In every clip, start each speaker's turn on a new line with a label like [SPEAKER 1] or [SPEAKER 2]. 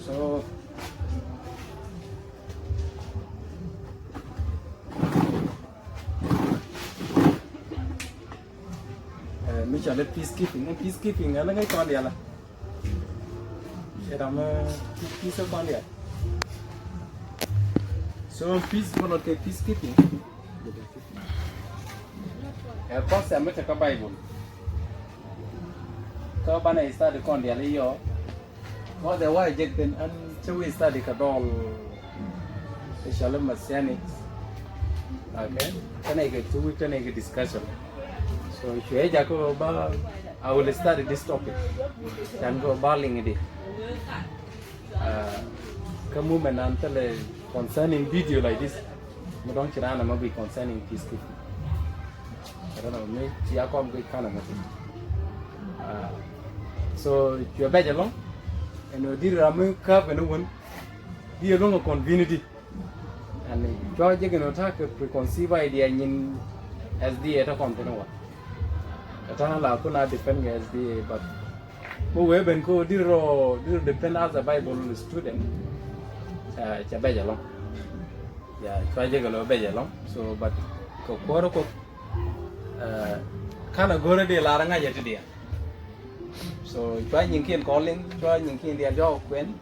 [SPEAKER 1] So mình trả lời peacekeeping là cái con gì là làm peace con gì so peace còn cái peacekeeping có xem mấy cái Bible có bạn này study con gì là yo có the why just then and chui study cái đó cái sao mà mechanics okay cái này cái discussion. So if you I will study this topic. Then go barling it. Come movement until concerning video like this. We don't care about be concerning peacekeeping. I don't know. Me, I come with kind of thing. So if you better long, and you did ramu cup and one, be along a community. And George can attack a preconceived idea in SD at a continent. Katana la kuna depend SD, but we have been go diro depend as a Bible student. It's a better long. Yeah, try to go better long. So, but ko kind of go to the laranga yet. So, try you calling, try you their job when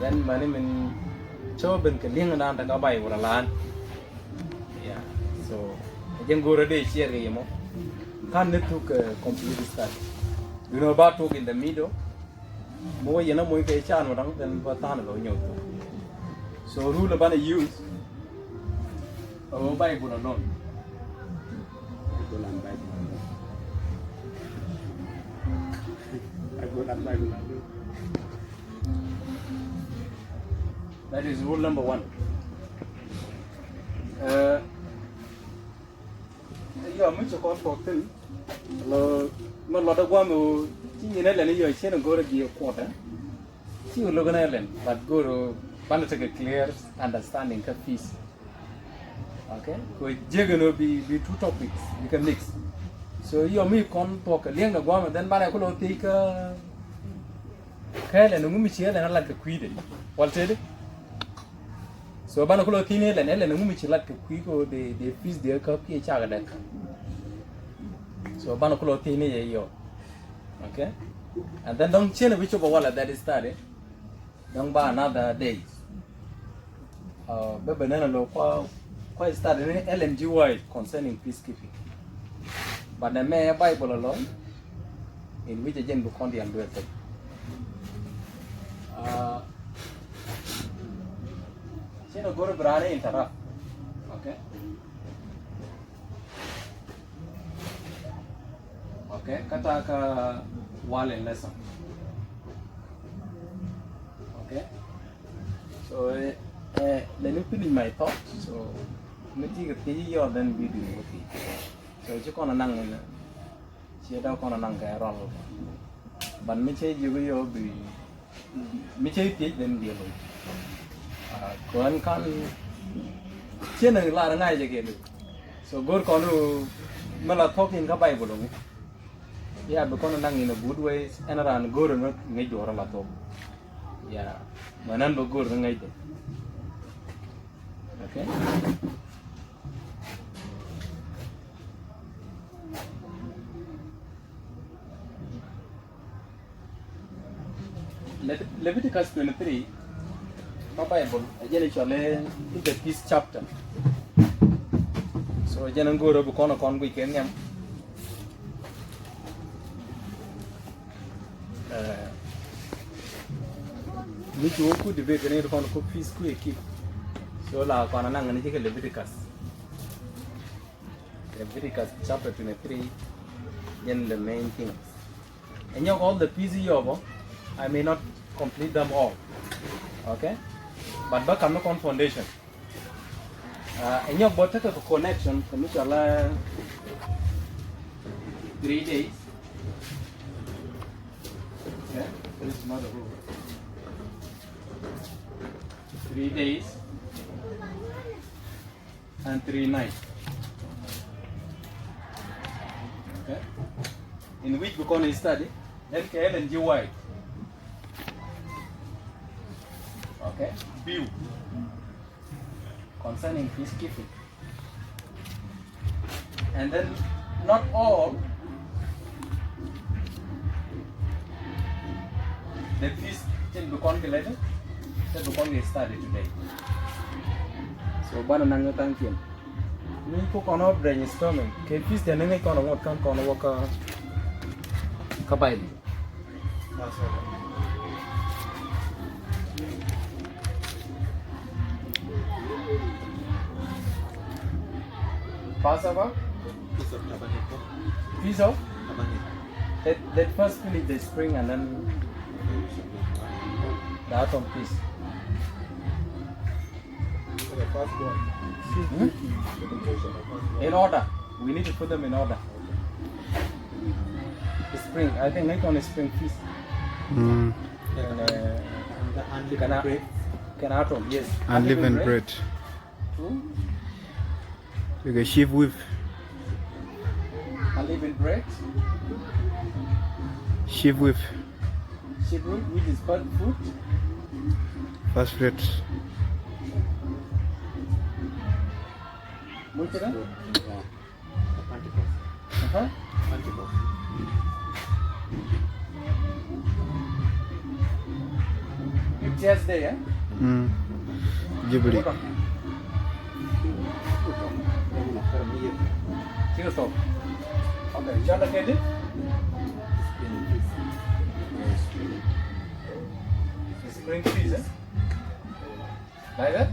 [SPEAKER 1] then my name in Chobin can link on the Bible land. Yeah, so I can go to the share. Can't took a complete study. You know about talk in the middle. More you know more chan than Batana. So rule about use our Bible alone. That is rule number 1. Giờ mới cho con có tin là mà lo đã qua mà chỉ như này là nó giờ xem go được nhiều quá đó chỉ lo cái này lên but go to ban take a clear understanding of peace. Okay, because you're gonna be two topics you can mix. So giờ mới con talk liên là qua mà then ban này có lo tí cái là nó mới chia là nó là cái quý đấy, quan trọng đấy. So ban này có lo tí này là nó mới chia là cái quý của the peace there cái kia chắc là đấy. So ban ko lo tini ye yo. Okay? And then don't change which of all that is started. Don't buy another day. But banana lo quite started LNGY concerning peacekeeping. But the may Bible alone in which again book on the and Chino go to Brane interrupt. Okay? Okay, kata ka wale lesson. Okay, so let me finish my thought. So me tiga tiga yo then video okay. So chứ con năng này, chỉ đâu con năng cái role. Bạn me chơi yo bị me chơi tiết then dia lo. Con kan trên này là ngay vậy kìa. So good con nu mà là talking ka Bible luôn. Yeah, because nang in a good way, and around good and ngay door la to. Yeah, manan bo good ngay to. Okay. Leviticus 23, the Bible, actually in the peace chapter. So, jangan go to Bukono con weekend yam. Which you could debate any con peace quick. So, la con an analytical Leviticus chapter 23, then the main things. And you all the PZ over, I may not complete them all. Okay? But back on the foundation. And you got a connection from which 3 days. Yeah, there is another rule. 3 days and 3 nights. Okay? In which we're going to study LKL and GY. Okay. View concerning peacekeeping. And then not all the feast till become later, that become started today. So bana nang tang kian. Ni ko kono brainstorming. Ke feast dan ngai kono ngot kan kono waka kapai. Passover?
[SPEAKER 2] Piece of tabernacle.
[SPEAKER 1] Piece of?
[SPEAKER 2] Tabernacle.
[SPEAKER 1] That first finish the spring and then the autumn piece.
[SPEAKER 2] The first one.
[SPEAKER 1] In order. We need to put them in order. The spring. I think next one is spring feast.
[SPEAKER 2] The
[SPEAKER 1] Can
[SPEAKER 2] unleavened bread.
[SPEAKER 1] Can autumn, yes.
[SPEAKER 3] Unleavened bread.
[SPEAKER 1] Two.
[SPEAKER 3] Like a sheep with
[SPEAKER 1] Unleavened bread.
[SPEAKER 3] sheep with
[SPEAKER 1] Sheep root, which is bird food.
[SPEAKER 3] first fruit.
[SPEAKER 1] Multira?
[SPEAKER 2] Pentecost.
[SPEAKER 1] Uh-huh.
[SPEAKER 2] Pentecost.
[SPEAKER 1] It's just there,
[SPEAKER 3] Jubilee.
[SPEAKER 1] Hold on. Here stop. Okay, shall I get it? Spring feast, eh? Like that?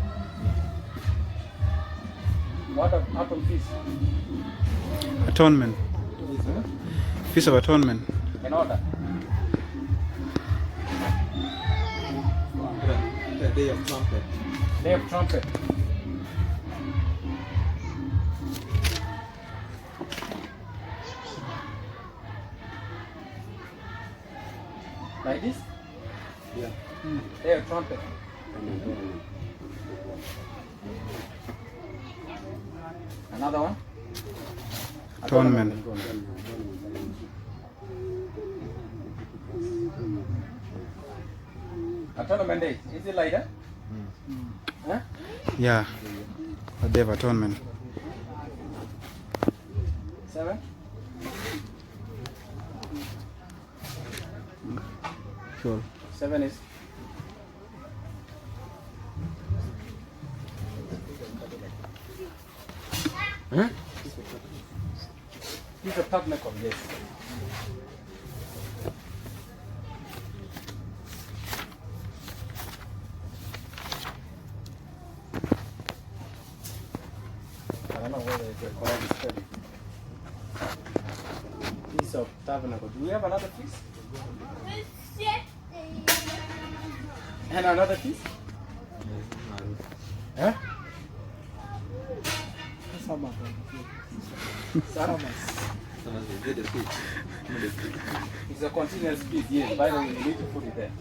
[SPEAKER 1] What of autumn feast?
[SPEAKER 3] Atonement. Feast of Atonement.
[SPEAKER 1] In order.
[SPEAKER 2] The day of trumpet.
[SPEAKER 1] Day of trumpet. Like this?
[SPEAKER 2] Yeah.
[SPEAKER 1] Day of trumpet. Another one?
[SPEAKER 3] Atonement.
[SPEAKER 1] Atonement day. Is it like that? Huh?
[SPEAKER 3] Yeah. A day of atonement.
[SPEAKER 1] 7?
[SPEAKER 3] Sure.
[SPEAKER 1] 7 is
[SPEAKER 3] Huh?
[SPEAKER 1] Piece of tabernacle, yes. I don't know whether it's a correct study. Piece of tabernacle. Do we have another piece? And another piece? Huh? It's a continuous piece, yes. By the way, you need to put it there.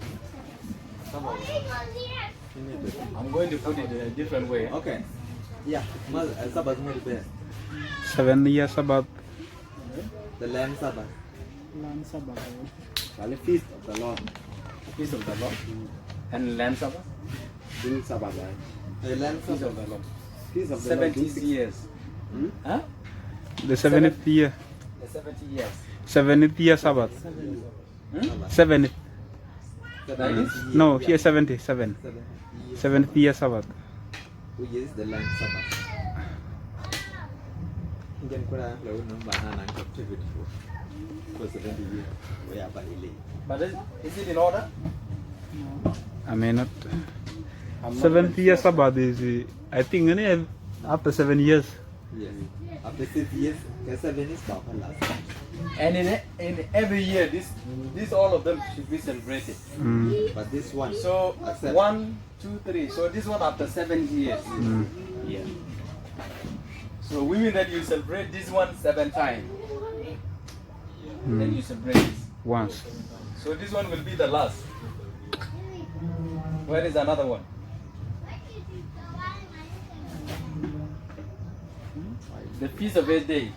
[SPEAKER 1] I'm going to put it in a different way.
[SPEAKER 2] Okay. Yeah. Sabbath not the best.
[SPEAKER 3] 7 years Sabbath.
[SPEAKER 2] The Lamb Sabbath. The feast of the Lord.
[SPEAKER 1] Piece of the Lord. And Lamb Sabbath?
[SPEAKER 2] The Sabbath. The Lamb
[SPEAKER 1] Piece of
[SPEAKER 2] Sabbath.
[SPEAKER 1] the Lord.
[SPEAKER 2] Feast of the Lord.
[SPEAKER 1] 70 years. Huh?
[SPEAKER 3] The 70th year.
[SPEAKER 1] The 70 years.
[SPEAKER 3] 70th year Sabbath. 70th.
[SPEAKER 1] Like this?
[SPEAKER 3] No, here 77. 7th year Sabbath.
[SPEAKER 2] Which is the Lamb Sabbath. Then kura lalu nombor anak captivity for 70 years. We are by elite.
[SPEAKER 1] But is it in order?
[SPEAKER 3] I may not.
[SPEAKER 1] I'm not
[SPEAKER 3] 7th
[SPEAKER 1] even
[SPEAKER 3] year
[SPEAKER 1] sure.
[SPEAKER 3] Sabbath is, I think, after 7 years.
[SPEAKER 2] Yes. After 6 years, the 7 is about last.
[SPEAKER 1] And in every year, this all of them should be celebrated.
[SPEAKER 2] But this one,
[SPEAKER 1] So
[SPEAKER 2] accept.
[SPEAKER 1] 1, 2, 3. So this one after 7 years. Yeah. So we mean that you celebrate this one 7 times. Then you celebrate this.
[SPEAKER 3] Once.
[SPEAKER 1] So this one will be the last. Where is another one? The Feast of 8 Days.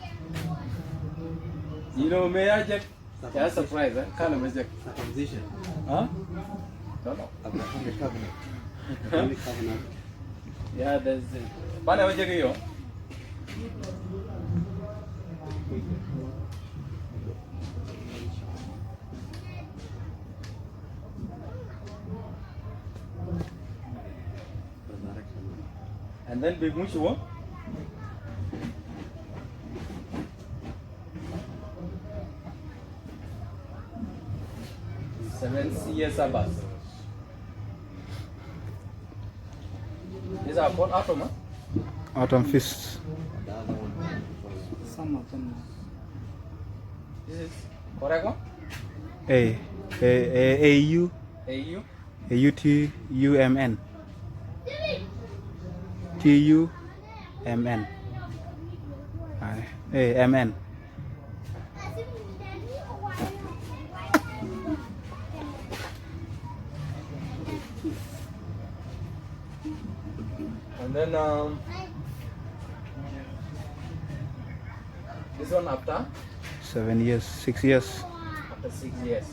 [SPEAKER 1] You know, may I just surprise, huh? Kind of magic.
[SPEAKER 2] Circumcision
[SPEAKER 1] Huh? Don't know.
[SPEAKER 2] of the 100 covenant. Only covenant.
[SPEAKER 1] Yeah, there's it. Bana waje ga yo.
[SPEAKER 2] Resurrection.
[SPEAKER 1] And then big much wo. Seven years Sabbath. These are called autumn, huh?
[SPEAKER 3] Autumn feasts.
[SPEAKER 2] The other one was
[SPEAKER 4] Some of them.
[SPEAKER 1] This is correct one?
[SPEAKER 3] A-U.
[SPEAKER 1] AU?
[SPEAKER 3] A-U-T-U-M-N. T-U-M-N. A-M-N.
[SPEAKER 1] And then this one after
[SPEAKER 3] 7 years, 6 years.
[SPEAKER 1] after 6 years.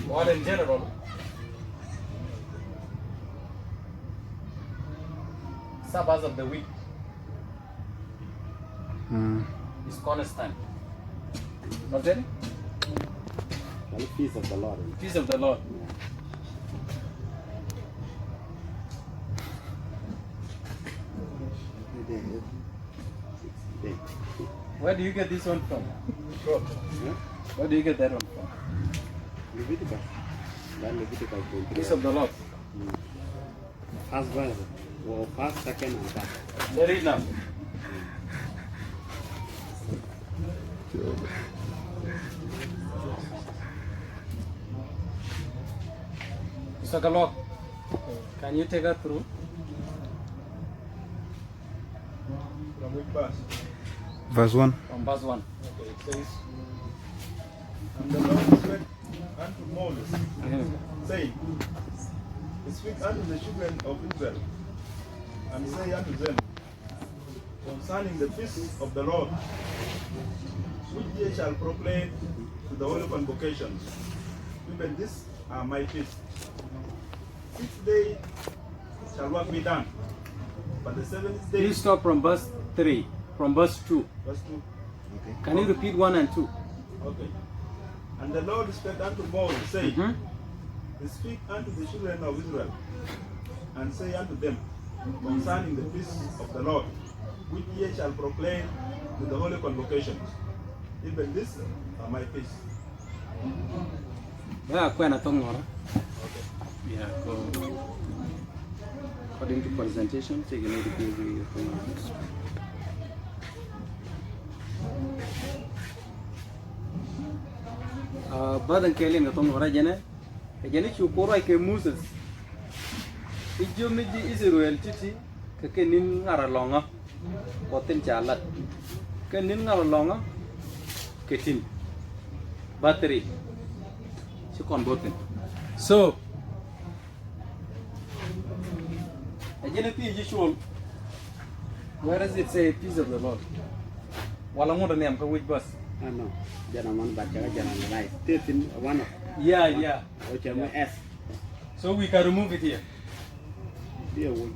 [SPEAKER 1] What in general? Sabbath of the week is constant. Not it?
[SPEAKER 2] the feast of the Lord.
[SPEAKER 1] Feast of the Lord.
[SPEAKER 2] Every day, 6 days.
[SPEAKER 1] Where do you get this one from? God.
[SPEAKER 2] Huh?
[SPEAKER 1] Where do you get that one from?
[SPEAKER 2] Leviticus. That Leviticus 23.
[SPEAKER 1] Feast of the Lord.
[SPEAKER 2] First verse. Well, first, second, and third.
[SPEAKER 1] They read now. Mr. Galok, can you take us through?
[SPEAKER 5] From which verse?
[SPEAKER 3] Verse 1.
[SPEAKER 1] From verse 1.
[SPEAKER 5] Okay, it says, And the Lord spake unto Moses, saying, Speak unto the children of Israel, and say unto them, concerning the feast of the Lord, which ye shall proclaim to the holy convocations, even this are my feasts. 6 days shall work be done, but the seventh day,
[SPEAKER 1] Please stop from verse 3, from verse 2.
[SPEAKER 5] verse 2.
[SPEAKER 2] Okay.
[SPEAKER 1] Can you repeat 1 and 2?
[SPEAKER 5] Okay. And the Lord spake unto Moses, saying,
[SPEAKER 1] Mhm.
[SPEAKER 5] Speak unto the children of Israel, and say unto them, concerning the feast of the Lord, which ye shall proclaim to the holy convocations. Even this are my feasts.
[SPEAKER 1] Yeah, kwena tongora. Yeah, go. According to presentation, take a note of your badan kelin ga tongora jene. Jene chukura ke Moses. Ijo miji Israel titi ke nin ngara longa. Poten chalat. Ke nin ngara longa. Ketin. Battery. Chukon boten. So, again, usual. Where does it say peace of the Lord? Wala mo name ka which bus?
[SPEAKER 2] Ah, no. Janaman Bajaga, Janaman Life. Still in one of
[SPEAKER 1] Yeah, yeah.
[SPEAKER 2] which are S.
[SPEAKER 1] So we can remove it here.
[SPEAKER 2] Here, we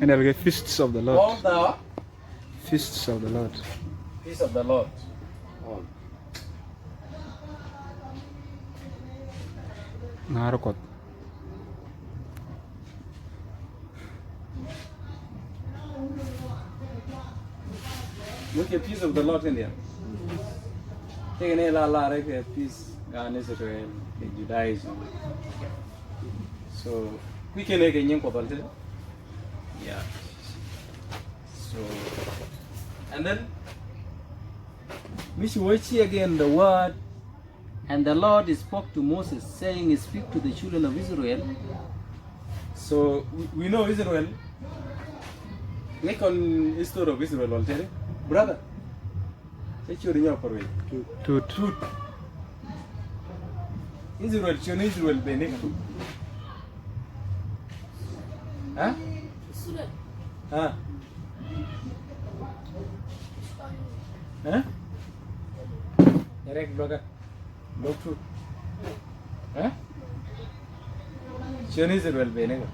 [SPEAKER 3] And I'll get feasts of the
[SPEAKER 1] All
[SPEAKER 3] Lord.
[SPEAKER 1] the
[SPEAKER 3] Feasts of the Lord.
[SPEAKER 1] peace of the Lord.
[SPEAKER 2] all.
[SPEAKER 3] Narakot.
[SPEAKER 1] Look at peace of the Lord in there. Take an la peace, God Israel, Judaism. So we can make a young couple. Yeah. So and then Miss Wachi again the word, and the Lord spoke to Moses, saying, Speak to the children of Israel. So we know Israel. Make on history of Israel already. Brother, take your ring for me.
[SPEAKER 3] Toot.
[SPEAKER 1] Truth. Israel, Israel, Benin. Huh? Huh? Huh? Erek blogger. Blog truth. Huh? Sure is well be nego.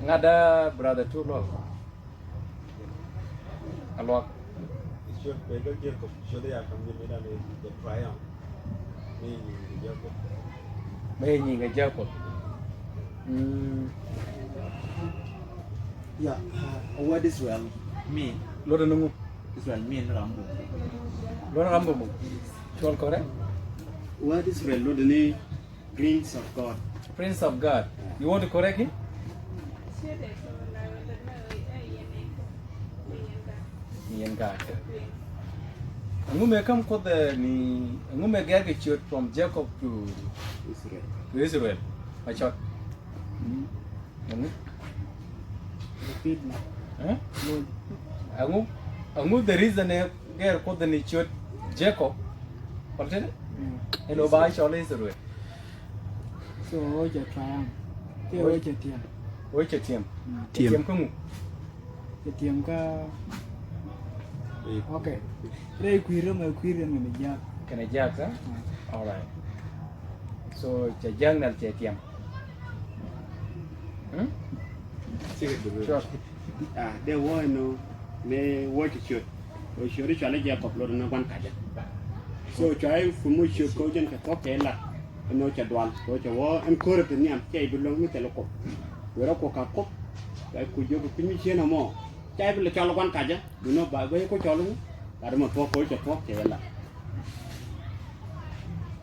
[SPEAKER 1] Ngada brother too long. A lot.
[SPEAKER 5] It should be good Jacob. Should they have come in the triumph? Me, Jacob.
[SPEAKER 1] Mấy nhìn cái dao cột.
[SPEAKER 2] Yeah, what Israel mean?
[SPEAKER 1] Lo đó nung.
[SPEAKER 2] Israel mean Rambo.
[SPEAKER 1] Lo nó rambo mùng. Chuan correct.
[SPEAKER 4] What is the Lord Prince of God?
[SPEAKER 1] Prince of God. You want to correct him? Nian God. Ngume come quote the ni ngume get the church from Jacob to
[SPEAKER 4] Israel.
[SPEAKER 1] Israel. I shot.
[SPEAKER 4] Repeat me.
[SPEAKER 1] Huh? Angu the reason get quote the church Jacob. What is it? Hello, bye, Charlie Israel.
[SPEAKER 6] So ôi chợ triumph, cái ôi chợ tiền,
[SPEAKER 1] Ôi chợ tiệm.
[SPEAKER 3] Tiệm.
[SPEAKER 1] Tiệm không ngủ.
[SPEAKER 6] chợ tiền ka, ok, đây quy rơm mình giờ,
[SPEAKER 1] Can I jack, huh? All right. So, chợ giang là chợ tiệm. Sure.
[SPEAKER 4] There were no me what it should. We should actually Jacob Lord no one kaja. So try for much should go and talk a lot. No chadwan, go to war and correct the name, Kay belong with the local. We're a coca cop. I could you finish no more. Chai will tell one kaja, do not buy way coach all. I don't talk to talk a lot.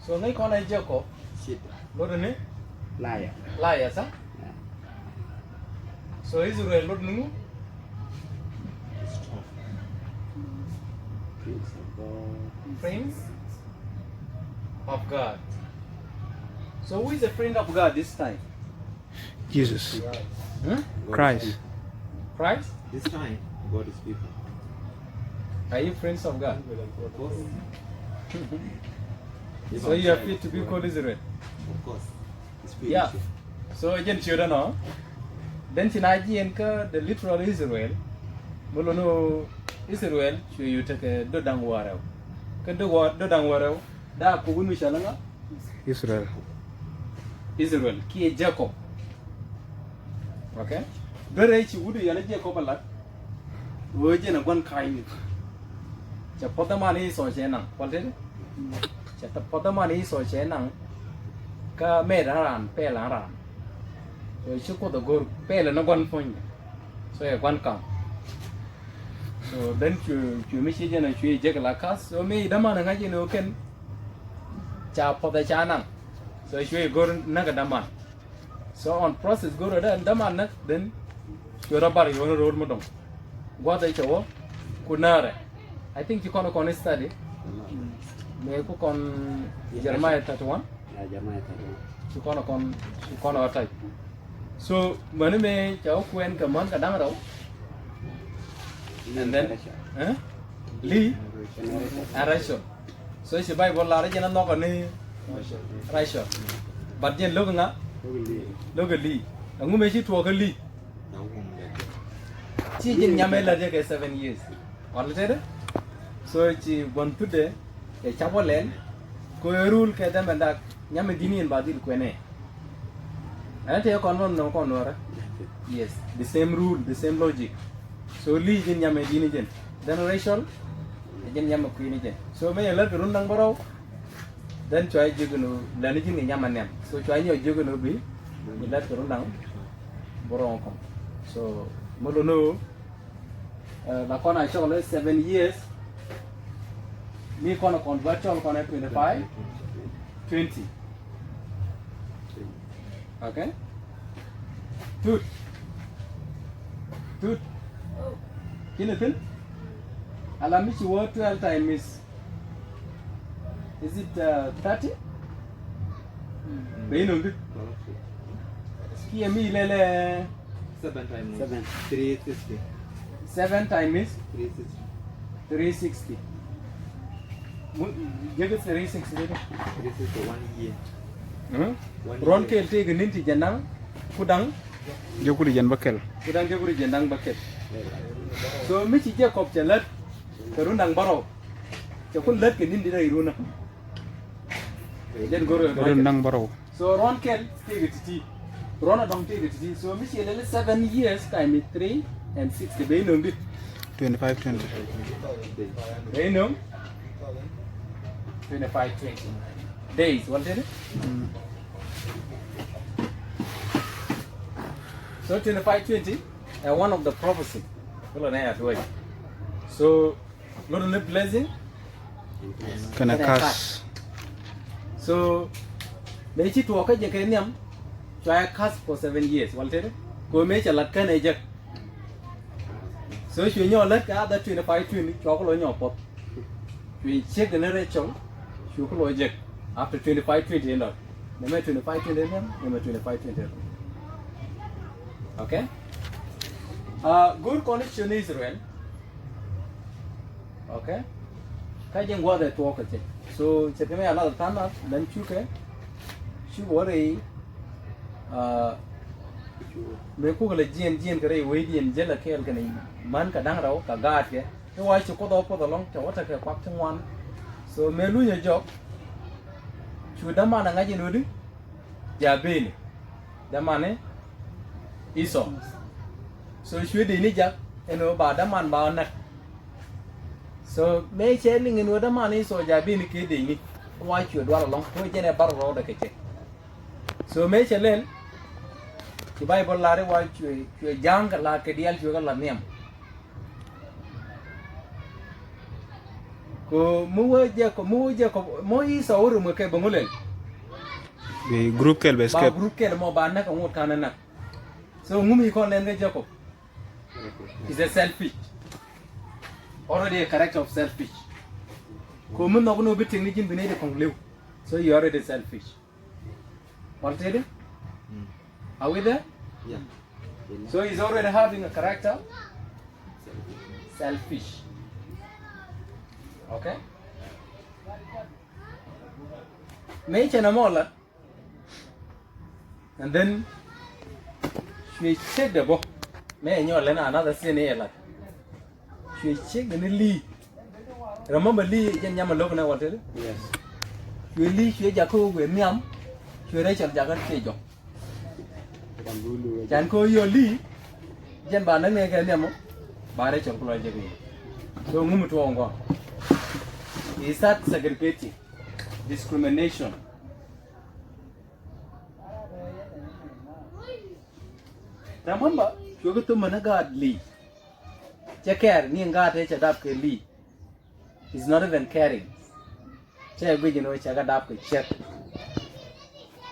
[SPEAKER 1] So, ngay con này Jacob.
[SPEAKER 4] Shit.
[SPEAKER 1] Lord ne?
[SPEAKER 4] Liar.
[SPEAKER 1] Liar, sir. So, Israel Lord nungu.
[SPEAKER 4] Prince of God.
[SPEAKER 1] Prince of God. So, who is the friend of God this time?
[SPEAKER 3] Jesus.
[SPEAKER 1] Huh?
[SPEAKER 3] Christ.
[SPEAKER 1] Christ?
[SPEAKER 2] This time, God is people.
[SPEAKER 1] Are you friends of God?
[SPEAKER 2] Of course.
[SPEAKER 1] So, you are fit to be called Israel.
[SPEAKER 2] Of course. It's people.
[SPEAKER 1] Yeah. So, again, children, no? Then, tonight, and the literal Israel, Molono Israel, you take a dodang warrow. Can do what dodang warrow? Da Kugun Mishalanga?
[SPEAKER 3] Israel.
[SPEAKER 1] Israel, ki Jacob. Okay? Very rich would you Jacob a lot? Virgin of one kind. Chapotamani so chenang. What did it? Chapotamani so chenang. Ka made around, pale around. So you should go to go pale and one point. So you one come. So then you Michigan and you Jack Lacas. So me, the man and I you know can chapot the chanang. So you go Nagadaman. So on process go to the Daman, then you're a body, you're a road model. What I show, Kunare. I think you can study. May cook on Jeremiah 31.
[SPEAKER 4] Jeremiah.
[SPEAKER 1] You can type. So, when me chow when come on Kadamaro. And then, Lee, Arasho. So she buy one large and knock on a Rasho. But then looking up, look at Lee. And who made you talk a Lee?
[SPEAKER 2] Now,
[SPEAKER 1] She didn't Yamela 7 years. Already? So she went to the Chapolen, go a rule, Kadam and that Yamadini and Badil Quene. I tell you, no conor. Yes, the same rule, the same logic. So Lee in Yamadini, then Rachel, again Yamaquini. So may I let the Rundang borrow? Then try Jugunu, Lanijin in Yamanam. So try your Jugunu be, you let the Rundang borrow. So Molono, Lakona, I saw 7 years. Me gonna convert all connect 25, 20. Okay? Good. Good. Kinetin? Alamichi word 12 times is it 30? Beino good. Skia me lele
[SPEAKER 2] 7 times
[SPEAKER 4] 7.
[SPEAKER 2] 360.
[SPEAKER 1] 7 times
[SPEAKER 2] 360.
[SPEAKER 1] 360. Give it 360.
[SPEAKER 2] 360 1 year.
[SPEAKER 1] Ron kel te geninti janang kudang
[SPEAKER 3] Jokuli Jan Bakel.
[SPEAKER 1] kudang ke buri jandang bucket. So me chi Jacob che let ke ru nang baro. Che kun let ke nin di dai ru na. Den go ru.
[SPEAKER 3] Nang baro.
[SPEAKER 1] So Ron Kel take it to Ron don't take it to so me chi 7 years time 3 and 6 the bay no bit.
[SPEAKER 3] 25, 20.
[SPEAKER 1] Bay no. 25, 20 days. What did it? So 25, 20, one of the prophecy. So, Lord of the blessing.
[SPEAKER 3] Can I cast?
[SPEAKER 1] So, they cheat to walk at Jakanium. Try a cast for 7 years. What did it? Go make a lot can eject. So, if you know, let that 25, 20 chocolate on your pop. We check the narration. You could eject after 25, 20. Number 25, 20. Number 25, 20. Okay. Good connection Israel. Okay. Kajeng gua de talk aje. So cakap me Allah tanah dan cukai. Cu worry. Mereka kalau jian kere wei jian jela kel kene man kadang rau kagat ya. Ni wai cukup dopo tolong cakap tak pak cengwan. So melunya job. Cu dama na ngaji nudu. Jabini. Dama ne. Iso. So sure di ni jak eno ba daman ba nak. So me cheling eno daman ni so jabi ni ke di ni. Wa chu dwar long ko jene bar ro da kete. So me chelen ki Bible la re wa chu jang la ke dial chu la nem. Ko mu je ko mo iso uru mo ke bangulen.
[SPEAKER 3] The group kel
[SPEAKER 1] Ba
[SPEAKER 3] escape.
[SPEAKER 1] group ke mo ba na ko ngot kanana. So ngumi ko len Jacob is a selfish. Already a character of selfish. Ko mun no biting ni jin bine de konglew. So you are already selfish. What did it? Are we there?
[SPEAKER 2] Yeah.
[SPEAKER 1] So he's already having a character selfish. Okay? Mention a mola. And then she check the book. May you learn another sin here. She check the Lee. Remember Lee, Jan Yamalogana water?
[SPEAKER 2] Yes.
[SPEAKER 1] You Lee, she Jaco with Miam. She Rachel Jagan Kejo. Jan call your Lee. Jan Banana Ganemo. By Rachel Project. So Mumutuanga. He starts segregating, discrimination. Remember, you go to Managard Lee. Check care, me and God take a dap Lee. He's not even caring. Check with you know, check a dap check.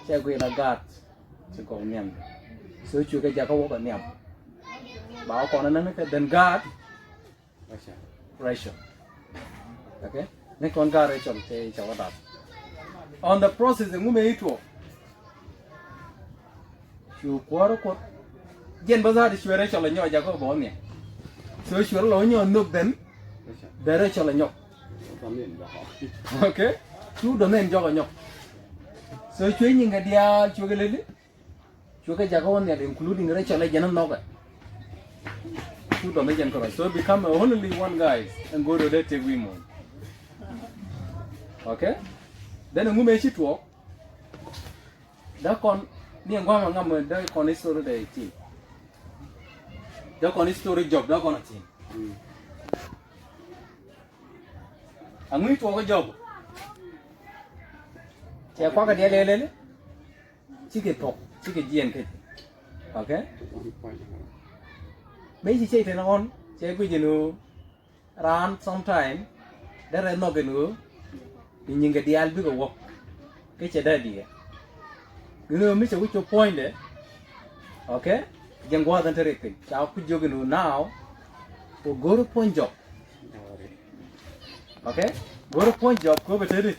[SPEAKER 1] Check with a God to go name. So you get Jacob over name. Bow on another than God. Rachel. Okay? Next one God Rachel take a dap. On the process, the woman eat walk. You quarter. Jen bazar di suara Rachel nyok jago bawanya. So suara lo nyok nuk den, dari Rachel nyok. Okay, tu domain jago nyok. So cuy nyinga dia cuy kelele, cuy jago ni ada including Rachel lagi jangan nok. Tu domain jangan kau. So become only one guy and go to that women. Okay, then ngu mechi tuo. Dah kon ni angwa ngam dah kon isu dah itu. Đó còn story job đó còn là gì? Anh nghĩ cho cái job. Chỉ qua cái địa lên, chỉ cái top, chỉ cái diện cái, ok? Mấy chị chơi thế nào on? Chơi cái gì nữa? Run sometime, để rồi nó cái nữa, nhưng cái địa biết cái work, cái chơi đây đi. Cái nữa mấy chỗ point đấy, ok? Yang gua dan terikik. Saya aku juga now, go to point job. Okay, go to point job. Kau betul.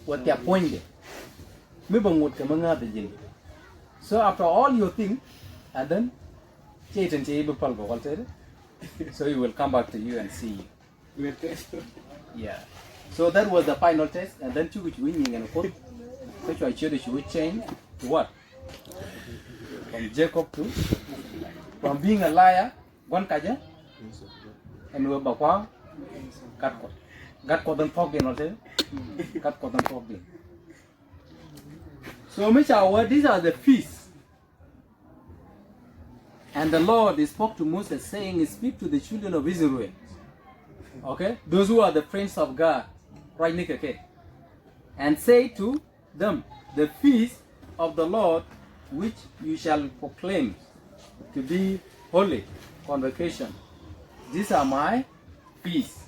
[SPEAKER 1] Buat tiap point deh. Me bangun ke mengat je. So after all your thing, and then cerita berpal bakal cerita. So he will come back to you and see you. Yeah. So that was the final test, and then you win and put. So I should change to what? From Jacob to, from being a liar, one kaja, and we bakwa gat ko dan fog no te gat ko dan fog. So these are the feasts. And the Lord spoke to Moses saying, speak to the children of Israel. Okay? Those who are the friends of God. Right, Nick, okay? And say to them, the feast of the Lord, which you shall proclaim to be holy convocation. These are my feasts.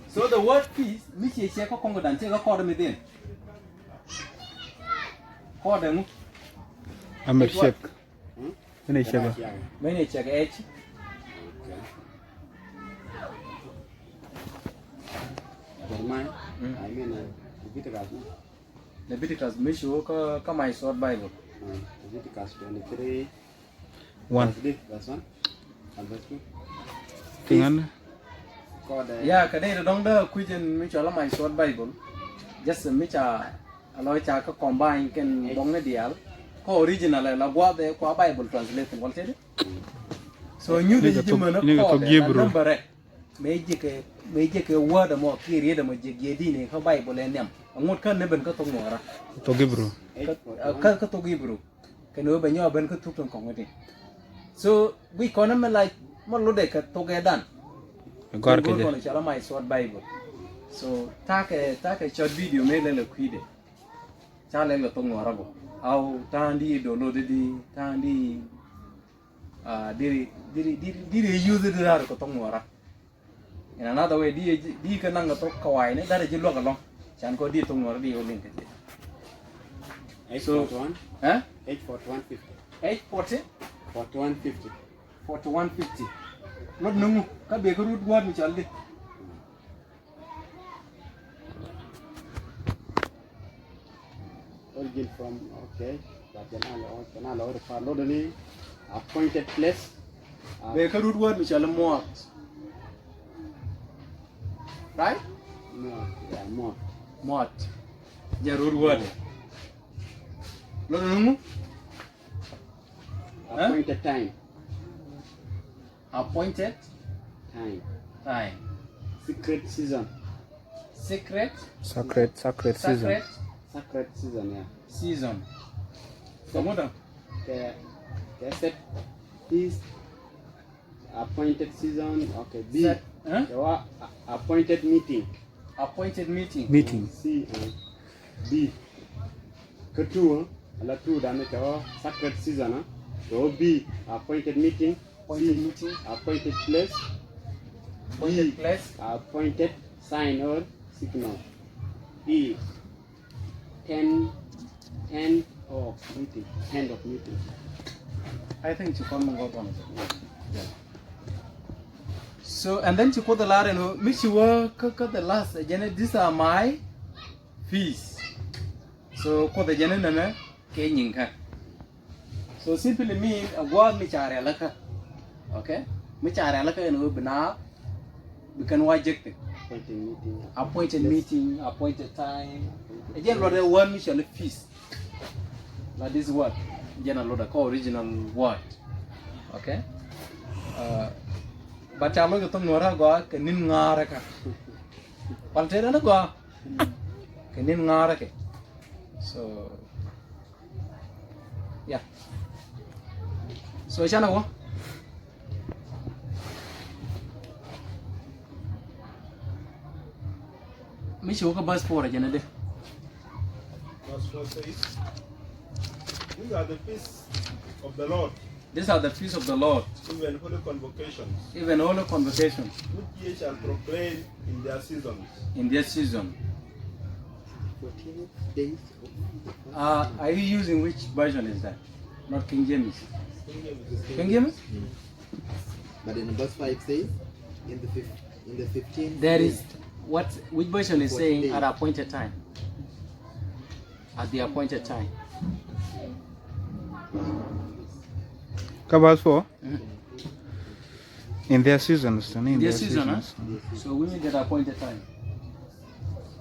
[SPEAKER 1] So the word feast, which is check Congo dan check call them in. Call them.
[SPEAKER 3] I'm a check. Ini check.
[SPEAKER 1] When you check H.
[SPEAKER 4] I mean,
[SPEAKER 1] Leviticus, make sure come my short Bible.
[SPEAKER 4] Leviticus 23.
[SPEAKER 3] 1.
[SPEAKER 4] Verse 1. And verse 2.
[SPEAKER 3] Tinggal.
[SPEAKER 1] Yeah, kadai dong da kujen make sure my short Bible. Just make a alloy chaka combine can bong na dial. Ko original la gua de ko Bible translation wal tede. So new the jimana ko number mấy cái word mà kia riêng mà chỉ đi nàyเขาBible lên nhầm, ngột cân này bên có tông ngora,
[SPEAKER 3] To Hebrew.
[SPEAKER 1] cái tông Hebrew, cái nữa bên nhau bên có thuốc trong cổng cái so we còn nó lại mà lúc đấy cái tông cái đàn,
[SPEAKER 3] Agora que
[SPEAKER 1] còn là my short Bible, so ta cái short video này là quý đấy, cha lên là tông ngora bộ, ao ta đi download đi, ta đi đi use đi ra cái tông ngora. In another way, di ka nang to kawai ne dari jilo ka long. Chan ko di tung ngor di olin ke.
[SPEAKER 4] 841.
[SPEAKER 1] Huh?
[SPEAKER 4] 841.50.
[SPEAKER 1] 840
[SPEAKER 4] 41.50.
[SPEAKER 1] 4150. Not nungu ka be ko root word mi chalde.
[SPEAKER 4] Origin from, okay. But then appointed place.
[SPEAKER 1] Be ka root word mi chalde mo. Right?
[SPEAKER 4] No, yeah, more.
[SPEAKER 1] Mot. Ja root word. Not nungu
[SPEAKER 4] Appointed time.
[SPEAKER 1] appointed
[SPEAKER 4] Time.
[SPEAKER 1] time.
[SPEAKER 4] Secret season.
[SPEAKER 1] Secret
[SPEAKER 3] sacred season.
[SPEAKER 4] Sacred season, yeah.
[SPEAKER 1] season. Komodo.
[SPEAKER 4] The set is appointed season. Okay, B.
[SPEAKER 1] Set, huh?
[SPEAKER 4] There were appointed meeting.
[SPEAKER 1] Appointed meeting.
[SPEAKER 3] Meeting.
[SPEAKER 4] C. B. Ketua. Ala tu dan itu sacred season. So B. Appointed meeting.
[SPEAKER 1] Appointed
[SPEAKER 4] C.
[SPEAKER 1] meeting.
[SPEAKER 4] Appointed place.
[SPEAKER 1] Appointed
[SPEAKER 4] B.
[SPEAKER 1] place.
[SPEAKER 4] Appointed sign or signal. E. 10 of meeting. End of meeting.
[SPEAKER 1] I think you come and go on. So and then you put the last and make sure the last again. These are my fees. So put the general na kenying ka. So simply mean a word me chare alaka. Okay? Me chare alaka and bina we can waject it. Appointed meeting, appointed time. Again, what the one me shall fees. Like this word. Again, a lot of original word. Okay? But I look at the Nora go, can in Naraka. Paltera go, can in Naraka. So, yeah. So, Shana, Miss Yoga bus for a genade.
[SPEAKER 5] Verse 4 says, these are the feasts of the Lord,
[SPEAKER 1] These are the feasts of the Lord,
[SPEAKER 5] even holy convocations,
[SPEAKER 1] even all the convocations
[SPEAKER 5] which ye shall proclaim in their seasons.
[SPEAKER 1] in this season.
[SPEAKER 2] 14 days.
[SPEAKER 1] Are you using which version is that? Not King James. King James?
[SPEAKER 2] But in verse 5 says, in the 15th
[SPEAKER 1] There
[SPEAKER 2] day,
[SPEAKER 1] is which version is
[SPEAKER 2] 14
[SPEAKER 1] saying
[SPEAKER 2] days.
[SPEAKER 1] at appointed time? At the appointed time.
[SPEAKER 3] Verse 4. In their seasons. In
[SPEAKER 1] Their season, huh? So we need the appointed time.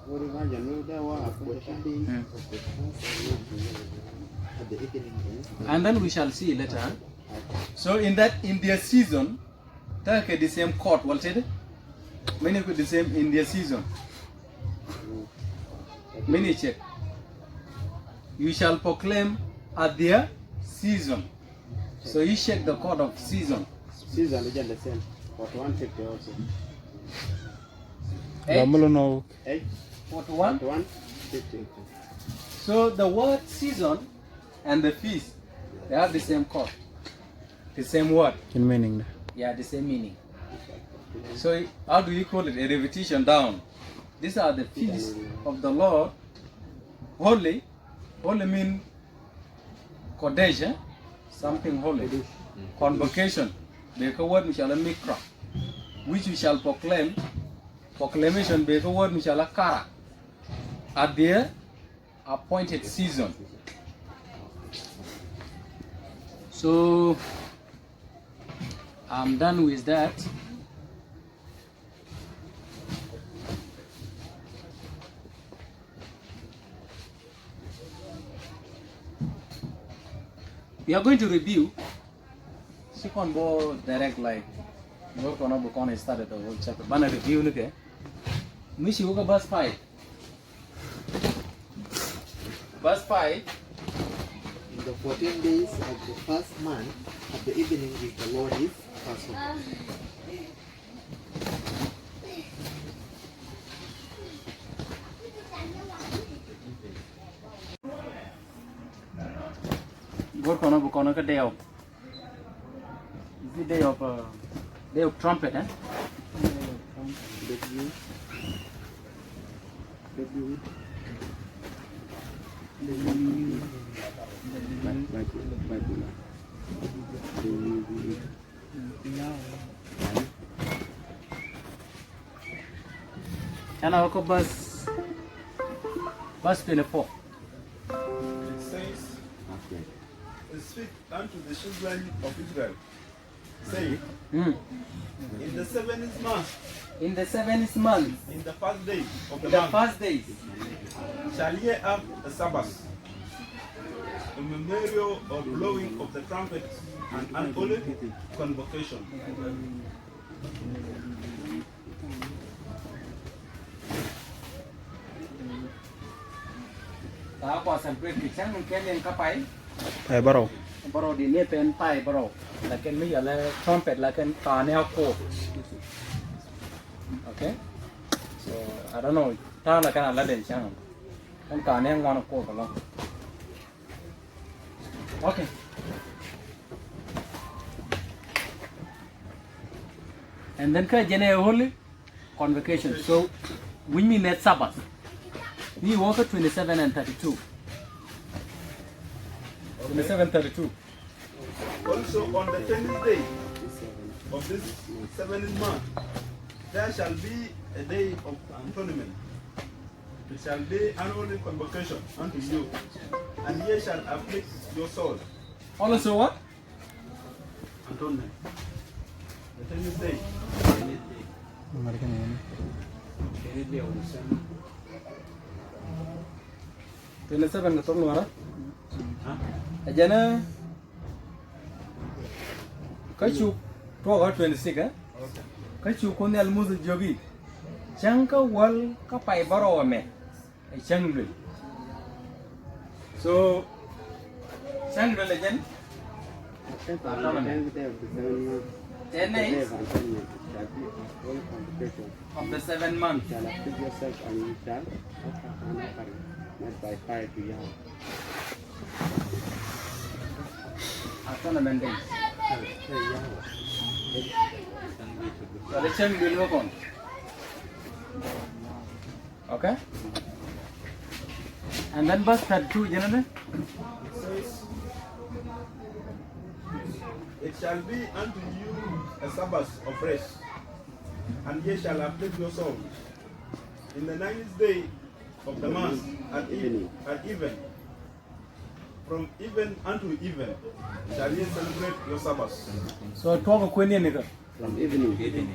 [SPEAKER 4] What is that? There were
[SPEAKER 2] 14 days of the fast at the evening.
[SPEAKER 1] And then we shall see later. Huh? So in their season, take the same court, what said? Many could the same in their season. Many check. You shall proclaim at their season. So you check the court of season.
[SPEAKER 4] Season is the same. part.one 50 also.
[SPEAKER 1] 8, 41.
[SPEAKER 4] part.one 50.
[SPEAKER 1] So the word season and the feast, they have the same court, the same word.
[SPEAKER 3] In meaning.
[SPEAKER 1] Yeah, the same meaning. So how do you call it? A repetition down. These are the feasts of the Lord. Holy. Holy mean Kodesh, eh? Something holy. Convocation. Beka word mishal mikra. Which we shall proclaim. Proclamation beka word mishal kara. At their appointed season. So I'm done with that. We are going to review. Second ball direct like work on book on started the whole chapter. Bana review look eh. Mishi woka bus 5. Verse 5.
[SPEAKER 2] In the 14 days of the first month, at the evening is the Lord's Passover.
[SPEAKER 1] Work on a book on a day of. Is the day of trumpet, eh? And I'll go verse 24.
[SPEAKER 5] It says, speak unto the children of Israel, saying, in the 7th month,
[SPEAKER 1] In the 7th month,
[SPEAKER 5] in the first day of the
[SPEAKER 1] the
[SPEAKER 5] month,
[SPEAKER 1] first days,
[SPEAKER 5] shall ye have a Sabbath, a memorial of blowing of the trumpet, and an holy convocation.
[SPEAKER 1] ta qua celebrate cái sáng mình kén lên kapai,
[SPEAKER 3] Pai baro.
[SPEAKER 1] baro di ne pen pai baro, là cái mấy giờ là trumpet là cái cà neo cổ, okay? So I don't know, ta là cái nào là đèn sáng, cái cà neo ngon cổ phải không? Okay. And then cái general holy convocation. So we mean that Sabbath. We work at 27 and 32. 27, 32.
[SPEAKER 5] Also on the 10th day of this 7th month, there shall be a day of atonement. It shall be an holy convocation unto you, and ye shall afflict your soul.
[SPEAKER 1] Also what?
[SPEAKER 5] Atonement. The 10th day.
[SPEAKER 3] American.
[SPEAKER 1] 27 là tốt nữa đó. Ở trên á, cái chú pro ở 26 á, cái chú con này là mua gì jogi, chẳng có wall có phải baro mẹ, chẳng được. So, chẳng được là chân. 10 days of the 7 months.
[SPEAKER 4] Shall afflict yourself and you shall offer an offering, not by fire to Yahweh.
[SPEAKER 1] Atonement days. So the change will work on. Okay? And then verse 32, you know that?
[SPEAKER 5] It says, it shall be unto you a Sabbath of rest, and ye shall afflict your soul. In the 9th day of the month, at even, from even unto even, shall ye celebrate your Sabbath.
[SPEAKER 1] So talk of Queen nigga.
[SPEAKER 4] From evening.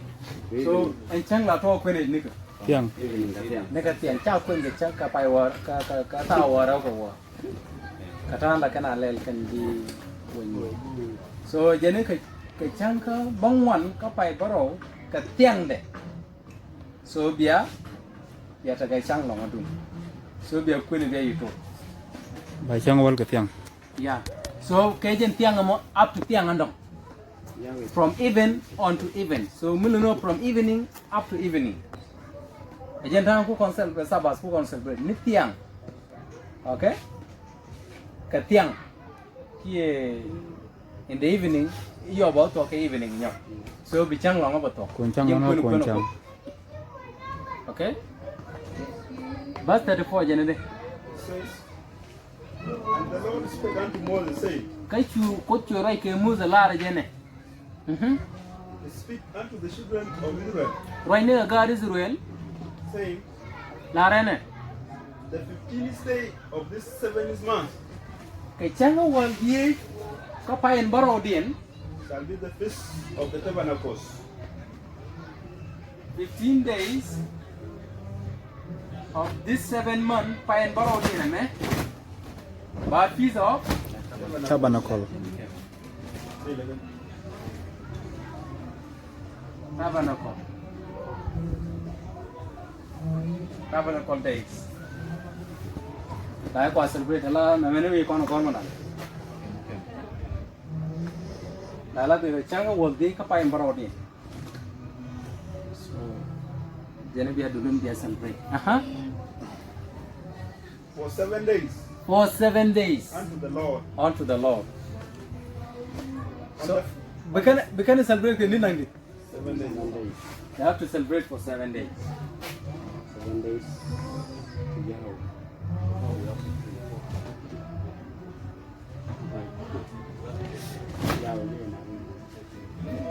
[SPEAKER 1] So and chang la talk Queen nigga.
[SPEAKER 3] Tiang.
[SPEAKER 4] Evening, that's it.
[SPEAKER 1] Nigga tiang chao Queen the chang ka pai war ka ta war ra ko wa. Ka ta la kana lel kan di when. So jene ka cái chăng có bong ngoan có phải bắt đầu cái tiếng đấy so bia bia ta cái chăng lòng adun so bia quên bia itu
[SPEAKER 3] Bài chăng wal cái tiếng.
[SPEAKER 1] yeah so cái jen tiếng amo up to tiếng andong from even on to even so mulu no from evening up to evening jen thang ku concept be sabas ku concept ni tiếng okay cái tiếng kia in the evening you about to cái evening nhau so bị chăng lòng about to
[SPEAKER 3] Cuốn chăng nó cuốn chăng.
[SPEAKER 1] okay verse 34 jen đây
[SPEAKER 5] says, and the Lord spake unto Moses, saying,
[SPEAKER 1] cái chu có chu rai cái mua giờ la ra jen này
[SPEAKER 5] speak unto the children of Israel,
[SPEAKER 1] right now God Israel
[SPEAKER 5] saying,
[SPEAKER 1] la ra này
[SPEAKER 5] the 15th day of this 7th month
[SPEAKER 1] cái chăng nó hoàn gì có phải en baro dien
[SPEAKER 5] shall be the feast of the tabernacles.
[SPEAKER 1] 15 days of this 7 month phải en baro dien này but feast of
[SPEAKER 3] Tabernacle.
[SPEAKER 5] Say it again.
[SPEAKER 1] tabernacle days lại qua celebrate là mà mình đi con mà lại là từ chẳng có world day có phải baro đi so jadi biar dulu dia celebrate
[SPEAKER 5] For 7 days
[SPEAKER 1] for 7 days
[SPEAKER 5] unto the Lord.
[SPEAKER 1] So we can celebrate the Ninang.
[SPEAKER 5] 7 days.
[SPEAKER 1] You have to celebrate for 7 days.
[SPEAKER 4] 7 days to Yahweh.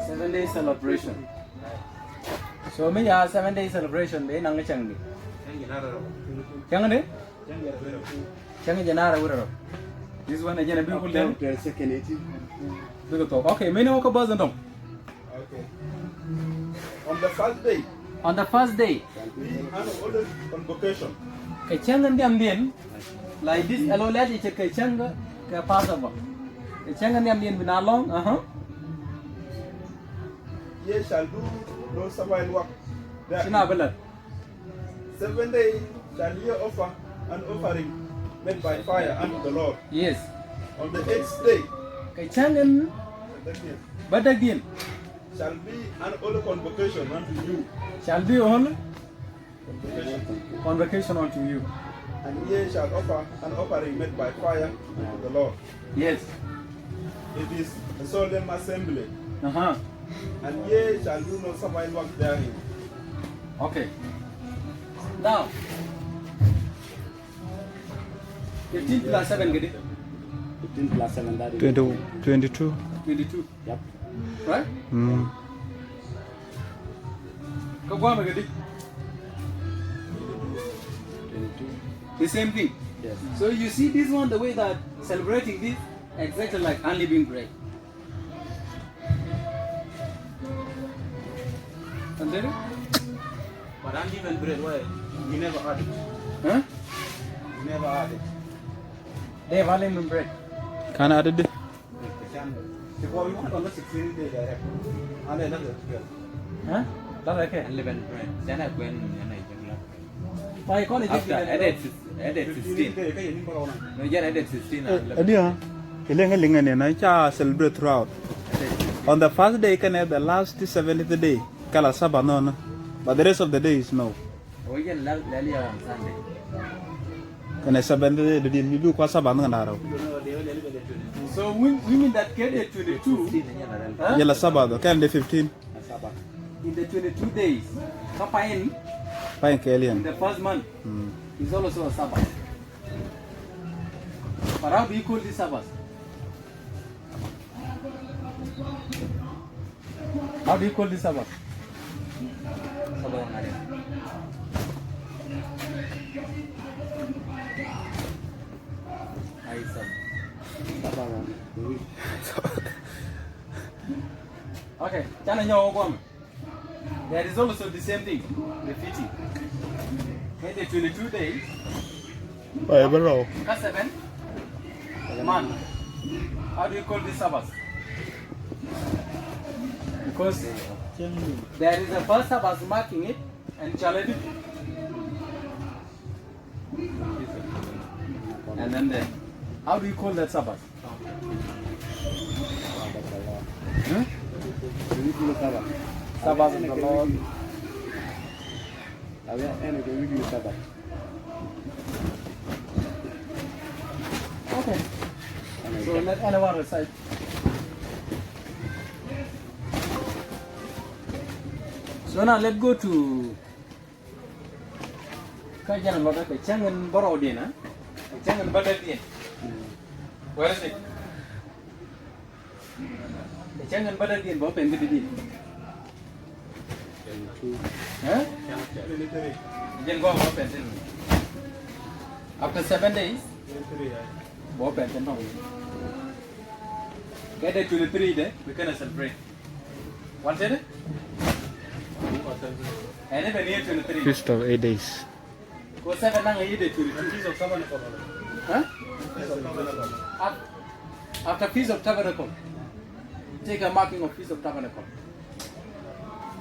[SPEAKER 1] 7 days celebration. So me ya 7 days celebration de nang chang ni. Chang ni? Chang janara wuro. This one again be cool then. Look at okay, me no ko bazan dong.
[SPEAKER 5] Okay. On the first day,
[SPEAKER 1] On the first day,
[SPEAKER 5] be an ordered convocation.
[SPEAKER 1] cái chang anh đem điền like this alo let đi cái chang cái passover. Cái chang anh đem điền bina long,
[SPEAKER 5] Ye shall do no servile work. There.
[SPEAKER 1] Sina belat.
[SPEAKER 5] 7 days shall ye offer an offering made by fire unto the Lord.
[SPEAKER 1] Yes.
[SPEAKER 5] On the 8th day,
[SPEAKER 1] Cái chang anh badak điền
[SPEAKER 5] shall be an ordered convocation unto you.
[SPEAKER 1] shall be on
[SPEAKER 5] Convocation.
[SPEAKER 1] convocation unto you.
[SPEAKER 5] And ye shall offer an offering made by fire unto the Lord.
[SPEAKER 1] Yes.
[SPEAKER 5] It is a solemn assembly.
[SPEAKER 1] Uh-huh.
[SPEAKER 5] And ye shall do no servile work therein.
[SPEAKER 1] Okay. Now, 15 plus 7 get it?
[SPEAKER 4] 15 plus 7, that is
[SPEAKER 3] 22.
[SPEAKER 1] 22.
[SPEAKER 4] Yep.
[SPEAKER 1] Right? Go on, get it?
[SPEAKER 4] 22.
[SPEAKER 1] The same thing.
[SPEAKER 4] Yes.
[SPEAKER 1] So you see this one, the way that celebrating this, exactly like unleavened bread. Understand it?
[SPEAKER 7] But unleavened bread, why? You never had it.
[SPEAKER 1] Huh?
[SPEAKER 7] You never had it.
[SPEAKER 1] They have unleavened bread.
[SPEAKER 3] Can I add it?
[SPEAKER 7] Because we want on the 16th day direct. And then another 12.
[SPEAKER 1] Huh? That's okay.
[SPEAKER 7] Unleavened bread. Then I went and I just
[SPEAKER 1] Why call it
[SPEAKER 7] after added 16. No, just added 16 and
[SPEAKER 3] Adia. Ilang ilang ni na cha celebrate throughout. On the first day can have the last 70th day. Kala saba no. But the rest of the days no.
[SPEAKER 7] we can lally on Sunday.
[SPEAKER 3] Can I 70th day you do kwa saba no na raw.
[SPEAKER 1] So we mean that get the 22. Huh?
[SPEAKER 3] Yala Sabado, can the 15?
[SPEAKER 1] In the 22 days, Kapain
[SPEAKER 3] Fine,
[SPEAKER 1] in
[SPEAKER 3] Kalian.
[SPEAKER 1] the first month is also a Sabbath. But how do you call this Sabbath? How do you call this Sabbath? Okay, Chana Nyawagwam. There is also the same thing, the fitting. Okay, the 22 days,
[SPEAKER 3] Bye, bro.
[SPEAKER 1] 7 month. How do you call this Sabbath? Because
[SPEAKER 6] Changing.
[SPEAKER 1] there is a first Sabbath marking it and Chaladi. And then how do you call that Sabbath? Huh? Sabbath of the Lord. Okay. So let anyone recite. So now let's go to Kajan Lota Changan Borodina. Changan Badadian. Where is it? The Changan Badadian Bob and Bidin. Huh? You can go up and then. After 7 days, Bob and then. Get it to the 3 day, we're gonna celebrate. What's it? And even near to the 3.
[SPEAKER 3] Feast of 8 days.
[SPEAKER 1] Go 7 and 8 days to the 3 of Tabernacle. Huh? After Feast of Tabernacle, take a marking of Feast of Tabernacle.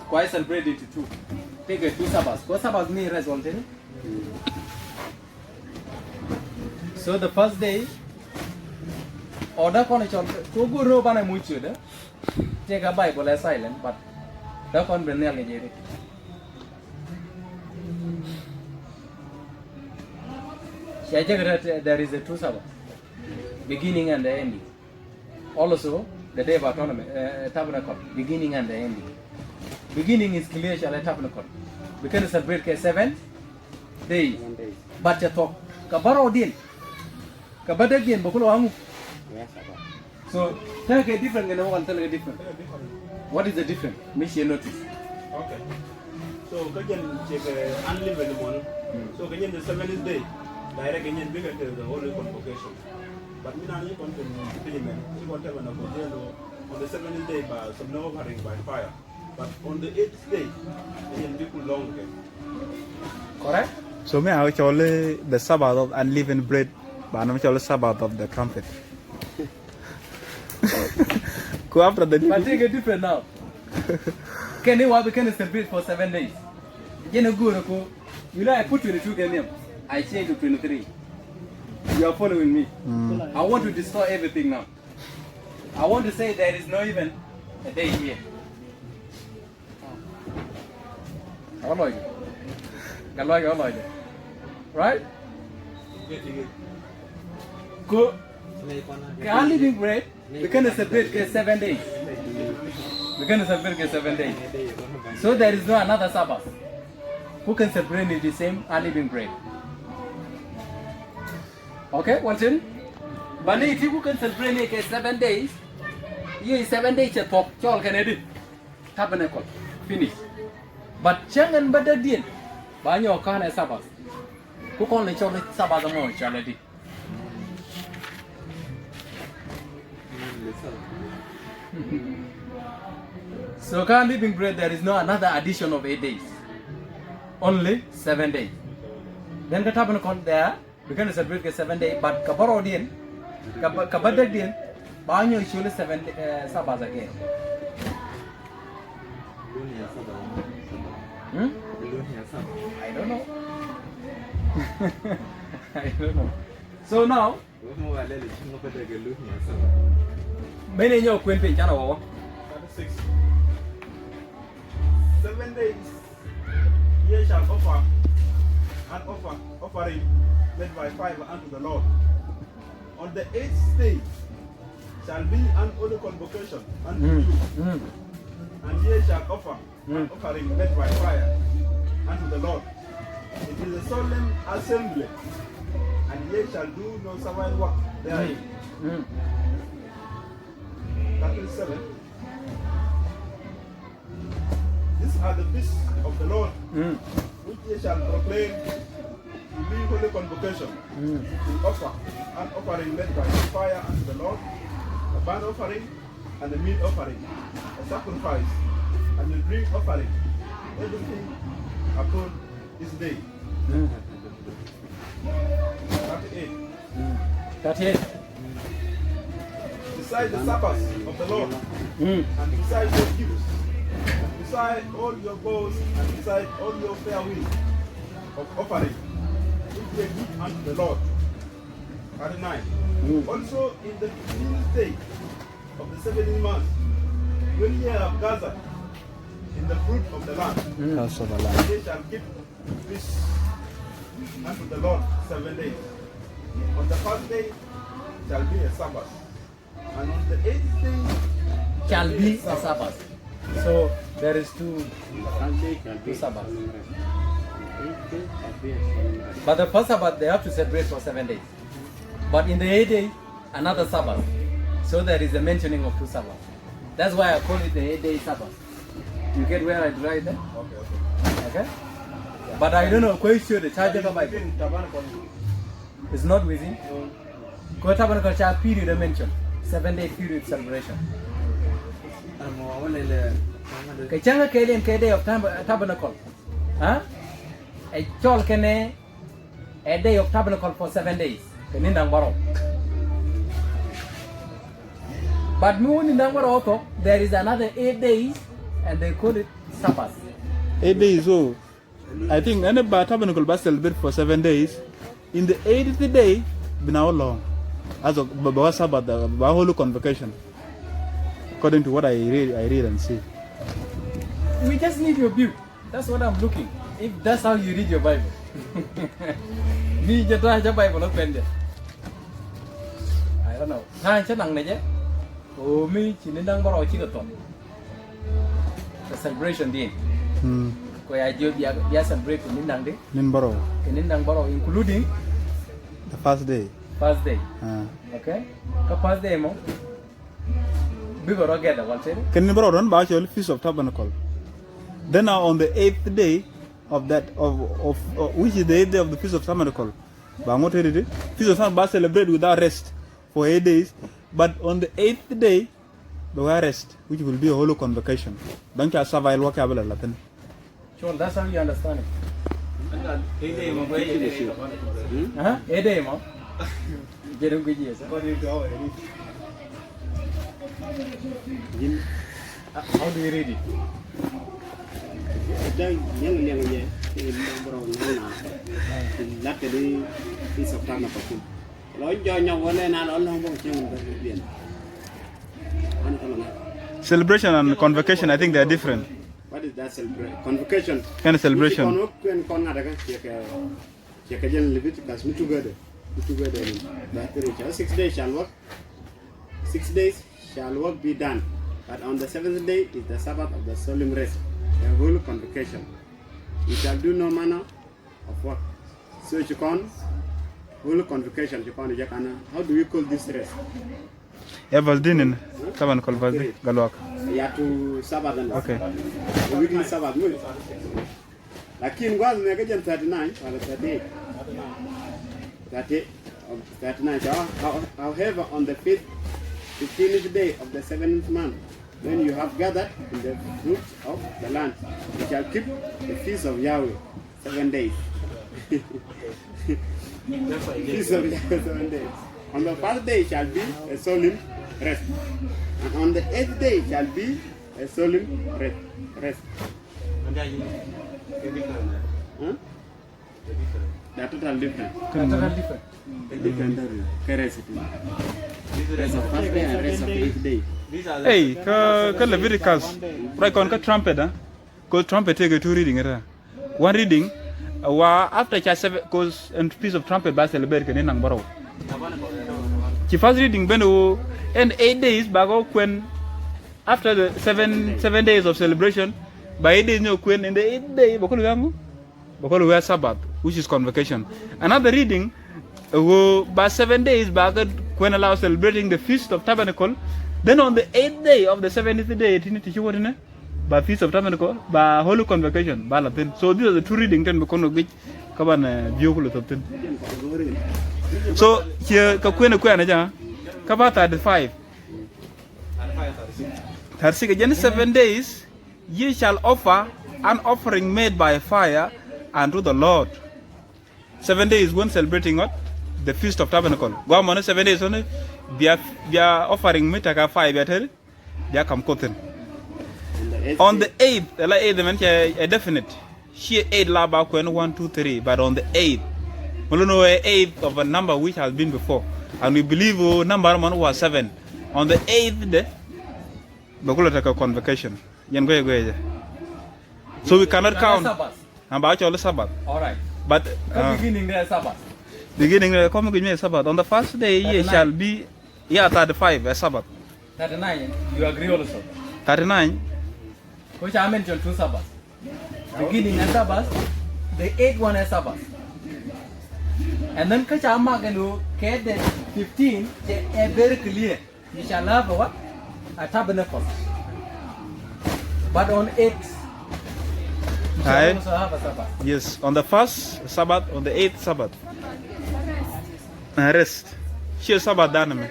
[SPEAKER 1] Why celebrate it to 2? Take a 2 Sabbaths. Go Sabbath me result in. So the first day, order connection. Go go roban and much. Take a Bible as silent, but the con Brenel again. There is a 2 Sabbath, beginning and the ending. Also, the day of autonomy, tabernacle, beginning and the ending. Beginning is clear, shall I tabernacle. We can celebrate 7 days. But you talk, Kabaro din, Kabadagian, Bokulu. So, tell a different and one tell a different. What is the difference? Make you notice.
[SPEAKER 5] Okay. So, Kajan check unlimited one. So, Kajan the 7th day, direct Kajan bigger to the Holy Convocation. But we don't want to implement. We want to have an on the 7th day by some no offering by fire. But on the 8th day, Kajan people long again.
[SPEAKER 1] Correct?
[SPEAKER 3] So me actually the Sabbath of unleavened bread, but I'm actually Sabbath of the trumpet. Go after the
[SPEAKER 1] But take a different now. Can you we can celebrate for 7 days? You know, I put 22 Kenyam. I change to 23. You are following me. I want to destroy everything now. I want to say there is no even a day here. How long? Right? Go. Can living bread? We can celebrate 7 days. We can celebrate 7 days. So there is no another Sabbath. Who can celebrate the same unliving bread? Okay, what's in? But if you can celebrate 7 days, you 7 days to talk, all can edit. Tabernacle. Finish. But Chang and Badadian, Banyo can a Sabbath. Who can only show Sabbath among charity? So can living bread, there is no another addition of 8 days. Only 7 days. Then the tabernacle there, we can celebrate 7 days, but Kabarodian, Kabadadian, Banyo is only 7 Sabbaths again. I don't know. I don't know. So now, many of your queen channel.
[SPEAKER 5] 6. 7 days, ye shall offer an offering made by fire unto the Lord. On the 8th day shall be an holy convocation unto you, and ye shall offer an offering made by fire unto the Lord. It is a solemn assembly, and ye shall do no servile work therein. 37. These are the feasts of the Lord, which ye shall proclaim to be holy convocation, to offer an offering made by fire unto the Lord, a burnt offering and a meat offering, a sacrifice and a drink offering, everything upon this day. 38.
[SPEAKER 1] 38.
[SPEAKER 5] Besides the Sabbath of the Lord, and besides your gifts, beside all your bowls and beside all your fairwind of offering, which they give unto the Lord. 39. Also in the 15th day of the 17th month, when ye have gathered in the fruit of the land,
[SPEAKER 3] House of Allah.
[SPEAKER 5] they shall keep feast unto the Lord 7 days. On the first day shall be a Sabbath, and on the 8th day
[SPEAKER 1] Shall be a Sabbath. So there is two Sabbaths. But the first Sabbath they have to celebrate for 7 days. But in the 8th day, another Sabbath. So there is a mentioning of two Sabbaths. That's why I call it the 8-day Sabbath. You get where I write that? Okay. But I don't know, quite sure the charge of the Bible is not within. Because tabernacle charge period I mentioned. 7-day period celebration. Kachanga Kali and K-day of tabernacle. Huh? A chol kene a day of tabernacle for 7 days. Kenindang Baro. But in also, there is another 8 days and they call it Sabbath.
[SPEAKER 3] 8 days, so I think any tabernacle will celebrate for 7 days. In the 8th day, be now long. As of Sabbath, the whole convocation. According to what I read and see.
[SPEAKER 1] We just need your view. That's what I'm looking. If that's how you read your Bible. Me just read your Bible, not pen. I don't know. Hai chắc nặng này chứ. Oh, me chỉ nên đang bảo chỉ có tổng. The celebration day. Coi ai chưa bia celebrate cũng nên đang đấy.
[SPEAKER 3] Nên borrow.
[SPEAKER 1] Cái nên đang bảo including
[SPEAKER 3] The first day.
[SPEAKER 1] First day. Okay. Cái first day mo. Before I get the one say.
[SPEAKER 3] Can you borrow run by your Feast of Tabernacle? Then now on the 8th day of that of which is the 8th day of the Feast of Tabernacle. But I'm not ready. Feast of Tabernacle celebrate without rest for 8 days. But on the 8th day, they will rest, which will be a whole convocation. Don't you survive what you have Latin?
[SPEAKER 1] Sure, that's how you understand it.
[SPEAKER 7] 8 day mo 8 day.
[SPEAKER 1] 8 day mo. Jerung cái gì vậy? How do you read it?
[SPEAKER 4] Đây những cái gì thì bắt đầu lát cái đi sập tam là phải nói cho nhau cái này nó không có chuyện biển.
[SPEAKER 3] Celebration and convocation, I think they are different.
[SPEAKER 4] What is that celebration? Convocation.
[SPEAKER 3] Kind of celebration.
[SPEAKER 4] Con ada kan cái dân Leviticus meet together. That 6 days shall work. 6 days shall work be done. But on the 7th day is the Sabbath of the solemn rest, the whole convocation. You shall do no manner of work. So you can whole convocation. How do we call this rest?
[SPEAKER 3] Valdinin, Tabernacle Valdi, Galwak.
[SPEAKER 4] You have to Sabbath and
[SPEAKER 3] Okay.
[SPEAKER 4] the weekly Sabbath. Like in was 39 or 38. 39. However, on the 15th day of the 7th month, when you have gathered in the fruit of the land, you shall keep the feast of Yahweh 7 days. Feast of Yahweh 7 days. On the first day shall be a solemn rest, and on the 8th day shall be a solemn rest. Huh? That's totally different.
[SPEAKER 1] Totally different.
[SPEAKER 4] Rest of first day and rest of 8th day.
[SPEAKER 3] Hey, ka Leviticus, right on ka trumpet, Cause trumpet take two reading one reading, after chapter 7, cause and piece of trumpet by celebrate can nang borrow. The first reading beno and 8 days bago when after the 7 days of celebration, by 8 days no when in the 8th day bakolu we Sabbath, which is convocation. Another reading by 7 days back when allow celebrating the Feast of Tabernacle. Then on the 8th day of the 70th day, by Feast of Tabernacle, by Holy Convocation, by Latin. So these are the two readings then because of which come view of them. So here Kakwena Kwanaja, Kaba 35. 36 again 7 days, ye shall offer an offering made by fire unto the Lord. 7 days when celebrating what? The Feast of Tabernacle. Go on 7 days only. They are offering me take a 5 better. They are come cotton. On the 8th, like 8th, man, a definite. She 8 laba when 1, 2, 3, but on the 8th, we don't know 8th of a number which has been before, and we believe number one was 7. On the 8th day, we will take a convocation. So we cannot count. About all the Sabbath.
[SPEAKER 1] All right.
[SPEAKER 3] But
[SPEAKER 1] beginning there Sabbath.
[SPEAKER 3] Beginning come with me Sabbath. On the first day, ye shall be 35 a Sabbath.
[SPEAKER 1] 39. You agree also?
[SPEAKER 3] 39.
[SPEAKER 1] Which I mentioned 2 Sabbaths. Beginning a Sabbath, the 8th one a Sabbath. And then Kachama can do 15, they very clear. You shall have a what? A tabernacle. But on 8th, you shall also have a Sabbath.
[SPEAKER 3] Yes, on the first Sabbath, on the 8th Sabbath. Rest. She Sabbath done.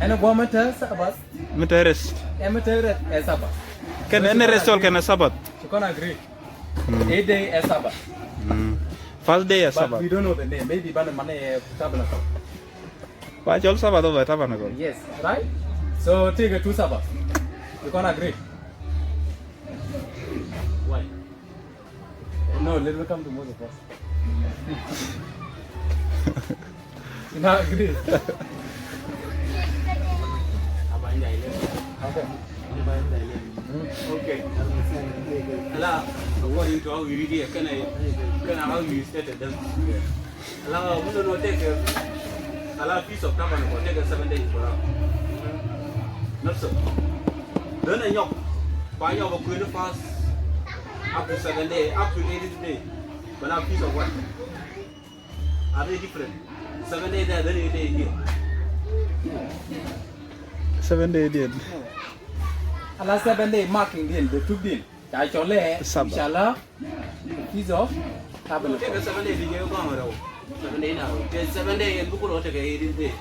[SPEAKER 1] And a woman tells Sabbath.
[SPEAKER 3] Rest.
[SPEAKER 1] Amateur a Sabbath.
[SPEAKER 3] Can any rest or can a Sabbath?
[SPEAKER 1] You can agree. 8 day a Sabbath.
[SPEAKER 3] First day a
[SPEAKER 1] But
[SPEAKER 3] Sabbath.
[SPEAKER 1] we don't know the name. Maybe Banamane tabernacle.
[SPEAKER 3] Why all Sabbath over tabernacle?
[SPEAKER 1] Yes, right? So take a 2 Sabbath. You can agree. Why? No, let me come to Moses first. You not agree?
[SPEAKER 7] Okay. Allah, according to how we read here, can how you stated them? Allah, we don't take a piece of tabernacle, take 7 days for us. Not so. Then I know, by your queen fast up to 7 days, up to 80 days. But a piece of what? Are they different? 7 days there, then 8 days here.
[SPEAKER 3] 7 day did.
[SPEAKER 1] Allah 7 day marking deal, the 2 deal. Actually, inshallah, piece of tabernacle.
[SPEAKER 7] Take a 7 days, you go on. 7 days now. Take 7 days and book will take 80 days.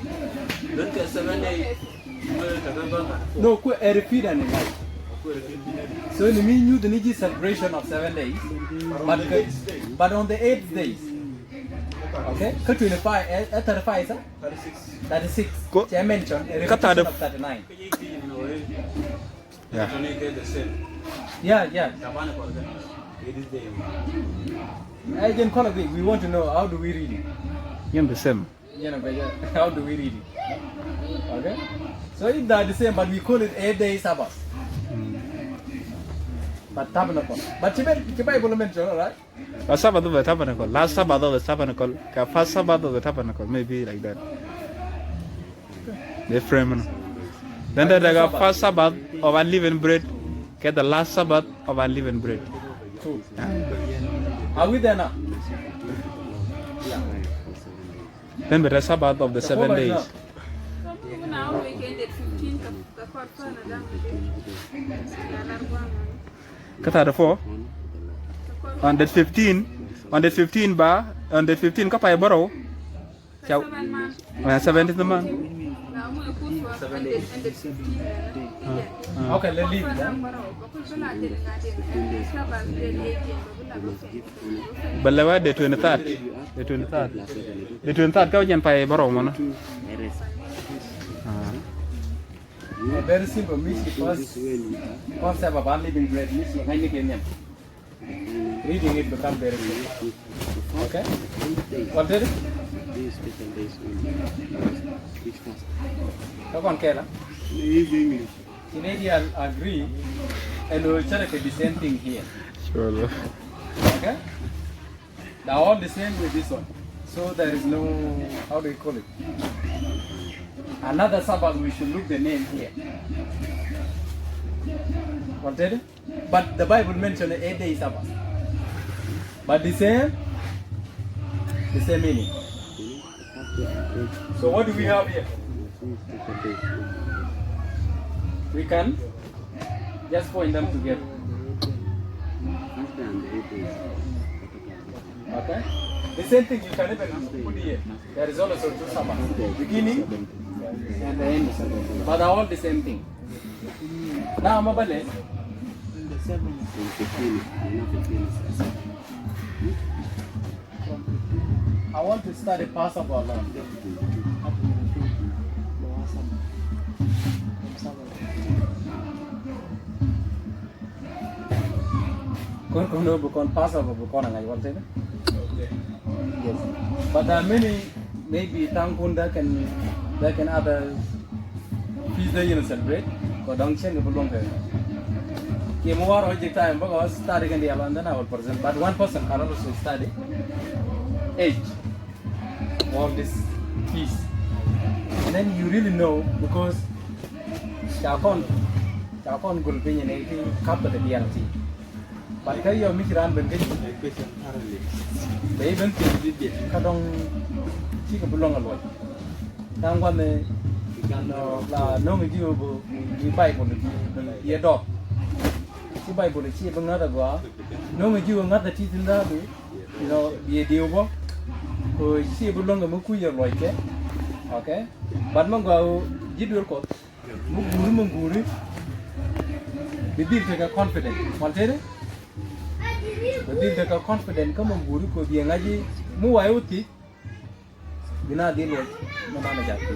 [SPEAKER 7] Don't take 7 days.
[SPEAKER 1] No, repeat and so it means you need a celebration of 7 days, but on the 8th days, okay, 25, 35, 36, I mentioned a repetition of 39. Yeah. Agent Colleague, we want to know how do we read it?
[SPEAKER 3] You're the same.
[SPEAKER 1] How do we read it? Okay? So if they are the same, but we call it 8 day Sabbath. But tabernacle. But the Bible mentioned, right?
[SPEAKER 3] A Sabbath of the tabernacle. Last Sabbath of the tabernacle. First Sabbath of the tabernacle. Maybe like that. They frame. Then they got first Sabbath of unleavened bread. Get the last Sabbath of unleavened bread.
[SPEAKER 1] True. Are we there now?
[SPEAKER 3] Then the Sabbath of the 7 days.
[SPEAKER 8] Now we get the 15th of the part
[SPEAKER 3] Kata the 4. On the 15 bar, on the 15 kapai borrow. 70th month.
[SPEAKER 1] Okay, let's leave it.
[SPEAKER 3] But the 23rd. The 23rd. The 23rd kau jangan pay borrow mana.
[SPEAKER 1] A very simple mission first concept of unliving bread mission. Reading it becomes very simple. Okay? What did it? Come on, Kayla. Canadian agree and we'll check the same thing here.
[SPEAKER 3] Sure.
[SPEAKER 1] Okay? They're all the same with this one. So there is no, how do you call it? Another Sabbath, we should look the name here. What did it? But the Bible mentioned 8 day Sabbath. But the same meaning. So what do we have here? We can just point them together. Okay? The same thing you can even put here. There is also 2 Sabbaths. Beginning and the end. But they're all the same thing. Now, Mabale. I want to start a Passover now. kono bukan Passover bukan ngai wal tene. Yes. But there are many maybe tangkun that can other feast day you know celebrate. Ko dong chen belong ke. Ki mo war hoje time because study can be alone then I will present. But one person can also study age of this feast. And then you really know because Chakon gulpin and everything cover the reality. But kaya yung mikiran ben kaya even kadong chika bulong alway. Tang wan ne la no ngi dio bu di Bible di ye dog. Si Bible chi bang na da gwa. No ngi dio ngat da chi tin da bu. You know ye dio bo. Ko chi bulong ga mu ku ye loy ke. Okay. But mang gwa jidul ko. Mu guru. Bidil take confident. Maltere? Bidil take confident kama guru ko dia ngaji mu wae uti bina dilo na mana jati.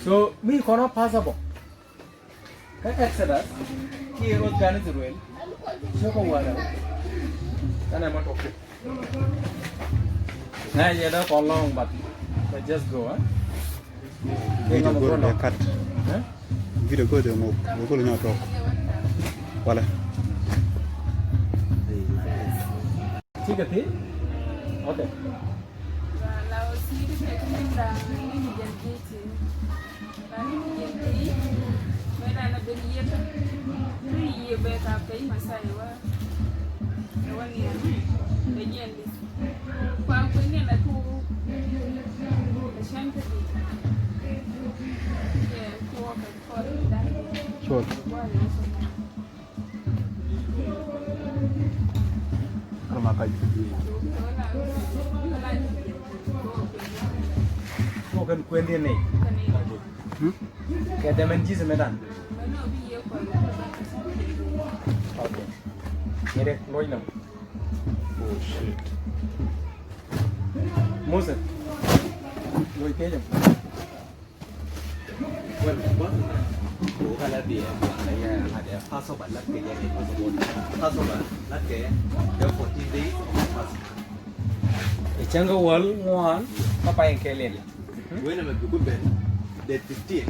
[SPEAKER 1] So me kono possible. Ka Exodus ki rod gani zurel. So ko wala. Kana ma to. Na ye da ko long but just go huh.
[SPEAKER 3] Video go de cut.
[SPEAKER 1] Huh?
[SPEAKER 3] Video go de mo go lo nyato. Wala.
[SPEAKER 1] ठीक है थी okay
[SPEAKER 3] Sure. Makai.
[SPEAKER 1] Bukan kuen dia nih. Kayak temen ji semedan. Oke. Mere loy nam.
[SPEAKER 3] Oh shit.
[SPEAKER 1] Moses. Loy ke jam.
[SPEAKER 2] Well, bukan lebih ada Passover lagi yang Passover lagi the 14 days of Passover.
[SPEAKER 1] Icangga wal nguan apa yang kalian?
[SPEAKER 2] When I'm a good ben, date 15.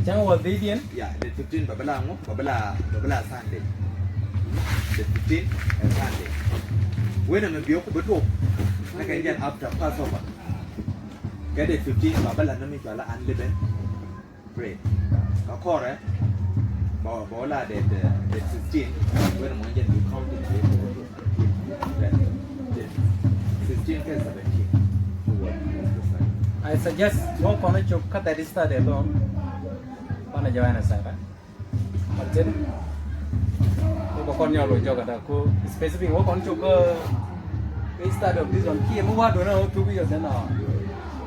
[SPEAKER 1] Icangga wal didian?
[SPEAKER 2] Yeah, date 15 babala Sunday. Date 15 and Sunday. When I'm a bioko betul, nak kajian after Passover. Date 15 babala nami jual unleavened bread. Kau kore, bawa date 16. When I'm going to count it, 16 ke 17.
[SPEAKER 1] I suggest mo kono chuk kat dari start alone. Mana jawana saya. Macam ko kon nyalo joga da ko specific wo kon chuk ke start of this one ki mo wa do na to bi yo na.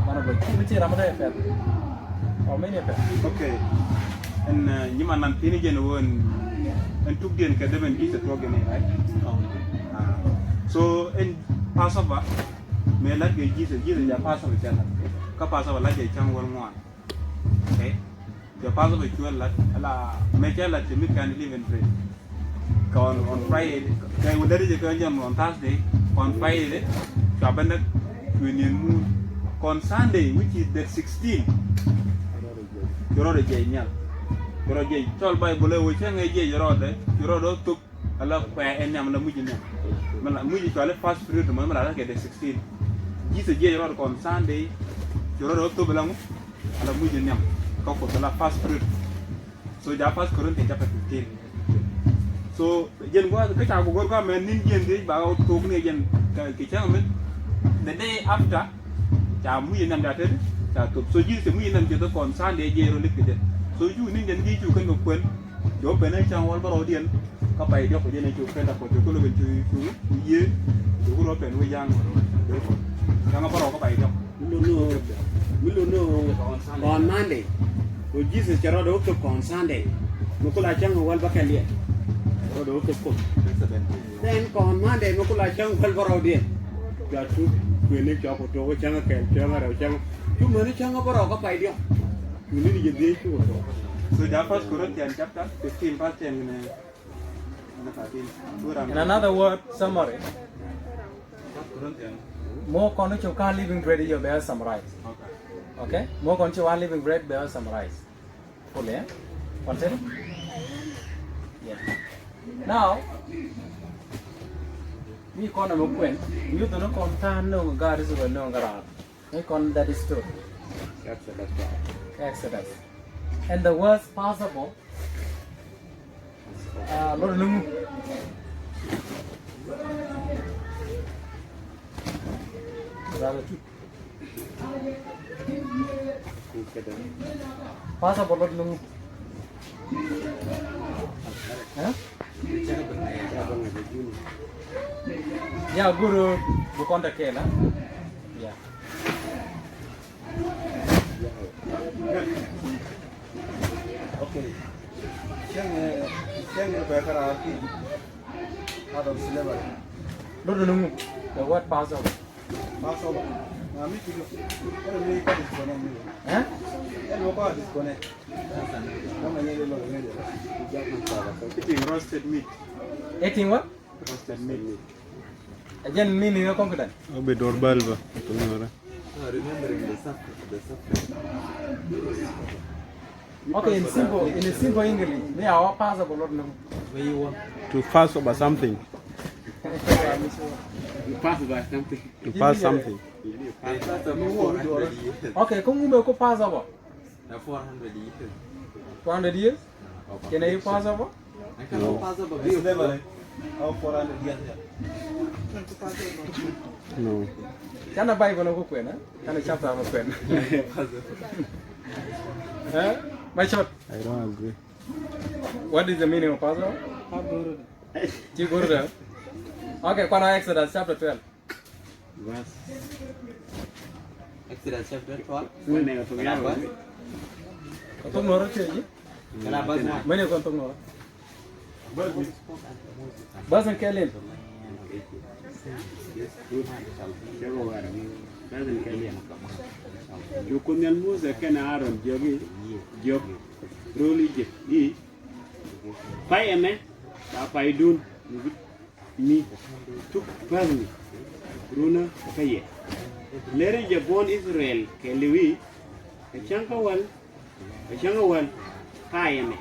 [SPEAKER 1] Mana bo ki mi ramada ya fer. Or many fer.
[SPEAKER 3] Okay. And nyima nan pini gen won and took den ka deben ki to gen right? So in Passover me la ge ji ja Passover jana. Ka Passover la ge chang wal ngwan. Okay. The Passover chuan la me cha la timi kan live and pray. On Friday, kai wudari je ka jam on Thursday, on Friday, ka banda twinin moon. On Sunday, which is the 16th, you're the Jayal. You're a Jay. Tell by Bole, which hang a Jay, you're all took a lot of and I'm the Mujina. Muji fast period to Mamma get the 16th. He's a Jay on Sunday, you're all to belong and a Mujinam. Coco, the fast period. So the first Corinthians chapter 15. So, Jen was the picture of Gorga and Indian day about talking again. The day after. Cha muyi nam da tede cha top so ji se muyi nam je to kon Sunday je ro likide so ju ni den ji ju kan ko kwen jo pe na chang wal baro dien ka pai jo ko je ne ju fen da ko jo ko lo ben ju ye jo ko ro pen we yang jo ko yang baro ka pai jo
[SPEAKER 4] no on Monday o Jesus charo do to on Sunday no ko la chang wal ba ka lie ro do to ko then on Monday no ko la chang wal baro dien ja tu ini cakap tu, jangan jangan. Cuma ni jangan berapa apa dia. Ini ni jadi tu.
[SPEAKER 3] So the first Corinthians chapter 15 verse 10
[SPEAKER 1] In another word, summary. More condition can living bread you bear summarize. Okay? More condition one living bread bear summarize. Fully, eh? Continue? Yeah. Now, we con a mukwen. You don't know con no God is well known around. We con that is true. Exodus. And the worst possible. Lord Lungu. Possible Lord Lungu. Huh? Yeah, Guru, you contact Kela. Yeah.
[SPEAKER 5] Okay. Siang berkara api atau selebar.
[SPEAKER 1] Lord Lungu. The word possible.
[SPEAKER 5] Masuk. Kami tiga. Kalau ni kau disconnect ni.
[SPEAKER 1] Huh?
[SPEAKER 5] Kalau kau disconnect. Kamu ni le logo ni. Eating roasted meat.
[SPEAKER 1] Eating what?
[SPEAKER 5] Roasted meat.
[SPEAKER 1] Again, meaning no confident.
[SPEAKER 3] Obe doorbell ba.
[SPEAKER 2] Remembering the suffering.
[SPEAKER 1] Okay, in a simple English, we are possible Lord Lungu.
[SPEAKER 2] Where you want?
[SPEAKER 3] To fast over something.
[SPEAKER 4] You pass by something.
[SPEAKER 3] To pass something.
[SPEAKER 1] Okay, kung mo ko possible.
[SPEAKER 2] 400 years.
[SPEAKER 1] 200 years? Can you possible?
[SPEAKER 2] I can't pass over.
[SPEAKER 5] Selebar. How 400 years?
[SPEAKER 3] No.
[SPEAKER 1] Kana Bible no ko kwena. Kana chapter mo kwena. Eh? My shot.
[SPEAKER 3] I don't agree.
[SPEAKER 1] What is the meaning of puzzle? Chigurda. Okay, Kwana Exodus chapter 12.
[SPEAKER 4] Verse.
[SPEAKER 2] Exodus chapter 12.
[SPEAKER 4] When I go to
[SPEAKER 1] Tung nora cheji.
[SPEAKER 2] Kala bas na.
[SPEAKER 1] Mene kon tung nora. Basan kelin.
[SPEAKER 4] Jukunyan Musa kena Aaron jogi jog roli je I pai eme ba pai dun ni tuk bani runa kaye lere je bon Israel ke liwi ke chankawal pai eme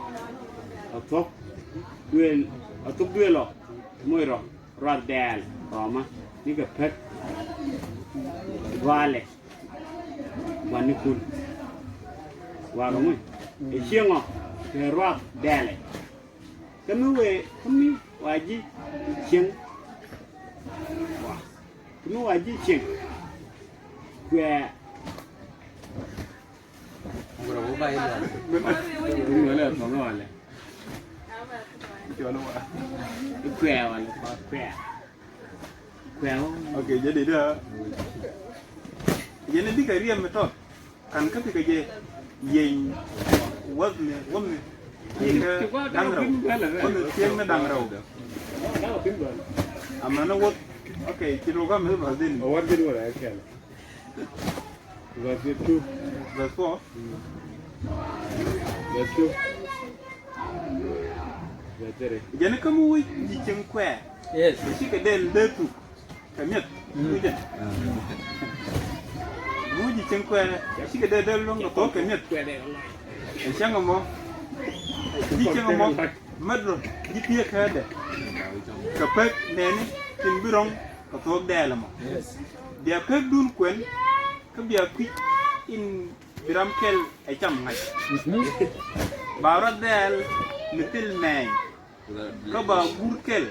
[SPEAKER 4] atok duelo moiro radel roma ni ke pek vale wanikul warumui echiengo ke rock dele kami waji chieng wa kami waji chieng kwe
[SPEAKER 2] Ngora bo bai la.
[SPEAKER 4] ngole ngole kwe wala kwe
[SPEAKER 3] Okay, jadi dia. Jadi di kaya metode kan ketika je yang wazne dangrau, tiang dangrau. Amana wat, okay, kilo kami itu bahasini.
[SPEAKER 4] what did what I can verse 2
[SPEAKER 3] Verse 4.
[SPEAKER 4] verse 2 verse 3
[SPEAKER 3] Jadi kamu di cengkue,
[SPEAKER 1] Yes.
[SPEAKER 3] si kedel detu, kamiat, mungkin. Muji cengkue, si kedel long atau kamiat. Siang ngomong, di ngomong, madro, di pihak ada. Kapek neni, timbirong, atau dalam.
[SPEAKER 1] Yes.
[SPEAKER 3] Dia pek dun kuen, kebiak quick in biram kel ecam ngai. Barat del mitil nai. Kaba gurkel,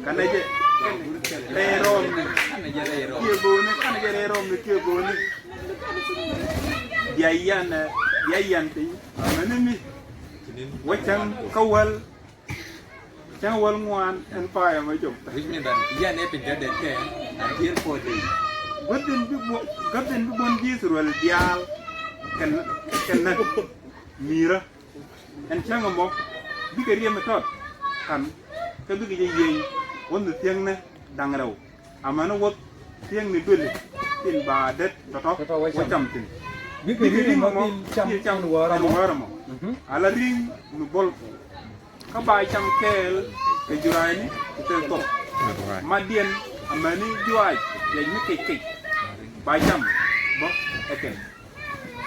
[SPEAKER 3] kan aja rerom, kia bone, Yayan ti, mana ni? Wacang kawal nguan empire macam.
[SPEAKER 2] Which means that yan e pinja de ke until 4 days.
[SPEAKER 3] Gaden bi bon Israel dial kan mira en changa mo bi ke rieme tot kan ke bi ke yey won tiang ne dangraw amana wot tiang ni dole tin ba det to wacham tin
[SPEAKER 1] Big ring
[SPEAKER 3] mo
[SPEAKER 1] mo cham
[SPEAKER 3] cham
[SPEAKER 1] wara mo.
[SPEAKER 3] mo ala ring nu bol ka ba cham kel ke jurani te to madien amani juaj ya ni ke ba cham bo okay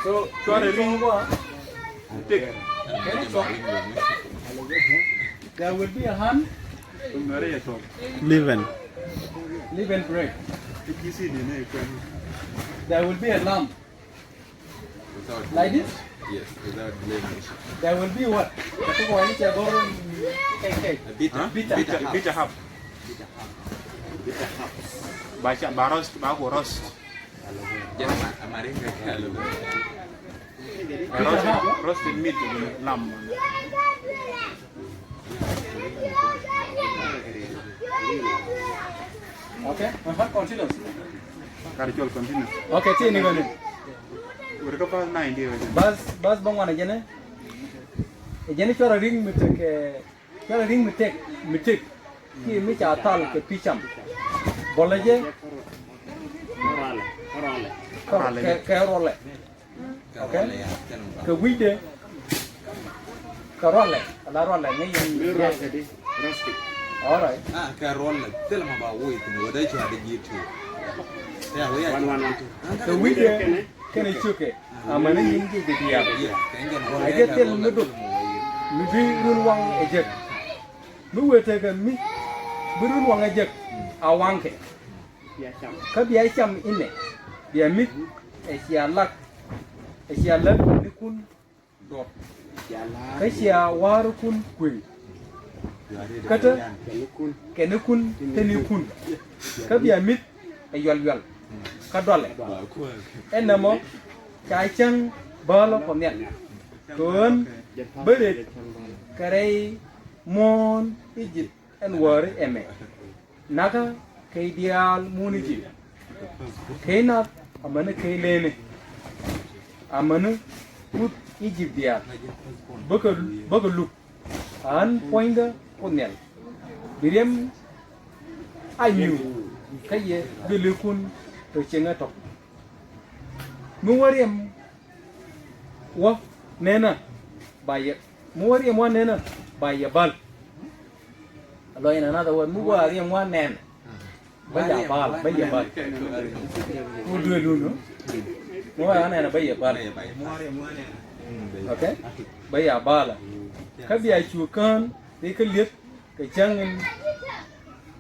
[SPEAKER 3] so to the ring go take
[SPEAKER 1] There will be a hand,
[SPEAKER 4] Live and
[SPEAKER 1] live and break.
[SPEAKER 3] you see the name
[SPEAKER 1] There will be a lamp
[SPEAKER 2] Without
[SPEAKER 1] like this.
[SPEAKER 2] Yes, without blaming.
[SPEAKER 1] There will be what? Cái gọi là go cake.
[SPEAKER 2] A bit,
[SPEAKER 3] bita hap ba cham ba roast ba ko roast
[SPEAKER 2] Amaringa kalau
[SPEAKER 3] roasted meat lamb
[SPEAKER 1] Okay, continuous.
[SPEAKER 3] Carchol continue.
[SPEAKER 1] Okay, see ni gani.
[SPEAKER 3] Ureka pa 90 wajan.
[SPEAKER 1] Bas bang wana jene. Jene chora ring mitek. Ki mi cha tal ke picham. Bolaje ke role. Okay. Ke wide. Ke role. La role ni yang
[SPEAKER 4] rustic.
[SPEAKER 1] Alright.
[SPEAKER 2] Ah, Carol, tell them about weight and what they try to get to. Yeah, we are
[SPEAKER 4] 1
[SPEAKER 1] The weekend can I choke it? I'm an Indian video. I get tell Mudu. Maybe run one eject. No way take a me. Burun one eject. I want it. Kabi I sham in it. Be a meat as ya luck. As ya luck, Nikun dot. Kasia Warukun Queen. Kata kenukun tenukun kabia mit ayol kadole enamo chaichang balo komnya ton bere kare mon Egypt and war eme naga kaidial muniji kaina amana kailene amana put Egypt dia bakal an poinga Ponel. Biriam I knew Kaye Bilukun to Chingato. Muarium wa Nena by Muarium one Nena by a ball. Although in another word, Muarium one Nan by a ball, by a ball. Who do you know? No, I am by a ball. Okay? By a ball. Kabia Chukan. They can live the Changin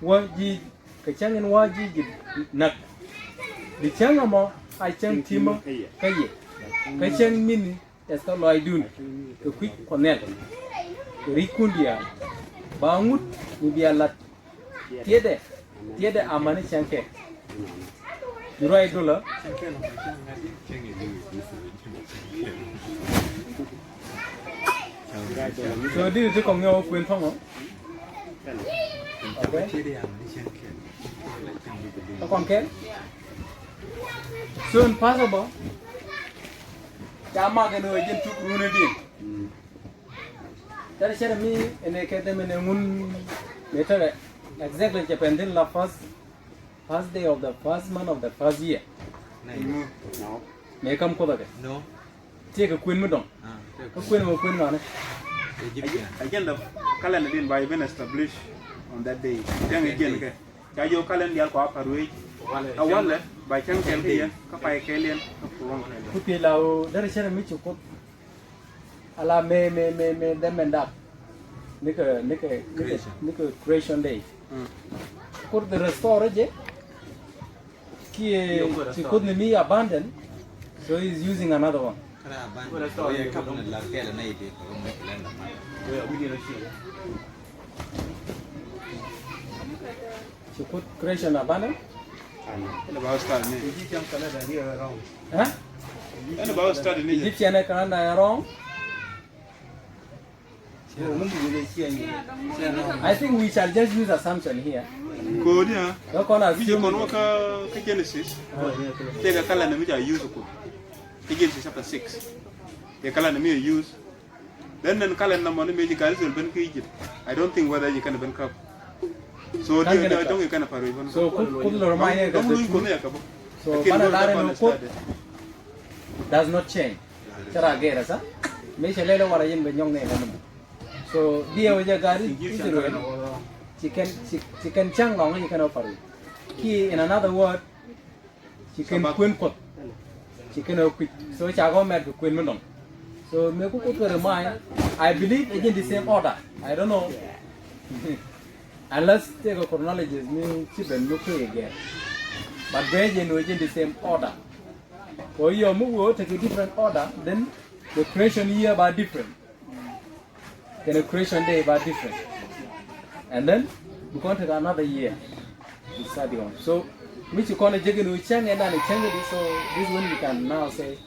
[SPEAKER 1] Waji, the Changin Waji, not the Changamo, I Chang Timo, Kaye, Kachang Mini, as the Loidun, the quick Cornell, the Rikundia, Bangut, Nubia Lat, Tiede Amani Chanke. You right, Dula? So this is con nhau quyền phong không? Okay. Con kén. Soon possible. Chama cái nơi trên chụp luôn đi. Tại sao mi anh cái thế mình muốn để cho exactly Japan đến là first day of the first month of the first year.
[SPEAKER 2] No.
[SPEAKER 1] Mấy cầm có được.
[SPEAKER 2] No.
[SPEAKER 1] Chia cái quyền mới đồng. Cái quyền mà quyền nào này.
[SPEAKER 3] Again, the calendar didn't by been established on that day. Then again, okay. Your calendar go up a week. A one by Chang Kelly, Kapai Kalian,
[SPEAKER 1] Kupi lau dari cara mi cukup. Ala me them and up. Nika creation day. Kur the restore je. Ki cukup ni mi abandon. So he's using another one. Cukup creation abandon.
[SPEAKER 3] And about starting it.
[SPEAKER 1] Huh?
[SPEAKER 3] And about starting it.
[SPEAKER 1] Egyptian Canada wrong. I think we shall just use assumption here.
[SPEAKER 3] Good, yeah.
[SPEAKER 1] Don't call us
[SPEAKER 3] You can work a Genesis. Take a calendar which I use. Genesis chapter 6. The calendar me use. Then the calendar money magic guys will be Egypt. I don't think whether you can even cup. So don't you can apparent.
[SPEAKER 1] So could remind
[SPEAKER 3] don't lose
[SPEAKER 1] So mana lare no ko does not change. Chara gera sa. Me chelele wara yin be nyong ne nan. So dia waja gari Israel. Chicken chang long you can offer. Key in another word, chicken queen pot. Chicken or quick. So chago met to queen mandon. So me ku to remind, I believe again the same order. I don't know. Unless take a chronology me chip and look again. But Virgin within the same order. For your move take a different order, then the creation year are different. Then the creation day are different. And then we can take another year to study on. So which you call it jigging we change and then change it. So this one we can now say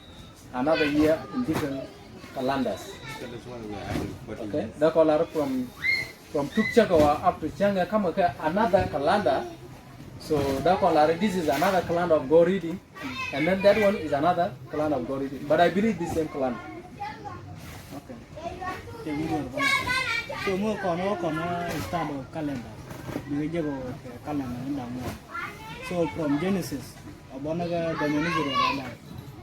[SPEAKER 1] another year in different calendars. Okay, that's all from Tukchakawa up to Changa come another calendar. So that this is another calendar of God reading, and then that one is another calendar of God reading. But I believe the same calendar.
[SPEAKER 6] Okay. So more start of calendar. We go calendar in the morning. So from Genesis, Abonaga the manager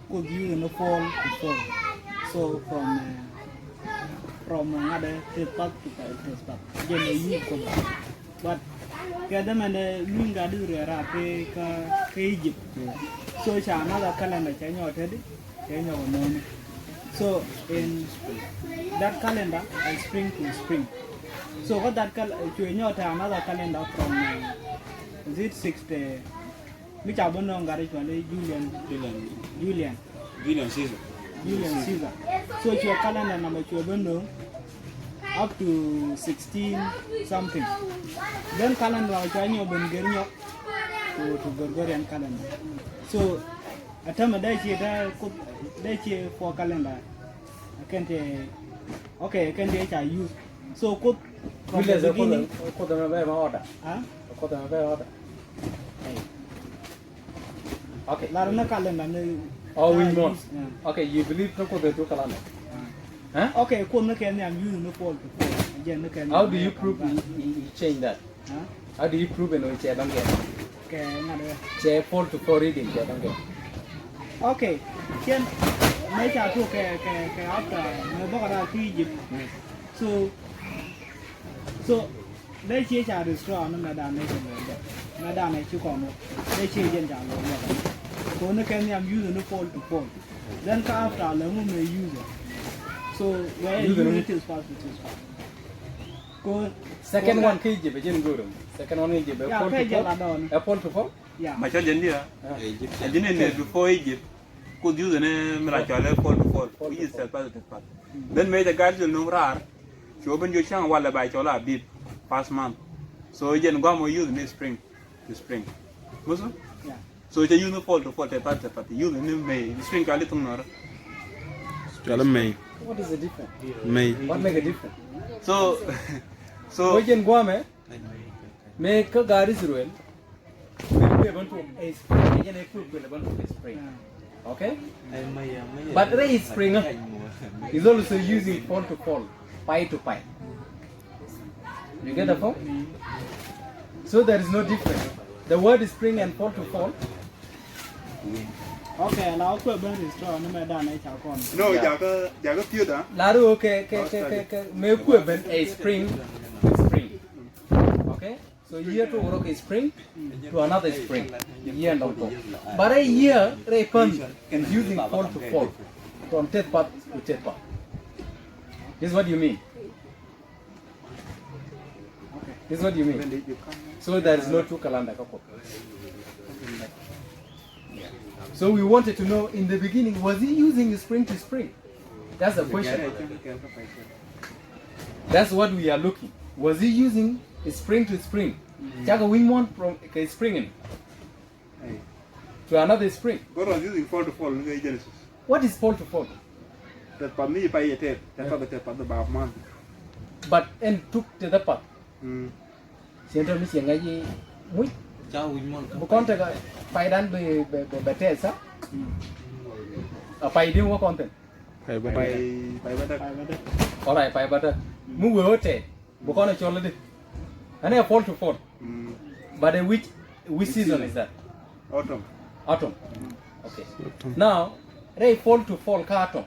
[SPEAKER 6] could you in the fall to fall. So from another test part to test part. Again you come. But kada mana luin gadu rera ke Egypt. So it's another calendar Kenya already. Kenya one. So in that calendar, is spring to spring. So what that another calendar from is it 60? Which abandon garage Julian Caesar. So it's your calendar number to abandon up to 16 something. Then calendar to Gregorian calendar. So a time of day for calendar. I can't okay, I can't use. So could from the beginning.
[SPEAKER 1] Order.
[SPEAKER 6] Huh?
[SPEAKER 1] Order. Okay.
[SPEAKER 6] Laruna calendar.
[SPEAKER 1] Oh, we want. Okay, you believe no code to calendar. Huh?
[SPEAKER 6] Okay, I'm using the fall to fall. Again,
[SPEAKER 1] how do you prove you change that?
[SPEAKER 6] Huh?
[SPEAKER 1] How do you prove it? Okay,
[SPEAKER 6] okay,
[SPEAKER 1] fall to fall reading.
[SPEAKER 6] Okay, can make a took after Egypt. So they change our restaurant, Madame, you come. They change in down. I'm using the fall to fall. Then after I may use it. So where you it is fast, it is fast. Go.
[SPEAKER 1] Second one Egypt, second one Egypt. A fall to fall?
[SPEAKER 6] Yeah.
[SPEAKER 3] My child India. I didn't before Egypt. Could use the name like a fall to fall. We use the positive part. Then made the guardian no rare. She opened your channel while by Chola beat past month. So again, Guamo use me spring to spring. Muslim?
[SPEAKER 6] Yeah.
[SPEAKER 3] So it's a uniform to fall the part of the use the name May. The spring a little more.
[SPEAKER 2] May.
[SPEAKER 1] What is the difference?
[SPEAKER 2] May.
[SPEAKER 1] What make a difference?
[SPEAKER 3] So
[SPEAKER 1] again, Guame make a guard Israel. We are going to a spring. Again, a fruit will going to a spring. Okay? But ray spring is also using fall to fall, pi to pi. You get the point? So there is no difference. The word is spring and fall to fall.
[SPEAKER 6] Okay, now I'll put burn straw no matter
[SPEAKER 3] no, Jaga Theodore.
[SPEAKER 1] Laru okay, may equivalent a spring to spring. Okay? So year to work a spring to another spring. Year and go. But a year repens is using fall to fall from third part to third part. This is what you mean. This is what you mean. So there is no two calendar. So we wanted to know in the beginning, was he using spring to spring? That's the question. That's what we are looking. Was he using spring to spring? Jaga wing from spring to another spring.
[SPEAKER 5] God was using fall to fall in Genesis.
[SPEAKER 1] What is fall to fall?
[SPEAKER 5] That for me, by a tape, that for the tape about month.
[SPEAKER 1] But and took to the part. Central Mission, we contact by done by Tessa. A pie didn't work on them.
[SPEAKER 5] By better.
[SPEAKER 1] All right, by butter. Move over, Bukona Cholady. And I fall to fall. But which season is that?
[SPEAKER 5] Autumn.
[SPEAKER 1] Autumn. Okay. Now, Ray fall to fall carton.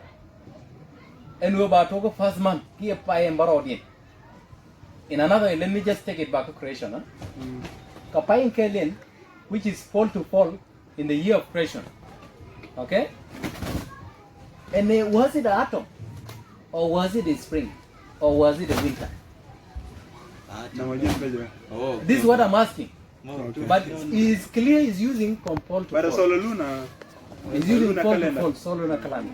[SPEAKER 1] And we about to first month, here by and borrowed in another, let me just take it back to creation. Huh? Kapai in Kalian, which is fall to fall in the year of creation. Okay? And was it the atom? Or was it the spring? Or was it the winter?
[SPEAKER 2] Oh,
[SPEAKER 1] This is what I'm asking.
[SPEAKER 2] okay.
[SPEAKER 1] But it's clear he's using from fall to
[SPEAKER 3] But
[SPEAKER 1] fall.
[SPEAKER 3] solar luna.
[SPEAKER 1] He's using
[SPEAKER 3] lunar
[SPEAKER 1] fall to
[SPEAKER 3] calendar.
[SPEAKER 1] fall, solar calendar.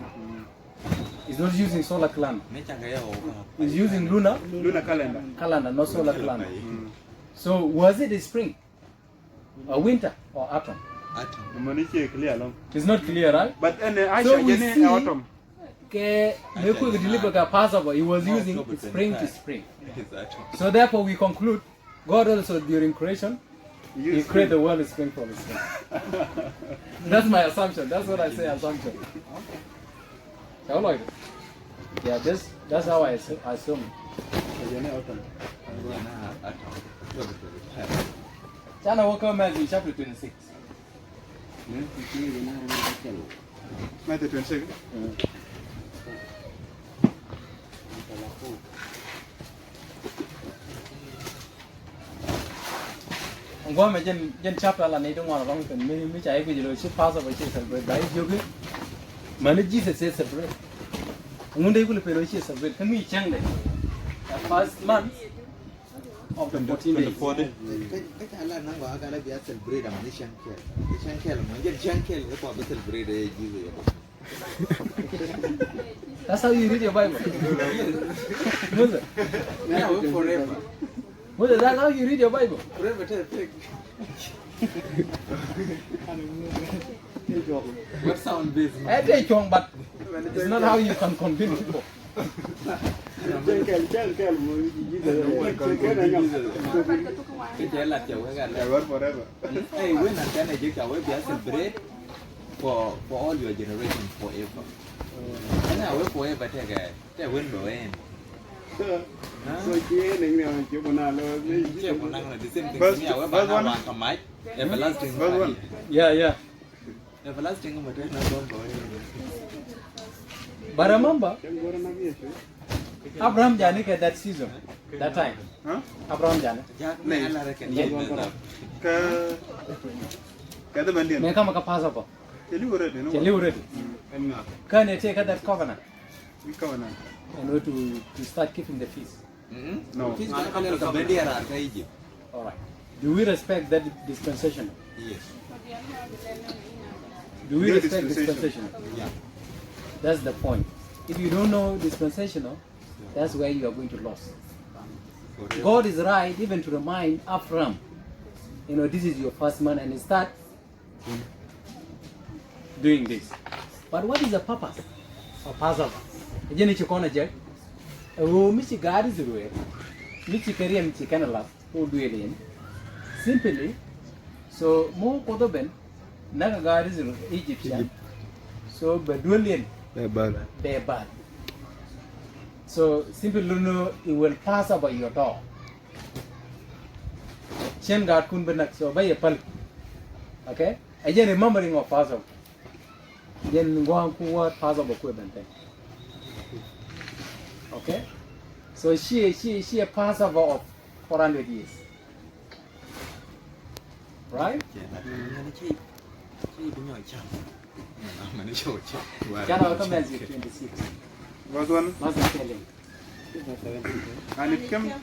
[SPEAKER 1] He's not using solar calendar.
[SPEAKER 2] Me changa ya oka.
[SPEAKER 1] He's using lunar
[SPEAKER 3] Lunar calendar.
[SPEAKER 1] calendar, not solar calendar. So was it the spring? Or winter? Or autumn?
[SPEAKER 2] Atom.
[SPEAKER 3] Manichi clear long.
[SPEAKER 1] It's not clear, right?
[SPEAKER 3] But I
[SPEAKER 1] So we see
[SPEAKER 3] autumn.
[SPEAKER 1] Meku deliver a Passover, he was using spring to spring.
[SPEAKER 2] It's atom.
[SPEAKER 1] So therefore we conclude, God also during creation, He created the world spring from spring. That's my assumption. That's what I say assumption. Okay. Like it. Yeah, that's how I assume. China will come Matthew chapter 26.
[SPEAKER 3] Matthew 26.
[SPEAKER 1] Ngwa me jen chapter la nei dong wa long ten mi chai ku jilo shi pass over shi celebrate dai jogi mane Jesus says celebrate ngunde ku le pero shi celebrate kan mi chang de first month of the 14 days.
[SPEAKER 2] Cái là năng quá cái là bị celebrate mà nó sang kèl mà dân sang kèl cái quả bị celebrate đấy gì
[SPEAKER 1] That's how you read your Bible. Moses.
[SPEAKER 2] vậy. Forever.
[SPEAKER 1] Moses, that's how you read your Bible.
[SPEAKER 2] Forever take. What sound base?
[SPEAKER 1] I take chong, but it's not how you can convince people.
[SPEAKER 2] Cái chế là chịu cái gần.
[SPEAKER 3] Never forever.
[SPEAKER 2] Hey, when I can I just away be celebrate for all your generation forever. And now we forever take window end.
[SPEAKER 4] Rồi chia này nào chịu bữa nào rồi
[SPEAKER 2] Chế của năng là the same thing. Me away ba na one come mic. Everlasting.
[SPEAKER 3] Verse 1.
[SPEAKER 1] Yeah.
[SPEAKER 2] Everlasting mà thế nó không có.
[SPEAKER 1] But remember,
[SPEAKER 4] chẳng có nó biết chứ.
[SPEAKER 1] Abraham Janik at that season, that time.
[SPEAKER 3] Huh?
[SPEAKER 1] Abraham Janik.
[SPEAKER 2] Ja, này là cái gì đó.
[SPEAKER 3] Cái đó mình
[SPEAKER 1] May come a Passover.
[SPEAKER 3] Tell you already, no?
[SPEAKER 1] Tell you already. Can you take that covenant
[SPEAKER 3] We covenant.
[SPEAKER 1] in order to start keeping the feast?
[SPEAKER 3] No.
[SPEAKER 2] Kiss cái color cái bên địa là cái gì?
[SPEAKER 1] All right. Do we respect that dispensation?
[SPEAKER 2] Yes.
[SPEAKER 1] Do we
[SPEAKER 3] Yeah,
[SPEAKER 1] respect
[SPEAKER 3] dispensation.
[SPEAKER 1] dispensation?
[SPEAKER 2] Yeah.
[SPEAKER 1] That's the point. If you don't know dispensational, that's where you are going to lose. God is right even to remind Abraham, this is your first month and start doing this. But what is the purpose of Passover? Again, it's a jack. Oh, Michi God is real. Michi Korea, Michi Canala, who do it in. Simply, so more Kodoben, Naga God is Egyptian. So, Badulian. They're bad. So simply Luno, it will pass over your door. Shem God kun benak so by a pal. Okay? Again remembering of Passover. Then go on word Passover equipment. Okay? So she a Passover of 400 years. Right?
[SPEAKER 2] Mà nó chịu chịu.
[SPEAKER 1] Can I come as 26?
[SPEAKER 3] Verse 1.
[SPEAKER 1] Must tell him.
[SPEAKER 3] And it came.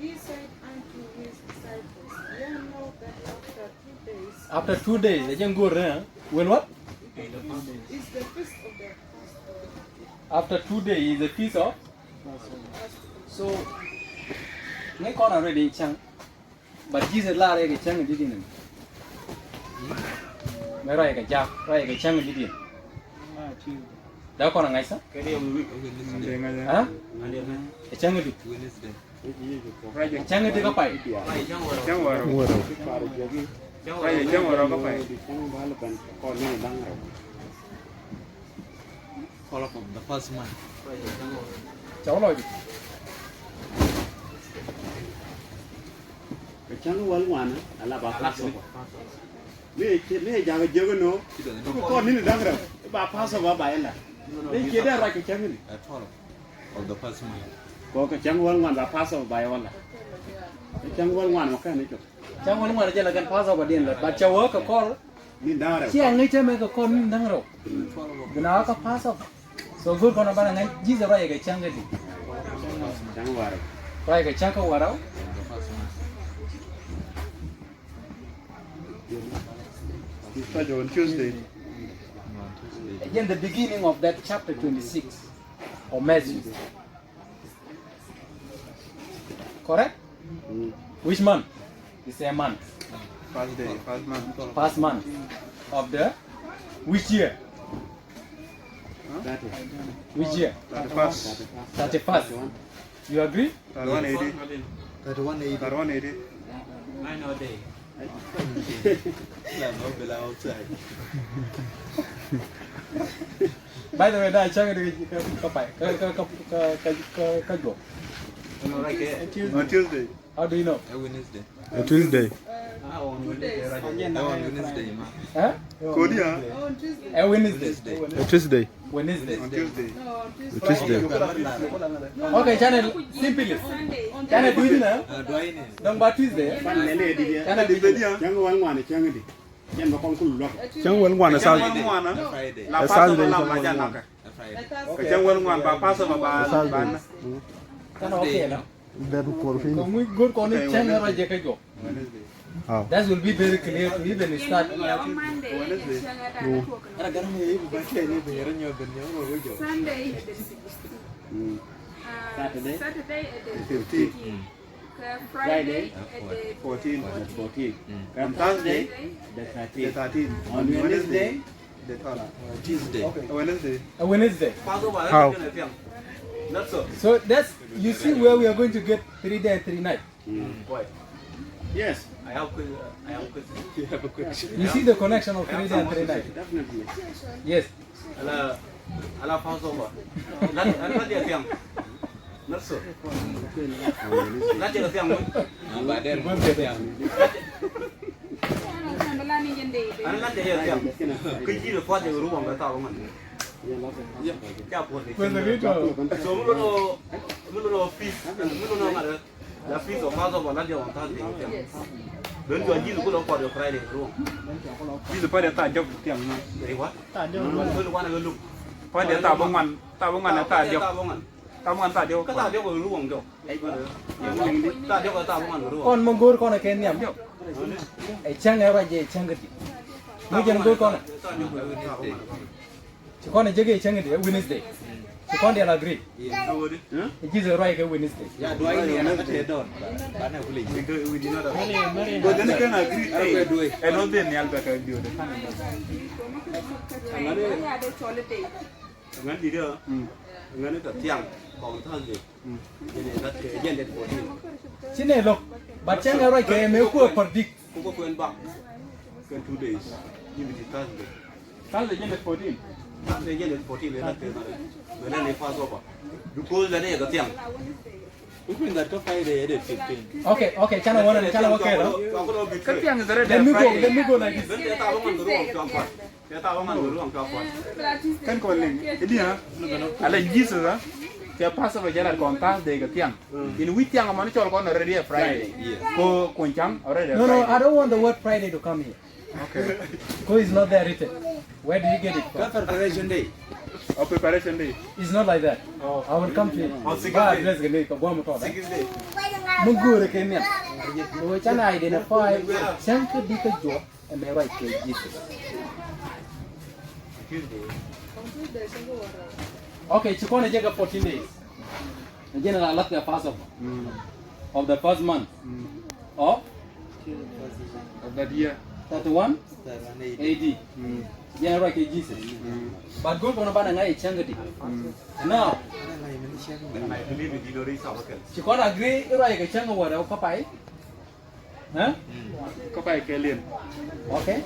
[SPEAKER 8] He said unto his disciples, ye know that
[SPEAKER 1] After 2 days, they can go around. When what?
[SPEAKER 8] is the feast of the Passover.
[SPEAKER 1] After 2 days is the feast of. So, ngay con already chăng, but Jesus la cái chăng đi đi nè. Mấy rồi cái chăng, rồi cái chăng đi đi. Đó con là ngày sao?
[SPEAKER 7] Cái điều mình
[SPEAKER 1] Hả? Cái chăng đi. Cái chăng đi có phải.
[SPEAKER 3] Chẳng vào. Right, chẳng vào có phải.
[SPEAKER 2] Call from the first month.
[SPEAKER 1] Cháu nói đi.
[SPEAKER 4] chang wal wan ala ba Passover me ja ga jogo no ko ni dangra ba Passover ba ela me ke da ra ke chang ni
[SPEAKER 2] at all of the first month.
[SPEAKER 4] ko ka chang wal wan ba Passover ba wala chang wal wan ma ka ni ko
[SPEAKER 1] chang wal ngwan je la kan paso ba din la ba chawo ka kor
[SPEAKER 4] ni dangra
[SPEAKER 1] chi ngai che me ka kor ni dang ro gna ka paso so good kono ba ngai ji za ra ye ka chang ga di
[SPEAKER 4] chang war
[SPEAKER 1] ra ka chang ka warau
[SPEAKER 5] We start on Tuesday.
[SPEAKER 1] again the beginning of that chapter 26 of Matthew. Correct? Which month? It's a month.
[SPEAKER 5] First day, first month.
[SPEAKER 1] Past month of the which year?
[SPEAKER 4] that
[SPEAKER 1] Which year?
[SPEAKER 5] 31st.
[SPEAKER 1] 31st. You agree?
[SPEAKER 5] 3180.
[SPEAKER 2] 3180.
[SPEAKER 5] 3180.
[SPEAKER 7] 9 all day.
[SPEAKER 2] Làm ở bên outside.
[SPEAKER 1] By the way, that chang đi ka pai ka go.
[SPEAKER 7] No, right there.
[SPEAKER 5] On Tuesday.
[SPEAKER 1] How do you know?
[SPEAKER 2] A Wednesday.
[SPEAKER 3] Tuesday.
[SPEAKER 7] On Wednesday, right there.
[SPEAKER 2] A Wednesday, ma.
[SPEAKER 1] Huh?
[SPEAKER 5] Kodia.
[SPEAKER 8] On Tuesday.
[SPEAKER 1] A Wednesday.
[SPEAKER 3] Tuesday.
[SPEAKER 1] Wednesday.
[SPEAKER 5] On Tuesday.
[SPEAKER 8] No, on Tuesday.
[SPEAKER 3] Tuesday.
[SPEAKER 1] Okay, channel simply. Channel do you know?
[SPEAKER 2] Do I need?
[SPEAKER 1] Don't ba Tuesday.
[SPEAKER 4] ban le le di
[SPEAKER 1] Channel do you?
[SPEAKER 4] chang wal wan chang di yen ba kon kul lo
[SPEAKER 3] Chang wal ngwan sa
[SPEAKER 2] Friday.
[SPEAKER 5] La
[SPEAKER 3] Saturday,
[SPEAKER 5] Passover la
[SPEAKER 3] Saturday.
[SPEAKER 5] maja naka.
[SPEAKER 2] A Friday.
[SPEAKER 5] Ka jang wal ngwan ba Passover ba ban.
[SPEAKER 1] Channel okay na.
[SPEAKER 3] That for
[SPEAKER 1] So we good kon chang ra je ka go.
[SPEAKER 5] Wednesday.
[SPEAKER 1] That will be very clear to even start.
[SPEAKER 8] Sunday.
[SPEAKER 4] Saturday.
[SPEAKER 8] Saturday at the
[SPEAKER 5] 15.
[SPEAKER 8] Friday at the
[SPEAKER 5] 14.
[SPEAKER 4] 14
[SPEAKER 5] On Thursday,
[SPEAKER 4] the
[SPEAKER 5] the
[SPEAKER 4] 13
[SPEAKER 5] 13.
[SPEAKER 4] on Wednesday
[SPEAKER 5] the 12.
[SPEAKER 2] Tuesday.
[SPEAKER 5] Wednesday.
[SPEAKER 1] A Wednesday.
[SPEAKER 7] Passover,
[SPEAKER 3] How?
[SPEAKER 7] Not so.
[SPEAKER 1] So that's you see where we are going to get 3 days and 3 nights.
[SPEAKER 7] Why?
[SPEAKER 4] yes
[SPEAKER 7] I have question. I have question.
[SPEAKER 2] You have a question.
[SPEAKER 1] You see the connection of 3 days and 3 nights.
[SPEAKER 4] definitely
[SPEAKER 1] Yes.
[SPEAKER 7] Ala Passover. Not the thing. Not so. Not the thing.
[SPEAKER 2] But then,
[SPEAKER 7] Anh lát để giờ cái gì được phát được đúng không? Cái tao không ăn. Chào buồn đi. Số mình nó fish, mình nó mà là fish of Passover lát giờ on Thursday. Đến giờ gì cũng nó phát được Friday đúng không?
[SPEAKER 3] This is part ta job tiang na.
[SPEAKER 7] Đấy quá. Mình quan là lúc.
[SPEAKER 3] Part ta bang man ta
[SPEAKER 7] Tao
[SPEAKER 3] job.
[SPEAKER 7] không ăn.
[SPEAKER 3] Ta bang ta job.
[SPEAKER 7] Cái tao job đúng không job? Tao job cái tao không ăn đúng không?
[SPEAKER 1] Con mong gor con cái niệm. Ai chăng ai ra je chăng cái gì. Mới chân gor con. Chỉ con này cái chăng cái gì Wednesday. Chỉ con đều agree. It is right cái Wednesday.
[SPEAKER 2] yeah, do I need another day done? But I'm willing.
[SPEAKER 5] But then you can agree.
[SPEAKER 2] Hey, do it.
[SPEAKER 3] I don't think ni alba ka dio de.
[SPEAKER 7] Ngắn gì nữa? Ngắn cái tiếng còn thân gì? Cái này rất cái nhân của đi.
[SPEAKER 1] Chỉ này lộc. But chăng ai ra cái mấy cô predict.
[SPEAKER 7] Cũng có quên bằng. Quên 2 days. Nhưng mà chỉ Thursday.
[SPEAKER 3] Thursday nhân 14.
[SPEAKER 7] Thursday nhân 14 là cái này. Bữa nay này Passover. Because là này cái tiếng.
[SPEAKER 2] We bring that to Friday at 15.
[SPEAKER 1] Okay, channel okay đó.
[SPEAKER 3] Ka tiang is already
[SPEAKER 1] Then we
[SPEAKER 3] Friday.
[SPEAKER 1] go like this.
[SPEAKER 7] Đến cái tao không ăn được không? Cái tao không ăn được không? Cho con.
[SPEAKER 3] Kan ko ling. Idi ha. Ala Jesus ha. Ke Passover jala kon Thursday ka tiang. In we tiang man chol kon already Friday. Ko chang already.
[SPEAKER 1] No, I don't want the word Friday to come here.
[SPEAKER 3] Okay.
[SPEAKER 1] Because it's not there written. Where did you get it from?
[SPEAKER 2] Preparation day.
[SPEAKER 3] Or preparation day.
[SPEAKER 1] It's not like that. I will come to you.
[SPEAKER 7] second
[SPEAKER 1] But
[SPEAKER 7] day.
[SPEAKER 1] let's get it. Go on, talk.
[SPEAKER 7] Second day.
[SPEAKER 1] Munggur Kenya. So can identify chunk di ke job and the right to Jesus. Okay, chukone jaga 14 days. Again, I left the first of the first month of
[SPEAKER 3] That year.
[SPEAKER 1] 31 AD. Yeah, right to Jesus. But good for nobody ngai chunk di. Now,
[SPEAKER 7] Này tôi đi về đi đâu đi sao cái.
[SPEAKER 1] chukone agree right ke chunk wa đâu có phải? Huh?
[SPEAKER 3] Ko pai ke lien.
[SPEAKER 1] Okay.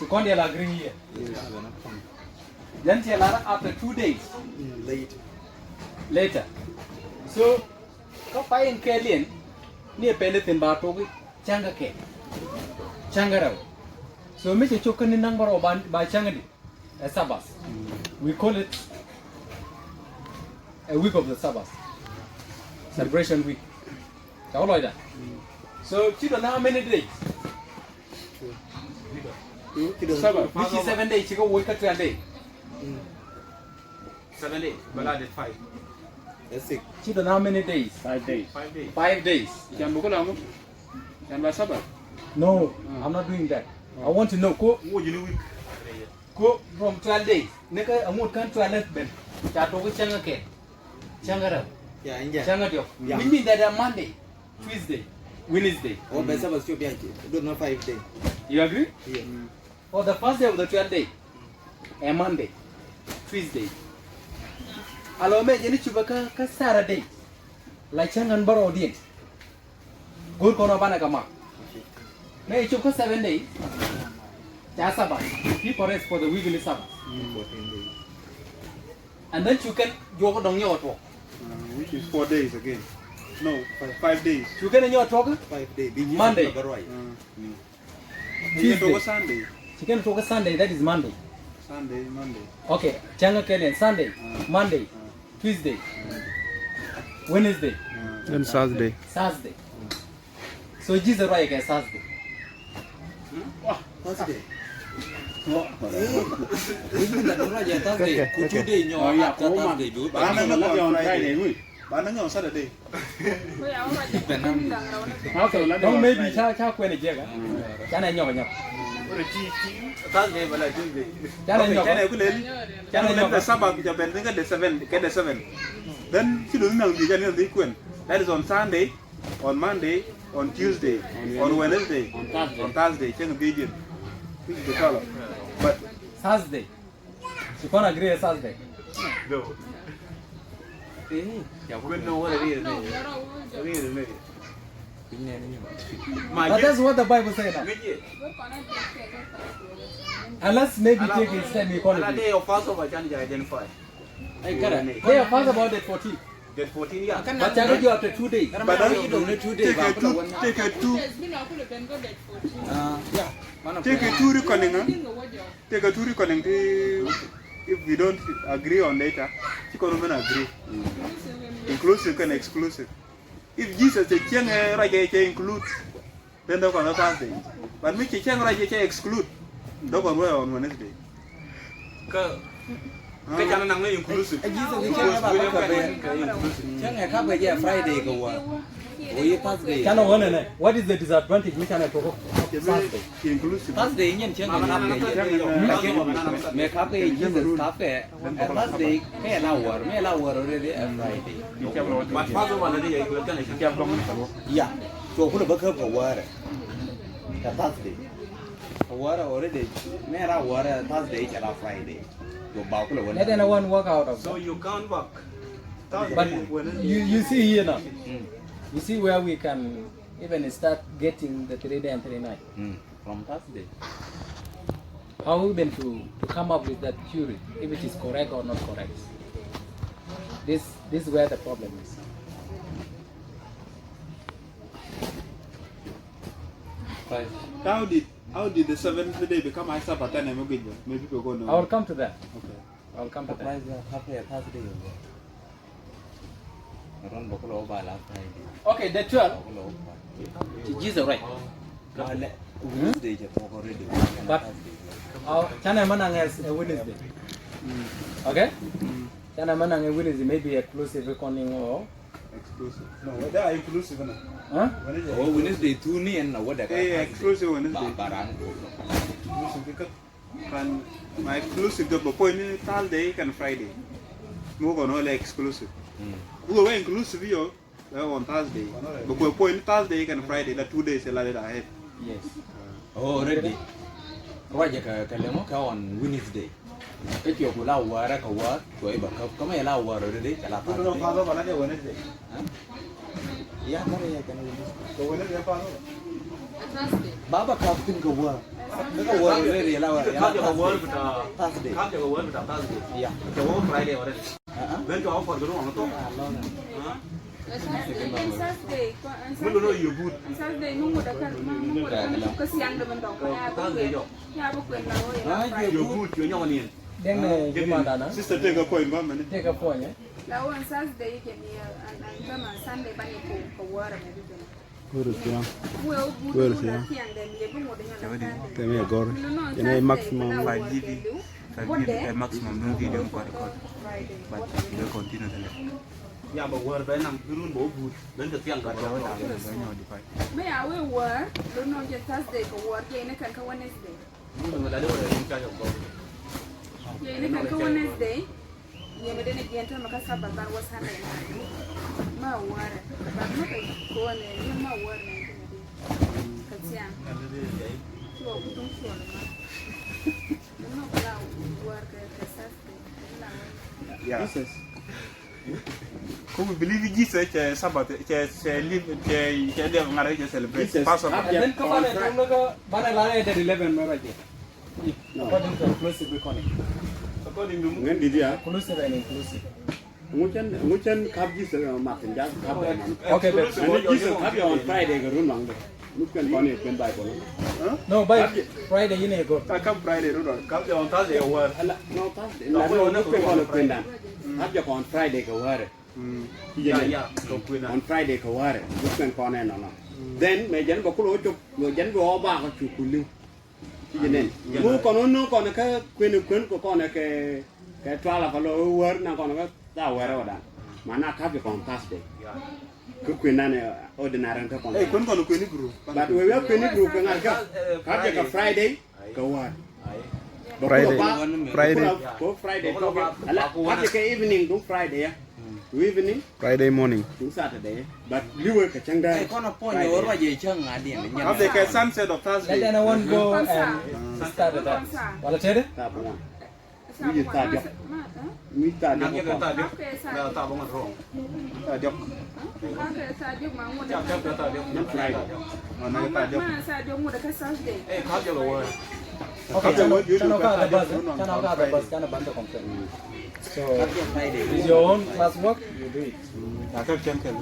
[SPEAKER 1] Chukone will agree here. Then tell her after 2 days
[SPEAKER 2] Late.
[SPEAKER 1] later. So ก็ไปอินเคเลียนนี่เป็นเรื่องบาโตกิจังกะเคจังกะเรา so ไม่ใช่ชุกกันนั่งบาร์บาจังกะดิSabbath we call it a week of the Sabbath celebration week จะเอาอะไรได้ so you don't know how many days
[SPEAKER 3] Sabbath.
[SPEAKER 1] which is 7 days you go wake up 12 days
[SPEAKER 7] 7 days but I did 5
[SPEAKER 2] That's it.
[SPEAKER 1] you don't know how many days
[SPEAKER 4] 5 days
[SPEAKER 7] 5 days
[SPEAKER 1] 5 days
[SPEAKER 3] Jangan buka lama. Jangan bahasa apa?
[SPEAKER 1] no I'm not doing that I want to know go
[SPEAKER 7] what you know week
[SPEAKER 1] go from 12 days neka amut kan 12 ben chato ko changa ke changa ra
[SPEAKER 2] Yeah, anh dạ.
[SPEAKER 1] changa dio
[SPEAKER 2] Yeah.
[SPEAKER 1] we mean that on Monday Tuesday Wednesday
[SPEAKER 2] Ủa, bây giờ bà chụp bia chị, don't know 5 day.
[SPEAKER 1] you agree
[SPEAKER 2] Yeah.
[SPEAKER 1] for the first day of the 12th day a Monday Tuesday alo me jeni chuba ka Saturday la changan baro dien gur kono bana kama me chuba 7 days ja Sabbath people rest for the weekly Sabbath
[SPEAKER 2] 14 days.
[SPEAKER 1] and then you can yoga dong yo to
[SPEAKER 5] Which is 4 days again. No, 5 days.
[SPEAKER 1] you can yo to
[SPEAKER 2] 5 days. Biji
[SPEAKER 1] Monday.
[SPEAKER 2] Monday. Right.
[SPEAKER 5] Tuesday.
[SPEAKER 1] Tuesday.
[SPEAKER 5] Sunday.
[SPEAKER 1] you can to Sunday that is Monday
[SPEAKER 5] Sunday, Monday.
[SPEAKER 1] okay changa kelen Sunday Monday Tuesday Wednesday
[SPEAKER 3] Dan Saturday.
[SPEAKER 1] Thursday so Jesus right ke Thursday
[SPEAKER 2] Thursday.
[SPEAKER 9] Ini là đúng là giờ ta về cụ chủ đề nhỏ
[SPEAKER 4] oh ya
[SPEAKER 9] hạt cho
[SPEAKER 4] ko
[SPEAKER 9] ta
[SPEAKER 4] man
[SPEAKER 9] về biểu
[SPEAKER 5] Ba
[SPEAKER 4] Ano
[SPEAKER 5] na
[SPEAKER 4] na
[SPEAKER 5] nga
[SPEAKER 4] lang
[SPEAKER 5] on
[SPEAKER 4] on Friday
[SPEAKER 5] Friday.
[SPEAKER 4] ngui
[SPEAKER 5] Ba na nga on Saturday.
[SPEAKER 4] okay la
[SPEAKER 1] don't maybe cha kwene jega cha na nyoba nyoba
[SPEAKER 7] Thursday but I Tuesday
[SPEAKER 1] cha na
[SPEAKER 5] Okay,
[SPEAKER 1] nyoba
[SPEAKER 5] can I kuleli?
[SPEAKER 1] cha na
[SPEAKER 5] Can I the
[SPEAKER 1] nyoba
[SPEAKER 5] Sabbath ja ben nga the 7, get the 7. Then si do nang di jani di kwen. That is on Sunday, on Monday, on Tuesday, on Wednesday, on Thursday. Cheng bi This is the color. But
[SPEAKER 1] Thursday you can agree on Thursday
[SPEAKER 7] no yeah we know what it is my
[SPEAKER 1] but that's what the Bible says now unless maybe take his time you call
[SPEAKER 7] a
[SPEAKER 1] it
[SPEAKER 7] day of Passover can identify
[SPEAKER 1] I got it they are fast about the 14
[SPEAKER 7] get 14 yeah
[SPEAKER 1] but cha you after 2 days
[SPEAKER 9] Karena mana itu ni today
[SPEAKER 5] take a two, take a two,
[SPEAKER 9] ya mana
[SPEAKER 5] take a two reckoning. Take a two reckoning. If we don't agree on data, you can even agree. Inclusive and exclusive. If Jesus the cheng raja include, then they can Thursday. But me cheng raja exclude, they can on Wednesday.
[SPEAKER 7] cái channel năng nó inclusive
[SPEAKER 9] ai Jesus ni cakap apa kabe jangan kabe je Friday ke wa oh ya Thursday
[SPEAKER 1] cha no one ne what is the disadvantage which ana to Thursday
[SPEAKER 5] Inclusive.
[SPEAKER 9] Thursday nyen jangan kabe je me kabe Jesus kabe Thursday ke lawar me lawar already Friday
[SPEAKER 7] but Passover là đi vậy cứ cái này
[SPEAKER 3] Siap dong kan?
[SPEAKER 9] ya so aku dah bekal ke war ya Thursday war already me lawar Thursday ke Friday yo bau ke
[SPEAKER 1] let anyone work out of
[SPEAKER 7] so
[SPEAKER 1] that.
[SPEAKER 7] you can't work
[SPEAKER 1] But you see here now, you see where we can even start getting the 3 day and 3 night.
[SPEAKER 9] from Thursday
[SPEAKER 1] How we been to come up with that theory, if it is correct or not correct. This is where the problem is.
[SPEAKER 5] How did the 7th day become a Sabbath? And maybe people go
[SPEAKER 1] I will
[SPEAKER 5] know.
[SPEAKER 1] come to that.
[SPEAKER 5] Okay.
[SPEAKER 1] I will come to that.
[SPEAKER 9] surprise kabe Thursday yo ron bokolo ba la Friday
[SPEAKER 1] Okay, the 12,
[SPEAKER 9] bokolo
[SPEAKER 1] Jesus right.
[SPEAKER 9] ba Wednesday je to already
[SPEAKER 1] But China Manang has a Wednesday. Okay? China Manang a Wednesday, maybe a closive reckoning or.
[SPEAKER 5] Exclusive. No, they are inclusive. No?
[SPEAKER 1] Huh?
[SPEAKER 9] oh Wednesday tu ni en wa da
[SPEAKER 5] Eh, exclusive Wednesday.
[SPEAKER 9] barang
[SPEAKER 5] Exclusive because can my exclusive the point in Thursday and Friday. No go no like exclusive. We were inclusive yo on Thursday. But we point Thursday and Friday the 2 days ahead.
[SPEAKER 1] Yes.
[SPEAKER 9] oh already raja ka lemo ka on Wednesday Eki aku lawar ka war to iba ka me lawar already kala
[SPEAKER 5] No, no, Father, but I Wednesday.
[SPEAKER 9] ya kare ya kana
[SPEAKER 5] So Wednesday, Father.
[SPEAKER 9] baba ka tin ka war ka war already lawar ya
[SPEAKER 7] Come to the world with
[SPEAKER 9] Thursday
[SPEAKER 7] come to the world with Thursday
[SPEAKER 9] ya
[SPEAKER 7] the whole Friday already when to offer the wrong to Mulu no you good. You good you know ni.
[SPEAKER 1] Then gimana na?
[SPEAKER 5] Sister take a point, mama.
[SPEAKER 1] Take a point ya.
[SPEAKER 8] Lalu on Saturday can be and come on Sunday bunny for water maybe. Well, good tiang dan dia pun mau dengan.
[SPEAKER 4] Kami agor. Ini maximum
[SPEAKER 3] 5 GB. 5 GB maximum no video ko record. But video continue tele.
[SPEAKER 7] Ya ba war ba nang turun bo good. Dan ke tiang ka jawa ta.
[SPEAKER 8] May I will work, don't know just Thursday for work, yeah, I can come Wednesday.
[SPEAKER 7] Mulu da da ni ka ko.
[SPEAKER 8] Yeah, I can come Wednesday. Yeah, but then again, time I can that was happening. My water, but not a go on there, my water. Katian. So, don't show them. I'm not allowed to work at Saturday.
[SPEAKER 3] Yeah. Ko we believe Jesus che Sabbath che live che dem ngare che celebrate Passover.
[SPEAKER 1] And then come on and go bana la at 11 no right. According to inclusive reckoning.
[SPEAKER 7] According to
[SPEAKER 4] Ngan di dia.
[SPEAKER 1] Inclusive and inclusive.
[SPEAKER 4] Ngucan kap Jesus makin jas kap.
[SPEAKER 1] Okay, but
[SPEAKER 4] Ani Jesus kap on Friday ke runang deh. Bukan kau ni pen Bible.
[SPEAKER 1] no, by Friday you need go.
[SPEAKER 5] I come Friday, no.
[SPEAKER 7] ka on Thursday war.
[SPEAKER 4] Alah, no pas. Lalu bukan kau pen dan. Kap je on Friday ke war.
[SPEAKER 7] Ya, ko kuina.
[SPEAKER 4] On Friday ke war. Bukan kau ni no. Then mejan bakul ucap, mejan bawa bah ke cukulu. Jadi, mu kono no kono ke kuin ko kono ke tuala kalau war na kono ke tahu war ada. Mana kap je on Thursday. Ke kuin na ordinary ke kono.
[SPEAKER 5] Kun kono kuini guru.
[SPEAKER 4] But we have any group yang ada. Kerja ke Friday, kawan.
[SPEAKER 9] Friday.
[SPEAKER 4] Go Friday. Alah, kerja ke evening tu Friday ya. Evening.
[SPEAKER 9] Friday morning.
[SPEAKER 4] Tu Saturday. But you work ke Chandra.
[SPEAKER 9] Kono point or wa je chang ngadi ni.
[SPEAKER 3] After the sunset of
[SPEAKER 1] Let
[SPEAKER 3] Thursday.
[SPEAKER 1] anyone go and start that. Wala chere?
[SPEAKER 4] Tabuan. We start job. We start
[SPEAKER 7] Nang
[SPEAKER 4] job.
[SPEAKER 7] ke ta dio.
[SPEAKER 8] Okay,
[SPEAKER 7] Da ta bong ro.
[SPEAKER 3] Diok.
[SPEAKER 8] okay, saja mau mau
[SPEAKER 7] Jap jap ta dio.
[SPEAKER 4] Friday.
[SPEAKER 3] Mana ta diok.
[SPEAKER 8] mana saja mau dekat Saturday.
[SPEAKER 7] Ka je lo war.
[SPEAKER 1] Okay, channel ka ada bus, channel bantu confirm. So, is your own classwork, you do it.
[SPEAKER 3] Akak chen ken.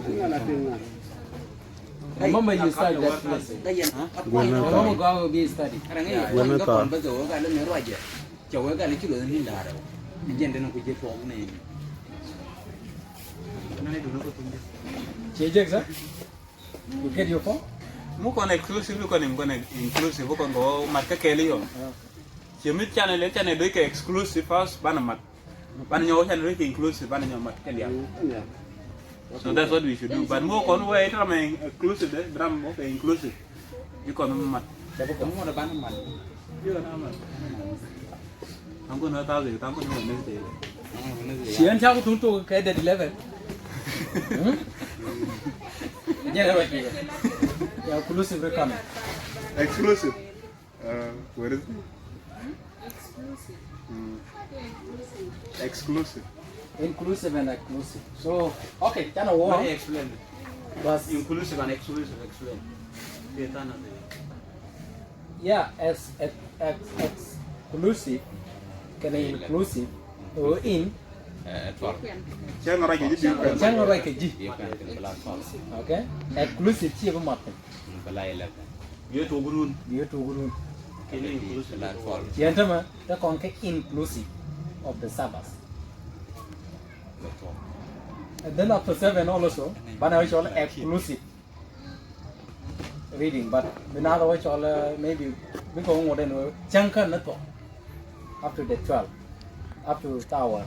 [SPEAKER 1] The moment you start that lesson, the moment go out will be study.
[SPEAKER 9] Guna ta. Bazo ga le mero aje. Chawe ga le kilo ni ndara. Jende no kuje to ne.
[SPEAKER 1] Check sir. You get your phone?
[SPEAKER 3] Mu kon exclusive ko nim kon inclusive ko go marka keli yo. Chimit channel le channel do ke exclusive first bana mat. Bana nyawo channel ke inclusive bana nyawo mat keli ya. So that's what we should do. But more kon way drum inclusive drum okay inclusive. You kon mat.
[SPEAKER 1] Dapat kamu ada bana mat.
[SPEAKER 3] Yo na mat. Ang kon na tahu tam kon no ne.
[SPEAKER 1] Sian cha ko tuntu ke that 11. Jangan lagi. Ya inclusive reckoning.
[SPEAKER 5] Exclusive. Where is it? Exclusive.
[SPEAKER 1] Inclusive and exclusive. So, okay, channel war.
[SPEAKER 7] Mari explain.
[SPEAKER 1] Was
[SPEAKER 7] Inclusive and exclusive explain. Kita na.
[SPEAKER 1] yeah, as exclusive, can inclusive or in.
[SPEAKER 5] Saya ngora jadi dia.
[SPEAKER 1] Jangan orang keji. Okay, exclusive siapa makan?
[SPEAKER 7] Ye to gurun.
[SPEAKER 1] Dia tu guru.
[SPEAKER 7] Kini inclusive.
[SPEAKER 1] Yang sama, kita konke inclusive of the Sabbath. And then after 7 also, bana which all exclusive reading, but another which all maybe we go more than chunkan na to after the 12, up to tower.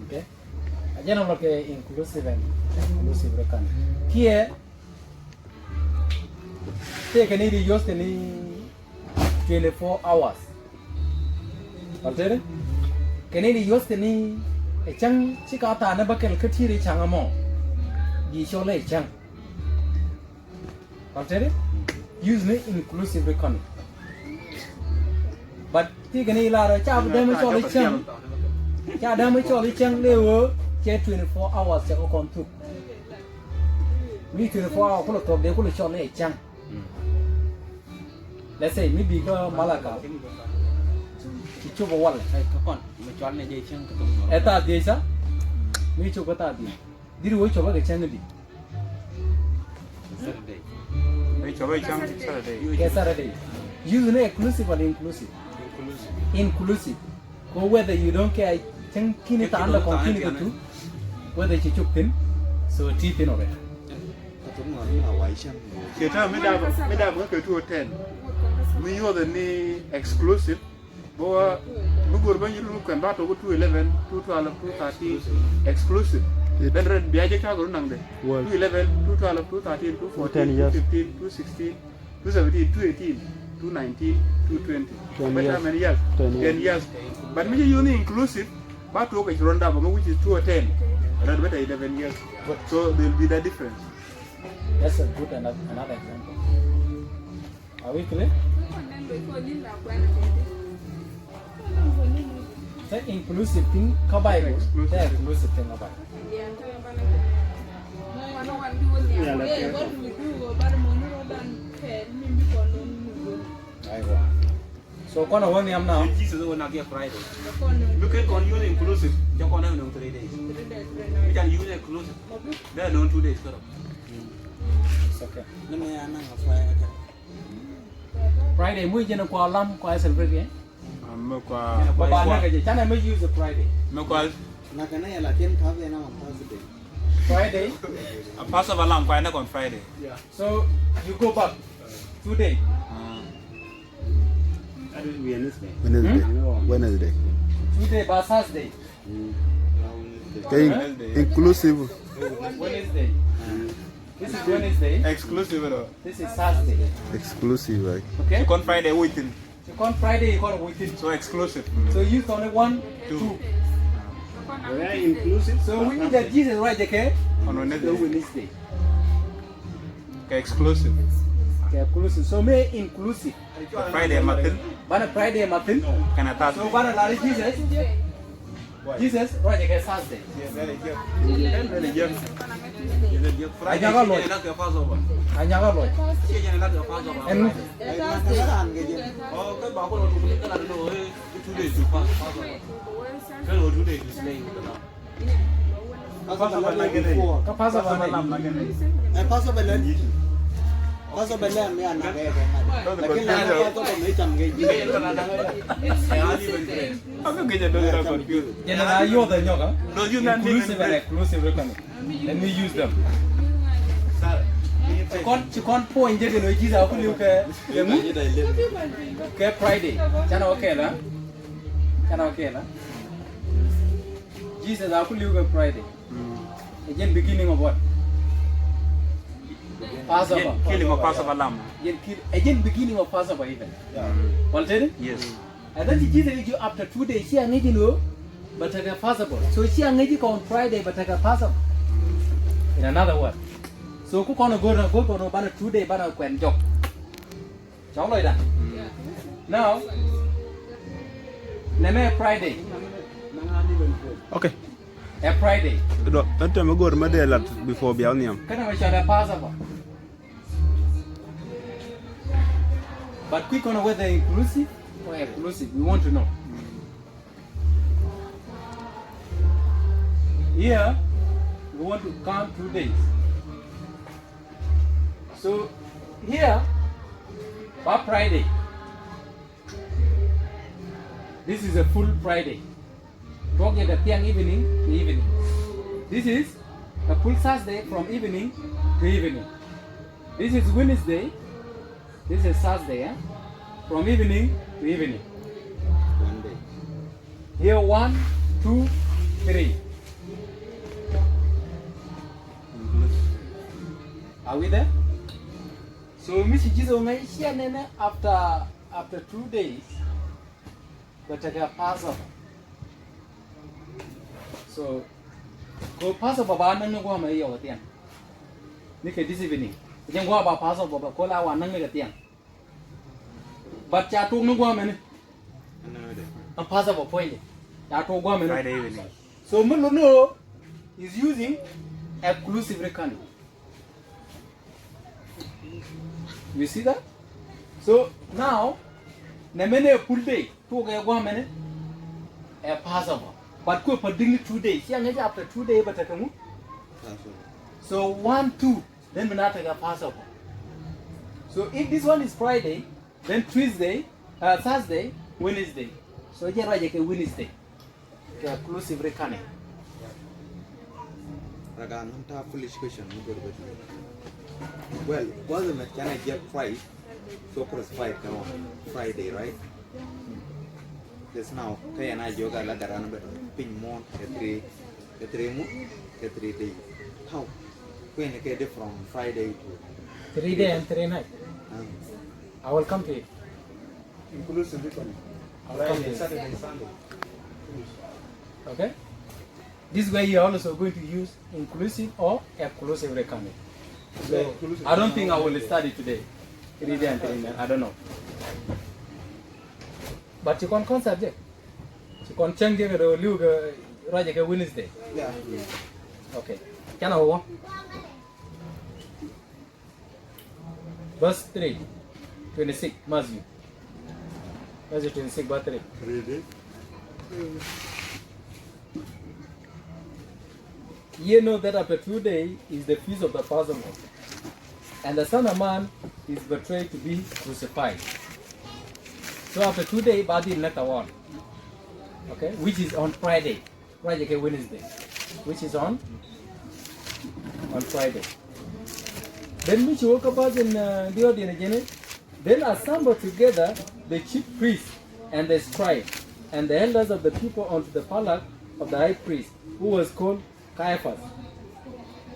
[SPEAKER 1] Okay, aja nama ke inclusive and exclusive rekan. Here, take any use any 24 hours. Betul? Kini use any chang cikata na bakal ketiri chang amo di shole chang. Betul? Use ni inclusive rekan. But tiga ni lara cab demo shole chang. Cab demo shole chang lewo ke 24 hours cak okon tu. Mi 24 hours kalau top dia kalau shole chang. Let's say maybe ke Malacca. Cuba wal.
[SPEAKER 9] Kapan? Menjual ni je chang ketemu.
[SPEAKER 1] Eta desa. Mi cuba tadi. Did you watch over the channel?
[SPEAKER 2] Saturday.
[SPEAKER 3] Hey, Chobai Chang, Saturday.
[SPEAKER 1] Yes, Saturday. Using exclusive or inclusive? Inclusive. Or whether you don't care, thinking it under continue to whether you took in, so teeth in of it.
[SPEAKER 2] Tôi nói là white chăng.
[SPEAKER 5] Kể ra mới đạp cái kiểu thua 10. Mới vô the ni exclusive. Boa, мы говорим, что мы kan bato 211, 212, 213 exclusive. Then red biaje ka guru nang de. 211, 212, 213, 214, 215, 216, 217, 218, 219, 220. But how many years? 10 years. But me you inclusive, bato ka ronda ba which is 210. Red better 11 years. So there will be the difference.
[SPEAKER 1] That's a good another example. Are we clear? The inclusive thing, combine the inclusive thing about. So, what are we now?
[SPEAKER 7] Jesus will not get Friday. Look at on you inclusive. You're going to have 3 days. You can use inclusive. There are no 2 days.
[SPEAKER 1] It's okay. Friday, we just go along, go celebrate. But I may use the Friday.
[SPEAKER 2] Là cái này là thiên tháp Việt Nam Thursday.
[SPEAKER 1] Friday.
[SPEAKER 3] Pass of alarm, why not on Friday?
[SPEAKER 1] So you go back today.
[SPEAKER 4] That is Wednesday.
[SPEAKER 9] Wednesday.
[SPEAKER 1] Today by Thursday.
[SPEAKER 9] Okay, inclusive.
[SPEAKER 1] Wednesday. This is Wednesday.
[SPEAKER 3] Exclusive.
[SPEAKER 1] This is Thursday.
[SPEAKER 9] Exclusive, right?
[SPEAKER 1] Okay.
[SPEAKER 3] You can Friday waiting.
[SPEAKER 1] You come Friday, you come within.
[SPEAKER 3] So exclusive.
[SPEAKER 1] So you only 1, 2.
[SPEAKER 4] We are inclusive.
[SPEAKER 1] So we need that Jesus right, okay?
[SPEAKER 3] On
[SPEAKER 1] So
[SPEAKER 3] Wednesday.
[SPEAKER 1] Wednesday.
[SPEAKER 3] Okay, exclusive.
[SPEAKER 1] Okay, inclusive. So may inclusive.
[SPEAKER 3] Friday, Martin.
[SPEAKER 1] Bana Friday, Martin.
[SPEAKER 3] Can I pass?
[SPEAKER 1] So bana lari Jesus. Jesus right, okay, Thursday. Anyaga Lord. Anyaga Lord. And
[SPEAKER 7] cái bảo con nó cái là nó chủ đề chủ quan cái là chủ đề chủ đề
[SPEAKER 1] ka pasa bana.
[SPEAKER 2] Paso belen. Paso belen me ana ke. Lakini na to me chamge.
[SPEAKER 3] How can you do that confused?
[SPEAKER 1] Then I you the nyoga.
[SPEAKER 3] No, you not
[SPEAKER 1] Inclusive and exclusive reckoning. Let me use them. Chị con point je no Jesus aku liu ke ke Friday. Chana okay la. Chana okay la. Jesus aku liu ke Friday. Again beginning of what? Passover.
[SPEAKER 3] Killing of Pass of alarm.
[SPEAKER 1] Again beginning of Passover even. Already?
[SPEAKER 3] Yes.
[SPEAKER 1] And then Jesus you after 2 days she angeji no but take a Passover. So she angeji on Friday but take a Passover. In another word. So ku kono go bana 2 day bana quen jok. Cháu lời đã. Now neme Friday.
[SPEAKER 9] Okay.
[SPEAKER 1] A Friday.
[SPEAKER 9] That time I go to Madela before Bialniam.
[SPEAKER 1] Kana ma shada Passover. But quick on whether inclusive or exclusive, we want to know. Here we want to count 2 days. So here, by Friday, this is a full Friday. Talking at the evening to evening. This is a full Saturday from evening to evening. This is Wednesday. This is Saturday, from evening to evening.
[SPEAKER 2] 1 day.
[SPEAKER 1] Here 1, 2, 3. Are we there? So Mr. Jesus may share after 2 days, but take a Passover. So go Passover ba nang go ma yo tiang. Ni ke this evening. Jeng go ba Passover ba ko la wa nang ga tiang. But cha tung nang go ma ni. A Passover point. Cha tung go ma ni.
[SPEAKER 3] Friday evening.
[SPEAKER 1] So no is using exclusive reckoning. You see that? So now, nemene a full day, 2 minute, a Passover. But go for 2 days. Young after 2 days, but So 1, 2, then we not take a Passover. So if this one is Friday, then Tuesday, Thursday, Wednesday. So here I take a Wednesday. Inclusive reckoning.
[SPEAKER 2] Ragan, I'm foolish question. Well, wasn't can I get Friday? So cross 5 come on Friday, right? Just now, Kay and I yoga like a run pin more the 3 days. How? When I get it from Friday to
[SPEAKER 1] 3 days and 3 nights. I will come to it.
[SPEAKER 5] Inclusive reckoning.
[SPEAKER 1] Friday,
[SPEAKER 5] Saturday, Sunday.
[SPEAKER 1] Okay? This way you're also going to use inclusive or exclusive reckoning. So I don't think I will study today. 3 days and 3 nights. I don't know. But you can subject. You can change the look right Wednesday.
[SPEAKER 2] yeah.
[SPEAKER 1] Okay. Can I walk? Verse 3, 26, Matthew. Matthew 26, verse 3.
[SPEAKER 5] 3 days.
[SPEAKER 1] Ye know that after 2 days is the feast of the Passover, and the Son of Man is betrayed to be crucified. So after 2 days, body later on, okay, which is on Friday, Friday Wednesday, which is on Friday. Then which woke up us in the audience, then assembled together the chief priests and the scribes and the elders of the people unto the palace of the high priest, who was called Caiaphas,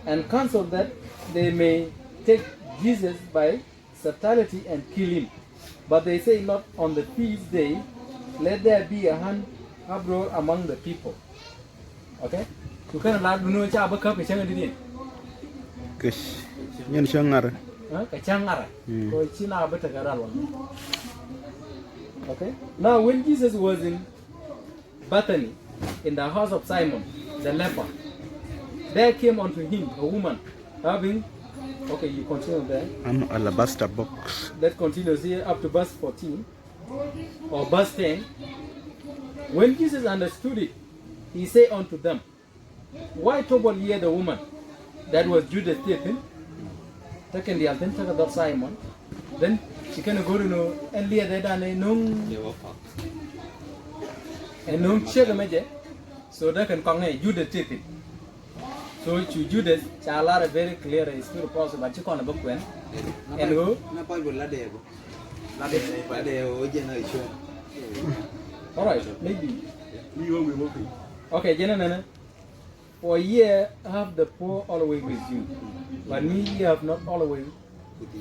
[SPEAKER 1] and counseled that they may take Jesus by subtlety and kill him. But they say not on the feast day, let there be a hand uproar among the people. Okay? You can allow no job cup a change.
[SPEAKER 3] Kish. Yan shangar.
[SPEAKER 1] Okay? Now when Jesus was in Bethany, in the house of Simon, the leper, there came unto him a woman having, okay, you continue there.
[SPEAKER 3] An alabaster box.
[SPEAKER 1] That continues here up to verse 14 or verse 10. When Jesus understood it, he said unto them, why trouble ye the woman? That was Judas taken. Taken the identity of Simon. Then she can go to know and lead that and no check a major. So they can come Judas taken. So to Judas, Chala very clear is very possible, but you can't book when. And who? Alright, maybe. Okay, Jenna, for ye have the poor always with you, but me ye have not always.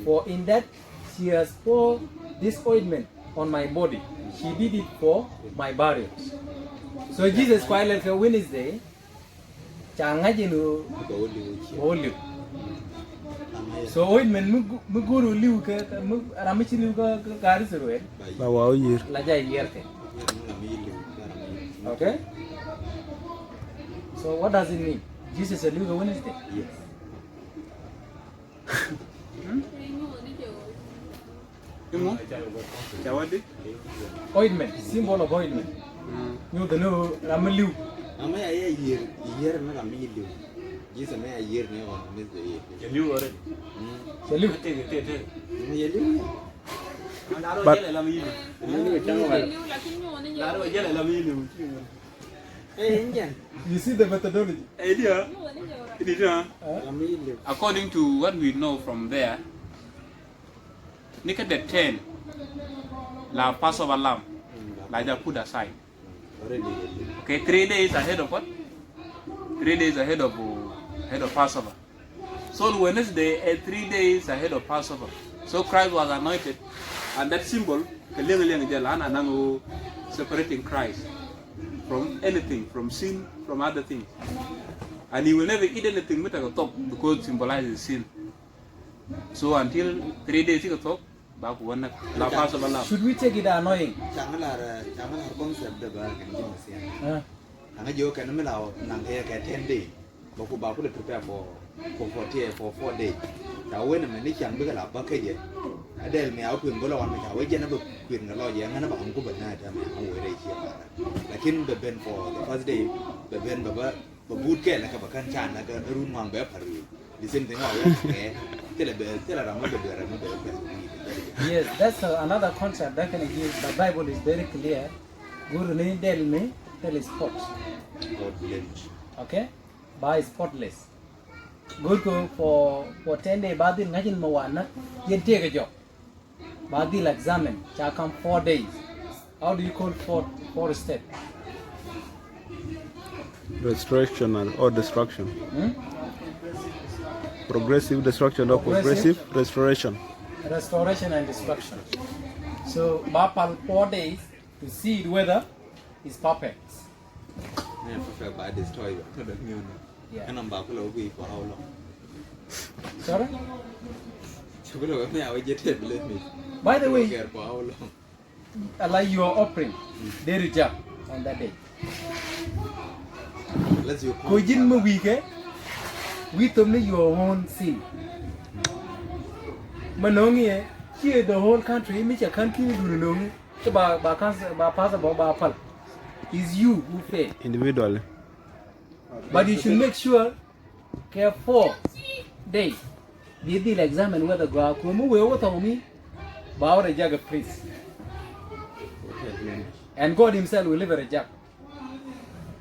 [SPEAKER 1] For in that she has poured this ointment on my body, she did it for my burial. So Jesus quite like a Wednesday. So ointment muguru liu ke ramichi liu ke garis ruel.
[SPEAKER 3] Bawa year.
[SPEAKER 1] Laja yerte. Okay. So what does it mean? Jesus is liu ke Wednesday.
[SPEAKER 2] Yes.
[SPEAKER 1] Ointment, symbol of ointment. You don't know ramiliu.
[SPEAKER 2] I'm a year, not a million. Jesus, a year now on this day.
[SPEAKER 7] You already.
[SPEAKER 1] So liu. You see the methodology.
[SPEAKER 3] According to what we know from there, look at the 10. La Passover lamb. Like they put aside. Okay, 3 days ahead of what? 3 days ahead of Passover. So Wednesday, 3 days ahead of Passover. So Christ was anointed, and that symbol, separating Christ from anything, from sin, from other things. And he will never eat anything with a top because it symbolizes sin. So until 3 days he could talk.
[SPEAKER 1] Should we take it annoying?
[SPEAKER 2] Concept the 10 days. But we prepare for 4 days. Now when a man can be a bucket, Adele may out with Golan, we can never quit the lawyer and about Uncle but night. Like him the Ben for the first day, the Ben Baba, ba boot ke la ka ba kan chan na ka run mang be paru the same thing how ke tela ra mo be ra mo be
[SPEAKER 1] Yes, that's another concept that can give. The Bible is very clear. Guru ne del me tell is spot.
[SPEAKER 2] God bless.
[SPEAKER 1] Okay, by spotless. Good go for 10 days. Badil ngajin mawana. Yen take a job. Badil examine. Cha come 4 days. How do you call four step?
[SPEAKER 5] Restoration or destruction. Progressive destruction or
[SPEAKER 1] Progressive.
[SPEAKER 5] progressive restoration.
[SPEAKER 1] Restoration and destruction. So Bapal 4 days to see whether it's perfect.
[SPEAKER 2] Ne fa ba destroy ba ta da mi no
[SPEAKER 1] Yeah.
[SPEAKER 2] kana ba ko lo bi for how long
[SPEAKER 1] Sorry?
[SPEAKER 2] ko lo me awe je te bele mi
[SPEAKER 1] By the way,
[SPEAKER 2] care for how long
[SPEAKER 1] like you are offering, they reject on that day.
[SPEAKER 2] let's you
[SPEAKER 1] Ko jin ma wike, we told me your own sin. Manongi here the whole country, me cha kan ki du no. Ba pass ba pal. Is you who fail.
[SPEAKER 5] Individually.
[SPEAKER 1] But you should make sure care 4 days. They will examine whether God come away with me. Bow the jug of priest. And God himself will never reject.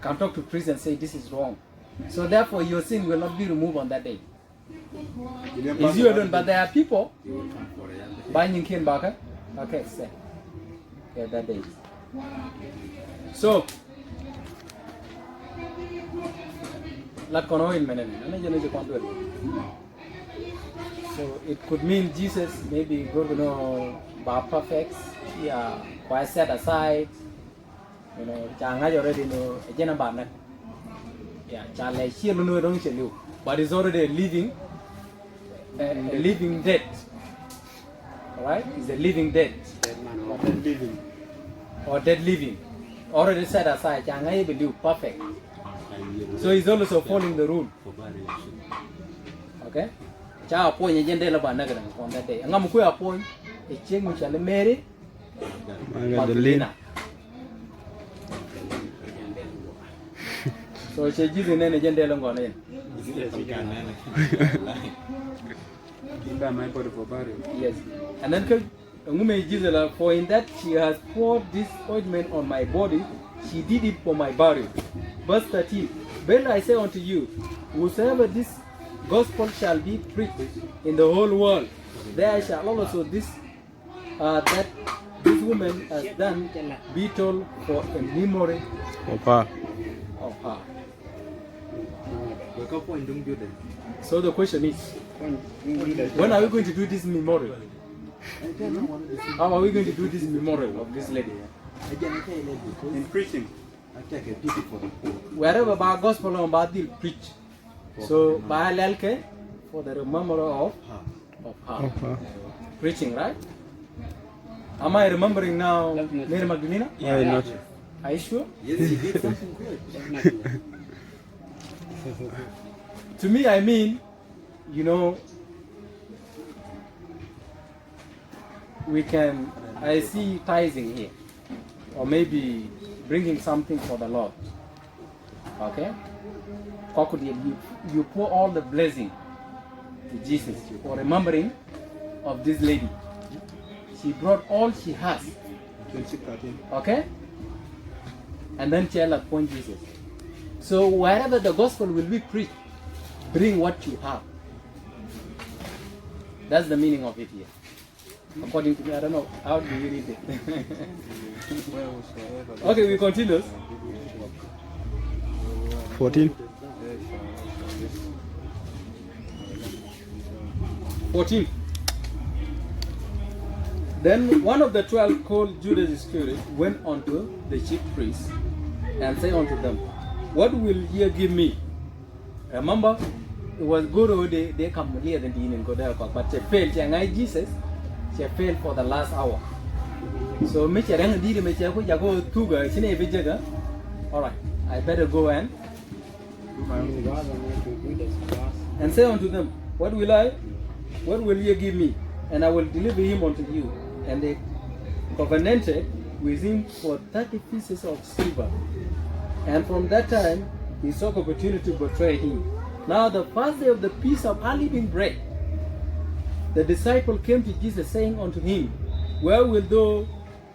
[SPEAKER 1] Can talk to priest and say this is wrong. So therefore your sin will not be removed on that day. It's you alone, but there are people buying Ken Baka. Okay, say. Yeah, that day. So so it could mean Jesus maybe go to know bar perfect, yeah, quite set aside, you know, Chang already know a general yeah, Charlie here no don't tell you, but it's already a living dead. Alright? It's a living dead. Or dead living. Already set aside, Chang I believe perfect. So he's also following the rule. Okay? Cha point ye jende la ba na gadang on that day. Ngam ku ya point e cheng mu chale Mary
[SPEAKER 5] Magdalene.
[SPEAKER 1] So che jizi ne jende la ngone. Yes. And then ngume jizi la for in that she has poured this ointment on my body, she did it for my burial. Verse 13. But I say unto you, whosoever this gospel shall be preached in the whole world, there shall also that this woman has done be told for a memory
[SPEAKER 5] Opa.
[SPEAKER 1] of her.
[SPEAKER 2] ko ko ndum jude
[SPEAKER 1] So the question is, when are we going to do this memorial? How are we going to do this memorial of this lady?
[SPEAKER 4] In preaching.
[SPEAKER 2] I take a pity for the poor
[SPEAKER 1] Wherever our gospel and Badil preach. So by Lelke for the remembrance of her. Preaching, right? Am I remembering now Mary Magdalena?
[SPEAKER 5] Why not?
[SPEAKER 1] Are you sure?
[SPEAKER 2] yes he did something good
[SPEAKER 1] To me, I mean, you know, I see tithing here, or maybe bringing something for the Lord. Okay? You pour all the blessing to Jesus for remembering of this lady. She brought all she has. Okay? And then she'll appoint Jesus. So wherever the gospel will be preached, bring what you have. That's the meaning of it here. According to me, I don't know. How do you read it? Okay, we continue.
[SPEAKER 5] 14.
[SPEAKER 1] 14. Then one of the 12 called Judas Iscariot went unto the chief priests and said unto them, what will ye give me? Remember, it was good they come here than the and go there, but she failed. She Jesus, she failed for the last hour. So me she rang di me she ko jago tuga sine bijaga. All right, I better go and say unto them, what will ye give me? And I will deliver him unto you. And they covenanted with him for 30 pieces of silver. And from that time, he saw opportunity to betray him. Now the first day of the Feast of Unleavened Bread, the disciple came to Jesus saying unto him, where will thou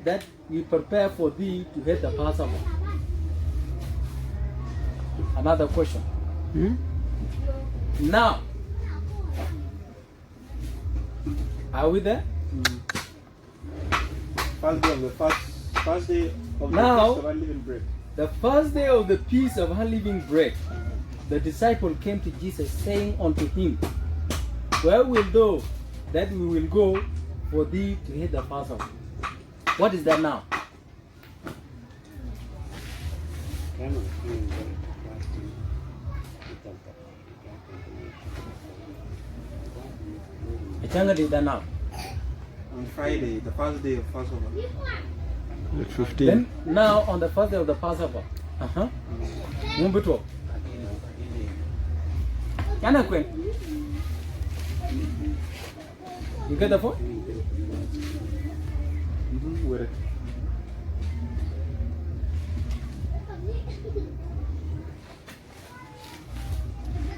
[SPEAKER 1] that we prepare for thee to eat the Passover? Another question. Now, are we there?
[SPEAKER 5] First day of the first day of the
[SPEAKER 1] Now-
[SPEAKER 5] Feast of Unleavened Bread.
[SPEAKER 1] The first day of the Feast of Unleavened Bread, the disciple came to Jesus saying unto him, where will thou that we will go for thee to eat the Passover? What is that now? What is that now?
[SPEAKER 5] On Friday, the first day of Passover.
[SPEAKER 3] 15.
[SPEAKER 1] Then now on the first day of the Passover. Mumbuto. Yana Queen. You get the phone?
[SPEAKER 5] With it.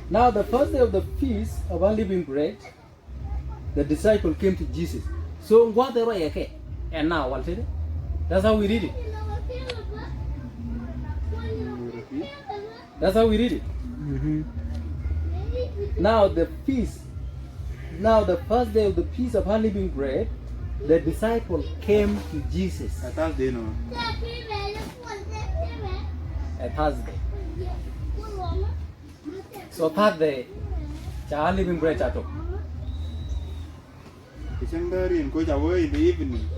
[SPEAKER 1] Now the first day of the Feast of Unleavened Bread, the disciple came to Jesus. So what the right okay? And now what did it? That's how we read it. That's how we read it. Now the feast, now the first day of the Feast of Unleavened Bread, the disciple came to Jesus.
[SPEAKER 5] A Thursday, no.
[SPEAKER 1] A Thursday. So Thursday, cha Unleavened Bread chato.
[SPEAKER 5] December in Coach away in the evening.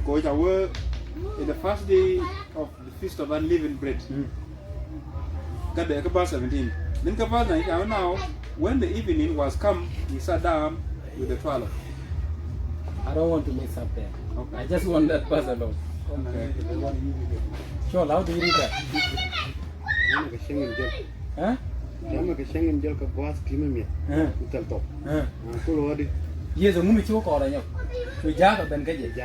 [SPEAKER 5] Coach away in the first day of the Feast of Unleavened Bread. Got the Kabal 17. Then Kabal 19. Now, when the evening was come, he sat down with the 12.
[SPEAKER 1] I don't want to mess up there.
[SPEAKER 5] Okay.
[SPEAKER 1] I just want that verse alone.
[SPEAKER 5] Okay.
[SPEAKER 1] Sure, how do you read that? Huh? Yes, a woman to call you. We jack up and get it.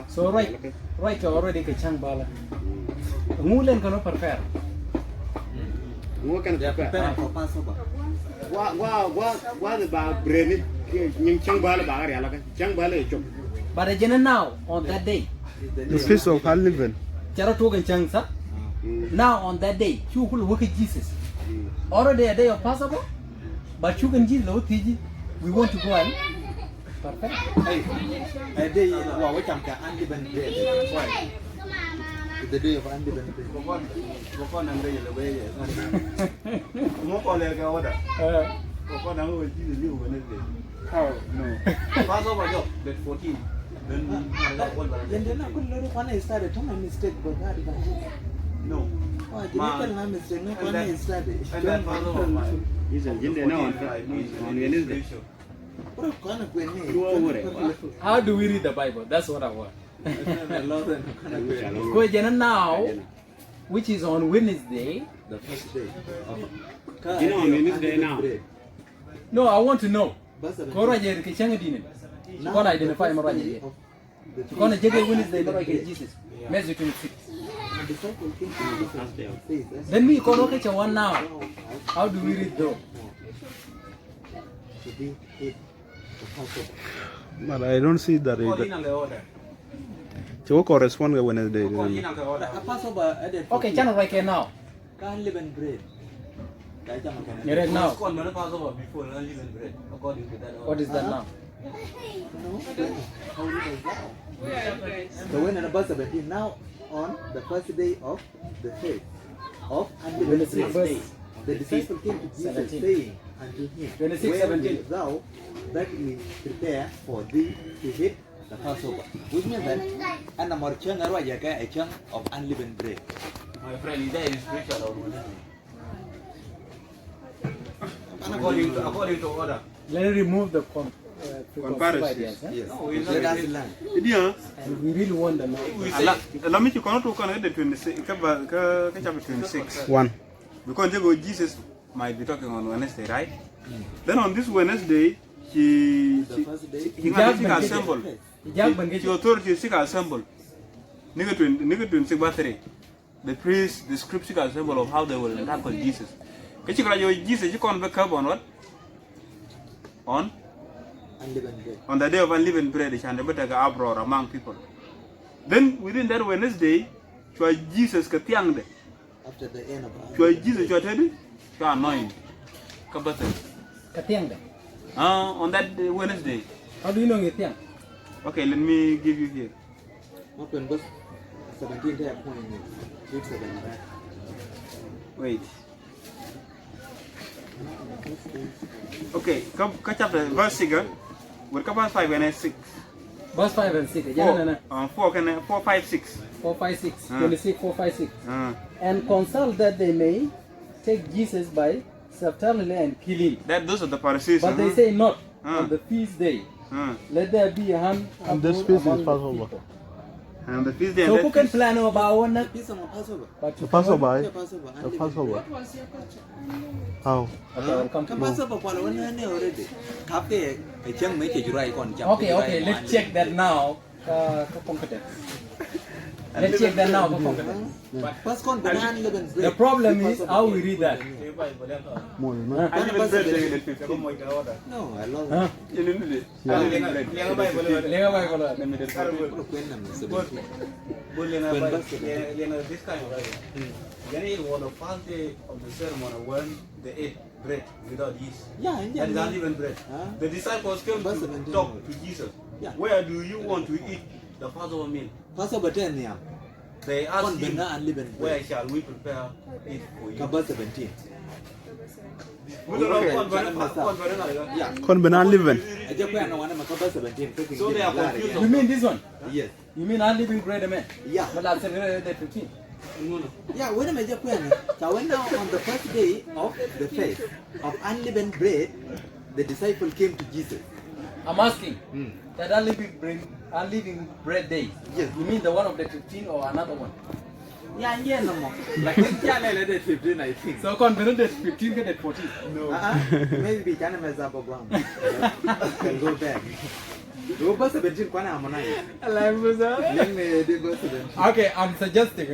[SPEAKER 1] So right already ke chang bala. Ngulen cannot prepare.
[SPEAKER 2] They are preparing for Passover.
[SPEAKER 1] But again now on that day,
[SPEAKER 3] The Feast of Unleavened.
[SPEAKER 1] Charo token chang sa. Now on that day, you will work with Jesus. Already a day of Passover, but you can Jesus we want to go and perfect.
[SPEAKER 2] A day of unleavened bread. Why? It's the day of unleavened bread.
[SPEAKER 5] How? No.
[SPEAKER 7] Passover job, that 14. Then
[SPEAKER 2] When I started, tell my mistake, but not
[SPEAKER 7] no.
[SPEAKER 2] oh, I didn't tell my mistake, not when I started.
[SPEAKER 7] And then Passover, man.
[SPEAKER 2] What kind of way?
[SPEAKER 1] How do we read the Bible? That's what I want. Because now, which is on Wednesday.
[SPEAKER 2] The first day.
[SPEAKER 4] You know, on Wednesday now.
[SPEAKER 1] No, I want to know.
[SPEAKER 2] But
[SPEAKER 1] Ko raje ke changa dinin. Ko na identify mo raje. Ko na jege Wednesday mo raje Jesus. Matthew 26. Then me ko no ke chawan now. How do we read though?
[SPEAKER 3] But I don't see that.
[SPEAKER 7] Calling on the order.
[SPEAKER 3] It correspond with Wednesday.
[SPEAKER 7] Calling on the order.
[SPEAKER 2] Passover added.
[SPEAKER 1] Okay, channel right here now.
[SPEAKER 2] Unleavened bread.
[SPEAKER 1] You read now.
[SPEAKER 7] Called on the Passover before unleavened bread, according to that order.
[SPEAKER 1] What is that now?
[SPEAKER 2] No, how did I go? So when the bus 17 now on the first day of the faith of unleavened bread, the disciple came to Jesus
[SPEAKER 1] 17.
[SPEAKER 2] saying unto him,
[SPEAKER 1] 26,
[SPEAKER 2] where
[SPEAKER 1] 17.
[SPEAKER 2] wilt thou that we prepare for thee to eat the Passover? Which means that and a chunk a chunk of unleavened bread.
[SPEAKER 7] My friend, is that in spiritual or Wednesday? According to order.
[SPEAKER 1] Let me remove the
[SPEAKER 5] Comparisons.
[SPEAKER 1] ideas, huh?
[SPEAKER 2] Yes.
[SPEAKER 7] No, it's
[SPEAKER 2] So
[SPEAKER 7] not
[SPEAKER 2] that's
[SPEAKER 7] it.
[SPEAKER 2] the land.
[SPEAKER 5] Yeah.
[SPEAKER 1] And we really want to know.
[SPEAKER 7] We say,
[SPEAKER 5] Allow me to connect to the 26. Chapter 26.
[SPEAKER 3] 1.
[SPEAKER 5] Because Jesus might be talking on Wednesday, right? Then on this Wednesday,
[SPEAKER 3] he
[SPEAKER 2] first day.
[SPEAKER 3] assemble.
[SPEAKER 1] Ijab ban
[SPEAKER 3] The authorities assemble. Nigga twin birthday. The priest, the scripture assemble of how they will tackle Jesus. Jesus, you can't back up on what? On the day of unleavened bread, it can be an uproar among people. Then within that Wednesday, Jesus katiang
[SPEAKER 2] After the end of
[SPEAKER 3] Jesus you anoint.
[SPEAKER 1] Katiang.
[SPEAKER 3] On that Wednesday.
[SPEAKER 1] How do you know katiang?
[SPEAKER 3] Okay, let me give you here.
[SPEAKER 2] Open verse 17 to point. Read 7.
[SPEAKER 3] Wait. Okay, chapter verse 6. We'll cover 5 and 6.
[SPEAKER 1] Verse 5 and 6.
[SPEAKER 3] 4, 5, 6.
[SPEAKER 1] 4, 5, 6. 26, 4, 5, 6.
[SPEAKER 6] And consult that they may take Jesus by subtlety and kill him.
[SPEAKER 3] Those are the Pharisees.
[SPEAKER 6] But they say not on the feast day. Let there be a hand.
[SPEAKER 10] And this feast is Passover.
[SPEAKER 3] And the feast day.
[SPEAKER 6] So who can plan about one?
[SPEAKER 2] The Passover.
[SPEAKER 10] The Passover.
[SPEAKER 2] The Passover.
[SPEAKER 10] The Passover. How?
[SPEAKER 1] Okay, let's check that now. Competence. Let's check that now for competence. The problem is how we read that.
[SPEAKER 10] More than
[SPEAKER 2] No, I love it.
[SPEAKER 7] It was the first day of the ceremony when they ate bread without yeast.
[SPEAKER 2] Yeah,
[SPEAKER 7] and unleavened bread. The disciples came to talk to Jesus.
[SPEAKER 2] Yeah.
[SPEAKER 7] Where do you want to eat the Passover meal?
[SPEAKER 2] Passover 10 yeah.
[SPEAKER 7] They asked him,
[SPEAKER 2] unleavened bread.
[SPEAKER 7] where shall we prepare it for you?
[SPEAKER 2] Verse 17.
[SPEAKER 7] Yeah.
[SPEAKER 10] Kon benan liven.
[SPEAKER 7] So they are confused.
[SPEAKER 1] You mean this one?
[SPEAKER 2] Yes.
[SPEAKER 1] You mean unleavened bread, man?
[SPEAKER 2] Yeah.
[SPEAKER 1] But I'll celebrate that 15.
[SPEAKER 2] Yeah, wait a minute. So when now on the first day of the feast of unleavened bread, the disciple came to Jesus.
[SPEAKER 1] I'm asking that unleavened bread day.
[SPEAKER 2] Yes.
[SPEAKER 1] You mean the one of the 15 or another one?
[SPEAKER 2] Yeah, no more. Like 15, I think.
[SPEAKER 1] So confident that 15 get at 14.
[SPEAKER 2] No. Maybe can mess up a ground. Can go back. Go verse 17 kwana harmonize.
[SPEAKER 1] Okay, I'm suggesting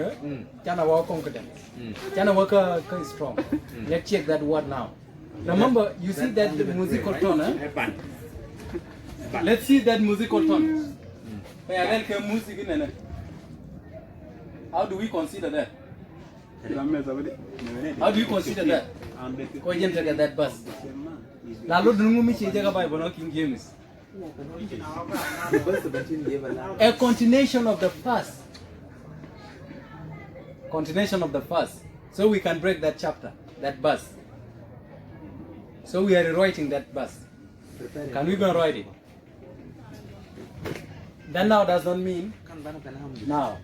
[SPEAKER 1] can I work confident? Can I work strong? Let's check that word now. Remember, you see that the musical tone, Let's see that musical tone. How do we consider that? How do you consider that? That bus. King James. A continuation of the past. Continuation of the past. So we can break that chapter, that bus. So we are rewriting that bus. Can we go and write it? That now does not mean now.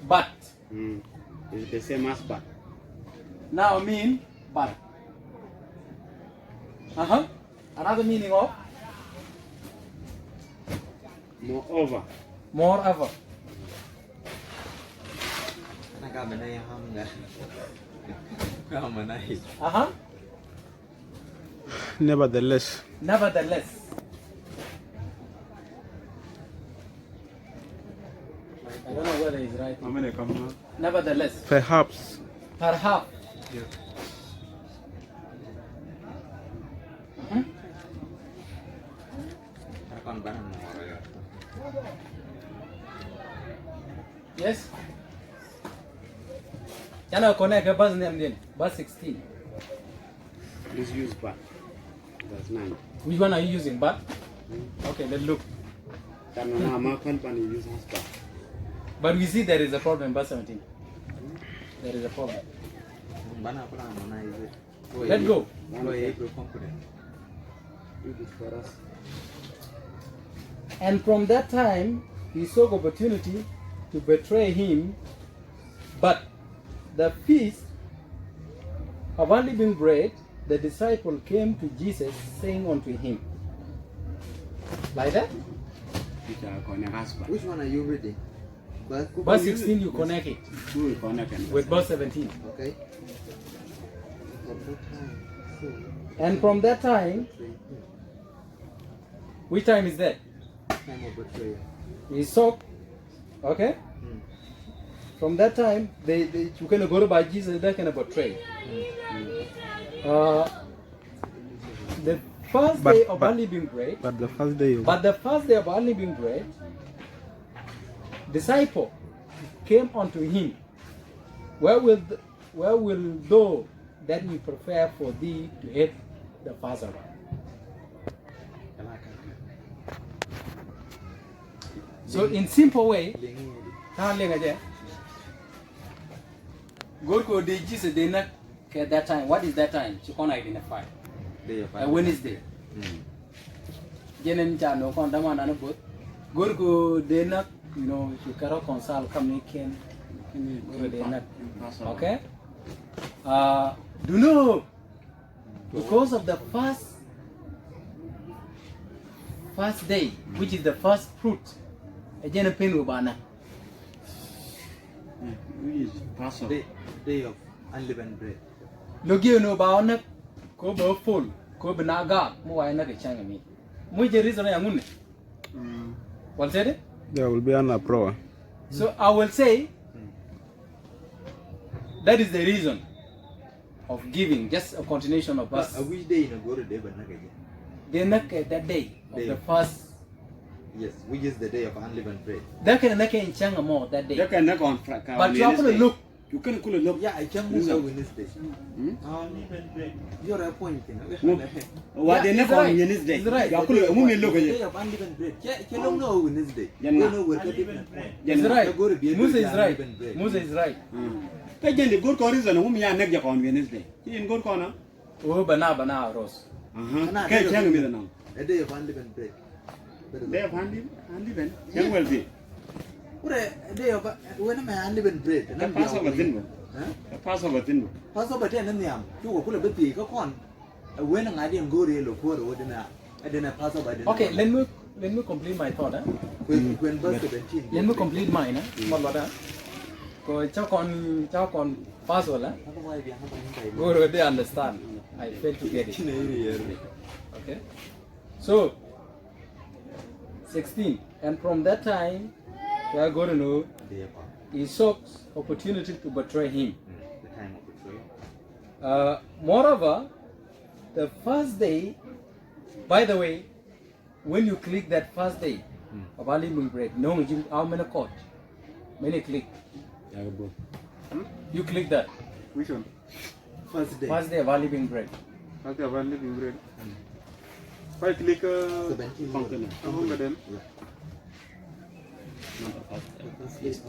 [SPEAKER 1] But.
[SPEAKER 4] It's the same as but.
[SPEAKER 1] Now mean but. Another meaning of?
[SPEAKER 4] Moreover.
[SPEAKER 1] Moreover.
[SPEAKER 10] Nevertheless.
[SPEAKER 1] Nevertheless. I don't know whether it's right.
[SPEAKER 3] How many come now?
[SPEAKER 1] Nevertheless.
[SPEAKER 10] Perhaps.
[SPEAKER 1] Perhaps.
[SPEAKER 3] Yeah.
[SPEAKER 1] Yes. Can I connect a bus name then? Bus 16.
[SPEAKER 4] Let's use but. That's 9.
[SPEAKER 1] Which one are you using? But? Okay, let's look. But we see there is a problem, bus 17. There is a problem. Let's go. And from that time, he saw opportunity to betray him, but the feast of unleavened bread, the disciple came to Jesus, saying unto him, like that?
[SPEAKER 2] Which one are you reading?
[SPEAKER 1] Verse 16, you connect it with verse 17.
[SPEAKER 2] Okay.
[SPEAKER 1] And from that time, which time is that?
[SPEAKER 2] Time of betrayal.
[SPEAKER 1] He soaked, okay? From that time, you can go to by Jesus, they can betray. The first day of unleavened bread,
[SPEAKER 10] But the first day of
[SPEAKER 1] but the first day of unleavened bread, disciple came unto him. Where will thou that we prepare for thee to eat the Passover? So in simple way, go to the Jesus day not at that time. What is that time? You can't identify.
[SPEAKER 2] Day of
[SPEAKER 1] A Wednesday. Jenen chano kon dama na bot. Go to day not, you know, you cannot consult come can go day not. Okay? Do know because of the first day, which is the first fruit. Again, pain ubana.
[SPEAKER 2] Day of unleavened bread.
[SPEAKER 1] Logi no baona ko bo full ko binaga mo wa na ke changa mi. Mo je reason ya ngunne. What said it?
[SPEAKER 10] there will be an uproar.
[SPEAKER 1] So I will say that is the reason of giving, just a continuation of us.
[SPEAKER 2] Which day in a go to day but not again?
[SPEAKER 1] They not that day of
[SPEAKER 2] Day.
[SPEAKER 1] the first.
[SPEAKER 2] Yes, which is the day of unleavened bread.
[SPEAKER 1] That can in changa more that day.
[SPEAKER 4] That can not on
[SPEAKER 1] But you are going to look.
[SPEAKER 4] You can cool look.
[SPEAKER 2] Yeah, I can move on Wednesday. Unleavened bread. You're a point.
[SPEAKER 4] What they
[SPEAKER 1] Yeah,
[SPEAKER 4] never on
[SPEAKER 1] it's right.
[SPEAKER 4] Wednesday.
[SPEAKER 1] It's right.
[SPEAKER 4] You are cool. Move look at
[SPEAKER 2] Day
[SPEAKER 4] it.
[SPEAKER 2] of unleavened bread. Yeah, you don't know Wednesday.
[SPEAKER 4] Yeah,
[SPEAKER 2] You
[SPEAKER 4] nah.
[SPEAKER 2] know we're getting point.
[SPEAKER 1] It's right.
[SPEAKER 2] Go to be
[SPEAKER 1] Musa is right.
[SPEAKER 2] unleavened bread.
[SPEAKER 1] Musa is right.
[SPEAKER 4] Again, the good reason whom you are next on Wednesday. You in good corner.
[SPEAKER 1] Oh, bana rose.
[SPEAKER 4] Okay, tell me the now.
[SPEAKER 2] A day of unleavened bread.
[SPEAKER 4] They have handy then. Young will be.
[SPEAKER 2] What a day of when am I unleavened bread?
[SPEAKER 4] The Passover thing. The Passover thing.
[SPEAKER 2] Passover 10 and yam. You will put a bit of corn. When I didn't go to look for I didn't pass over.
[SPEAKER 1] Okay, let me complete my thought.
[SPEAKER 2] When verse 17.
[SPEAKER 1] Let me complete mine. What that? Ko chao kon Passover la.
[SPEAKER 2] Otherwise, you have
[SPEAKER 1] Go to they understand. I fail to get it. Okay. So 16, and from that time, we are going to know he sought opportunity to betray him.
[SPEAKER 2] The time of betrayal.
[SPEAKER 1] Moreover, the first day, by the way, when you click that first day of unleavened bread, no, how many court? Many click. You click that.
[SPEAKER 3] Which one?
[SPEAKER 2] First day.
[SPEAKER 1] First day of unleavened bread.
[SPEAKER 3] Okay, one living bread. If I click
[SPEAKER 2] 17.
[SPEAKER 3] among them, this is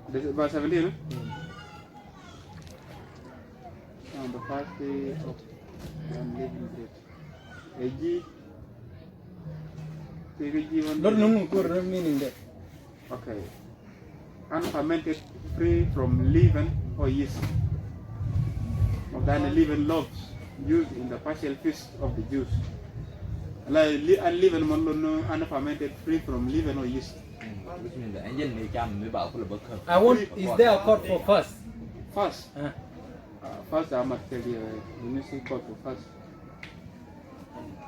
[SPEAKER 3] verse 17. On the first day of unleavened bread. AG.
[SPEAKER 1] Don't know what meaning that.
[SPEAKER 3] Okay. Unfermented, free from leaven or yeast. Of the unleavened loaves used in the partial feast of the Jews. Like unleavened monlono, unfermented, free from leaven or yeast.
[SPEAKER 2] Which means the engine may come about full of book.
[SPEAKER 1] I want, is there a court for first?
[SPEAKER 3] First, first I must tell you, you need to go to first.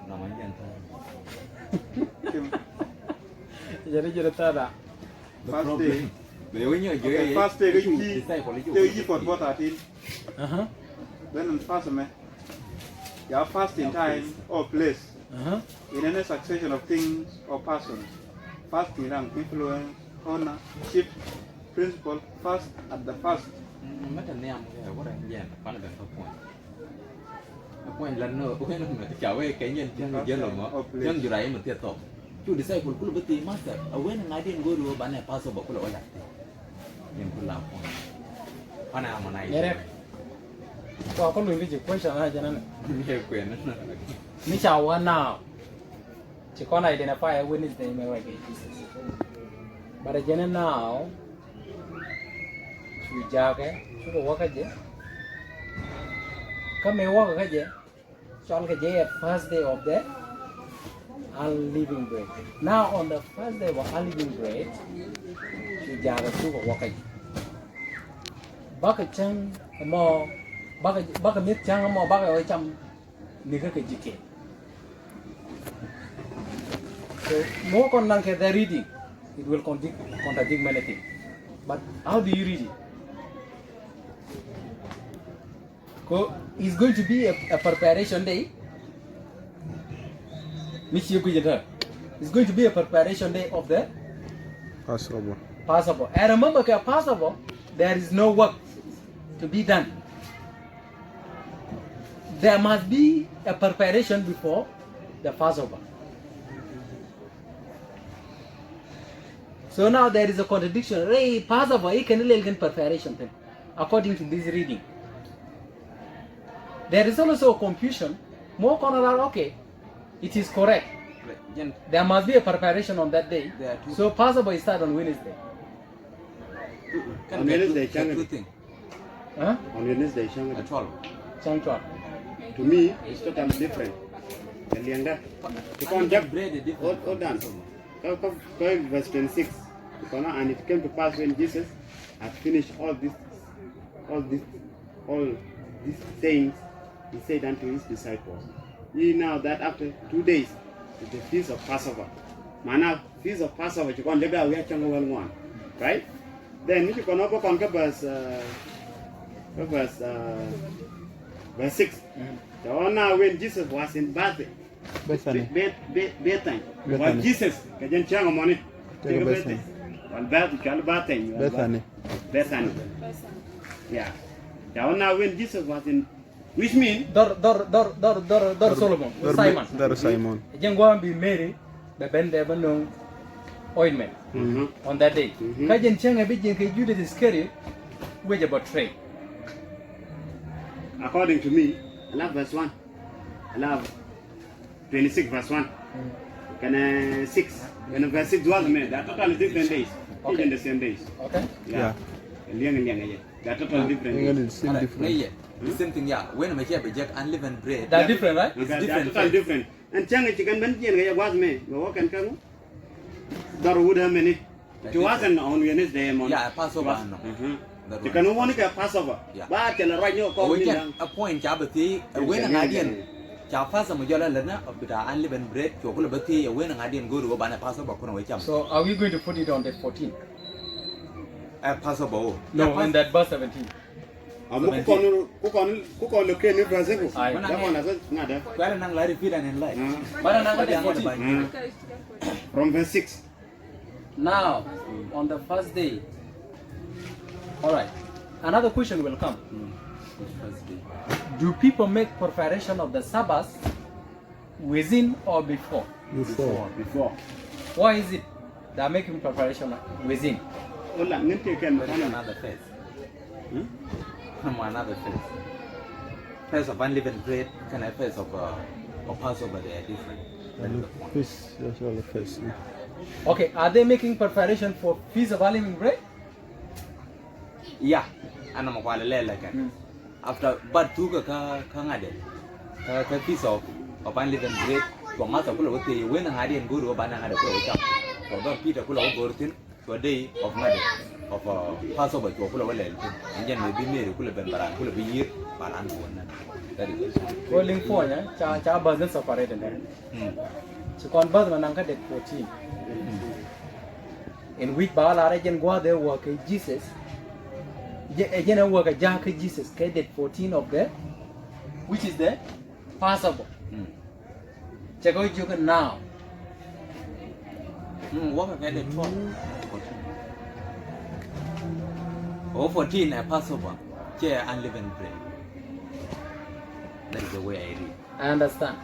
[SPEAKER 2] No, I can't.
[SPEAKER 1] Jadi tada.
[SPEAKER 3] First day.
[SPEAKER 2] Okay,
[SPEAKER 3] First day, you for what I did. Then on fast, man. You have fast in time or place, in any succession of things or persons. Fast in rank, influence, honor, shift, principle, fast at the first.
[SPEAKER 2] Mất anh em what anh em phải là cái point. Point lần nữa cũng là chào với cái nhân chân dân rồi mà chân dù đấy mình tiệt tổ. Chú đi xây cũng là bất master. Ở bên ngay đi ngồi đùa bạn này pass over cũng là vậy. Nhưng cũng làm point. Anh nào mà này.
[SPEAKER 1] Nhớ có con người chỉ question hai cho nên
[SPEAKER 2] Nhiều quyền đó.
[SPEAKER 1] ni chào anh nào chỉ con này identify Wednesday mới vậy but again now chú cha cái chú đồ cái gì cái mèo cái gì cho cái gì first day of the unleavened bread. Now on the first day of unleavened bread chú cha cái chú đồ cái gì baka chang mo baka mit chang mo baka oi cham ni ka jike. So more kon nang ke the reading, it will contradict many things. But how do you read it? It's going to be a preparation day. It's going to be a preparation day of the
[SPEAKER 10] Passover.
[SPEAKER 1] Passover. And remember, Passover, there is no work to be done. There must be a preparation before the Passover. So now there is a contradiction. Hey, Passover, you can preparation then, according to this reading. There is also a confusion. More corner, okay, it is correct. There must be a preparation on that day. So Passover is started on Wednesday.
[SPEAKER 4] On Wednesday,
[SPEAKER 7] two things.
[SPEAKER 1] Huh?
[SPEAKER 4] On Wednesday,
[SPEAKER 7] At 12.
[SPEAKER 1] Changchwa.
[SPEAKER 4] to me, it's totally different. Kalianga. You can't just
[SPEAKER 7] bread is different.
[SPEAKER 4] hold on. Go verse 26. And it came to pass when Jesus had finished all these things, he said unto his disciples, ye know that after 2 days is the feast of Passover. Mana feast of Passover, you can't lega we are one, right? Then if you can go on verse 6. The one now when Jesus was in birthday. Bedtime. When Jesus, kajan changa money. Take a birthday. One birthday. Bethany. Yeah. The one now when Jesus was in, which means
[SPEAKER 1] Dor Solomon. Simon.
[SPEAKER 10] Dar Simon.
[SPEAKER 1] Again, go and be married. The bend the no ointment on that day. Kajan changa bijin ke Judas Iscariot, which about trade.
[SPEAKER 4] according to me, I love verse 1. I love 26 verse 1. Can 6. When verse 6 was made, they are totally different days.
[SPEAKER 1] Okay.
[SPEAKER 4] Even the same days.
[SPEAKER 1] Okay?
[SPEAKER 4] Yeah. They are totally different days.
[SPEAKER 7] The same thing, yeah. When I hear Jack unleavened bread,
[SPEAKER 1] They're different, right?
[SPEAKER 7] it's
[SPEAKER 4] They are
[SPEAKER 7] different.
[SPEAKER 4] totally different. And changa chicken ben jen was me. We walk and come. There would have many. It wasn't on Wednesday morning.
[SPEAKER 7] Yeah, Passover.
[SPEAKER 4] You can only get Passover.
[SPEAKER 7] Yeah.
[SPEAKER 4] But tell right now,
[SPEAKER 7] We
[SPEAKER 4] call me
[SPEAKER 7] get a point, Jabati, when an Indian. Jafasa Majala Lena of the unleavened bread, Chocolate, when an Indian go to Obana Passover.
[SPEAKER 1] So are we going to put it on the 14th?
[SPEAKER 7] A Passover.
[SPEAKER 1] No, in that verse 17.
[SPEAKER 4] I'm cook on the cane if I say,
[SPEAKER 1] Aye.
[SPEAKER 4] that one is not there.
[SPEAKER 7] Where an Larry feed and in light.
[SPEAKER 1] But another day 14.
[SPEAKER 4] From verse 6.
[SPEAKER 1] Now, on the first day. Alright. Another question will come. Do people make preparation of the Sabbath within or before?
[SPEAKER 4] Before.
[SPEAKER 1] Why is it they are making preparation within?
[SPEAKER 7] Another phase. Another phase. Phase of unleavened bread and a phase of Passover, they are different.
[SPEAKER 1] Okay, are they making preparation for Feast of Unleavened Bread?
[SPEAKER 7] Yeah, and I'm quite like after but two Kangade, a piece of unleavened bread, for Master Pull with the when I didn't go to Obana had a pull up. For God Peter Pull of Gortin to a day of Nugget of Passover to a pull of and then maybe made a pull of Baran, pull of a year, but I'm that is
[SPEAKER 1] Rolling for ya, cha business separated there. So convert mananga date 14. In which Bala Rajan go there work Jesus. Again, work a jack Jesus, date 14 of the which is the Passover. Check out you can now.
[SPEAKER 7] What have I did 12? 14 a Passover, chair unleavened bread. That is the way I read.
[SPEAKER 1] I understand.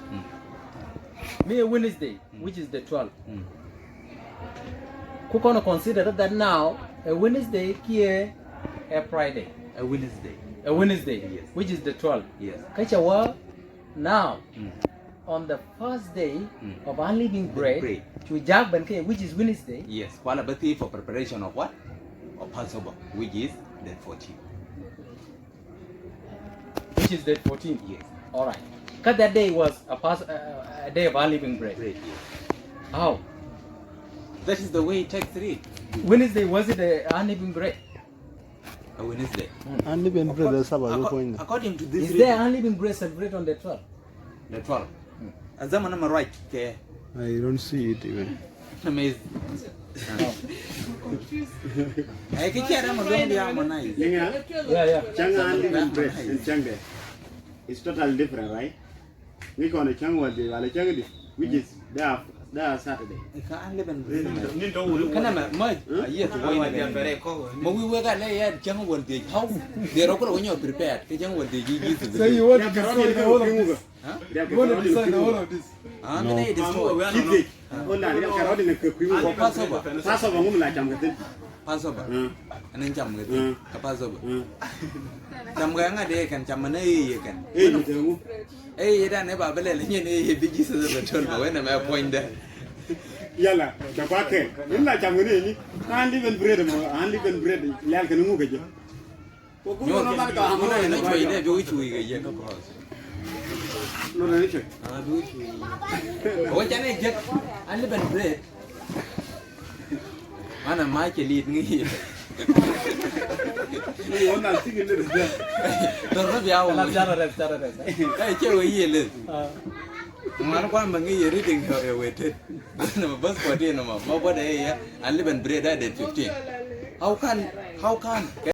[SPEAKER 1] Me a Wednesday, which is the 12th. Who gonna consider that now a Wednesday here a Friday?
[SPEAKER 7] A Wednesday.
[SPEAKER 1] A Wednesday,
[SPEAKER 7] Yes.
[SPEAKER 1] which is the 12th.
[SPEAKER 7] Yes.
[SPEAKER 1] Kachawa now on the first day of unleavened bread
[SPEAKER 7] bread.
[SPEAKER 1] to Jack Banke, which is Wednesday.
[SPEAKER 7] Yes. Quality for preparation of what? Of Passover, which is the 14th.
[SPEAKER 1] Which is day 14.
[SPEAKER 7] Yes.
[SPEAKER 1] All right. Because that day was a day of unleavened bread.
[SPEAKER 7] Bread, yes.
[SPEAKER 1] How?
[SPEAKER 7] That is the way it takes to read.
[SPEAKER 1] Wednesday was it the unleavened bread?
[SPEAKER 2] a Wednesday.
[SPEAKER 10] Unleavened bread is about the point.
[SPEAKER 2] According to this
[SPEAKER 1] Is there unleavened bread celebrated on the 12th?
[SPEAKER 2] the 12. As I'm on my right, okay.
[SPEAKER 10] I don't see it even.
[SPEAKER 2] Amazing. I can share them along the arm night.
[SPEAKER 4] Yeah,
[SPEAKER 1] Yeah.
[SPEAKER 4] Changa unleavened bread and Changa. It's totally different, right? We call it Changa day, while Changa day, which is there Saturday.
[SPEAKER 2] I can't live in bread.
[SPEAKER 7] Nin to ulu.
[SPEAKER 2] Can I much? A year to
[SPEAKER 7] Why
[SPEAKER 2] wait
[SPEAKER 7] dia
[SPEAKER 2] again.
[SPEAKER 7] pere ko.
[SPEAKER 2] But we were at lay Changa one day. How? They're all when you're prepared. The young one day you
[SPEAKER 1] So you want to destroy the whole of this?
[SPEAKER 4] You
[SPEAKER 1] want to destroy the whole of this?
[SPEAKER 2] I'm going to destroy.
[SPEAKER 4] Keep it. Hold on, you can't in the cooking for
[SPEAKER 2] Passover.
[SPEAKER 4] Passover, woman like I'm
[SPEAKER 2] Passover. And then jam with a Passover. Some gang a day can jam an you can. Hey, you don't never believe in big Jesus of the church when I'm appointed.
[SPEAKER 4] Yalla, the bucket. You like I'm going to unleavened bread, unleavened bread, like a movie.
[SPEAKER 2] You know, I'm not going to do it with a young cross.
[SPEAKER 4] No, no, no.
[SPEAKER 2] What can I get? I live in bread. Man, I'm Michael lead me here.
[SPEAKER 4] You want to sing a little bit.
[SPEAKER 2] Don't rub your I tell you, Marquam Bangi reading her waited. I'm a bus for dinner, my body, I live in bread at 15. How can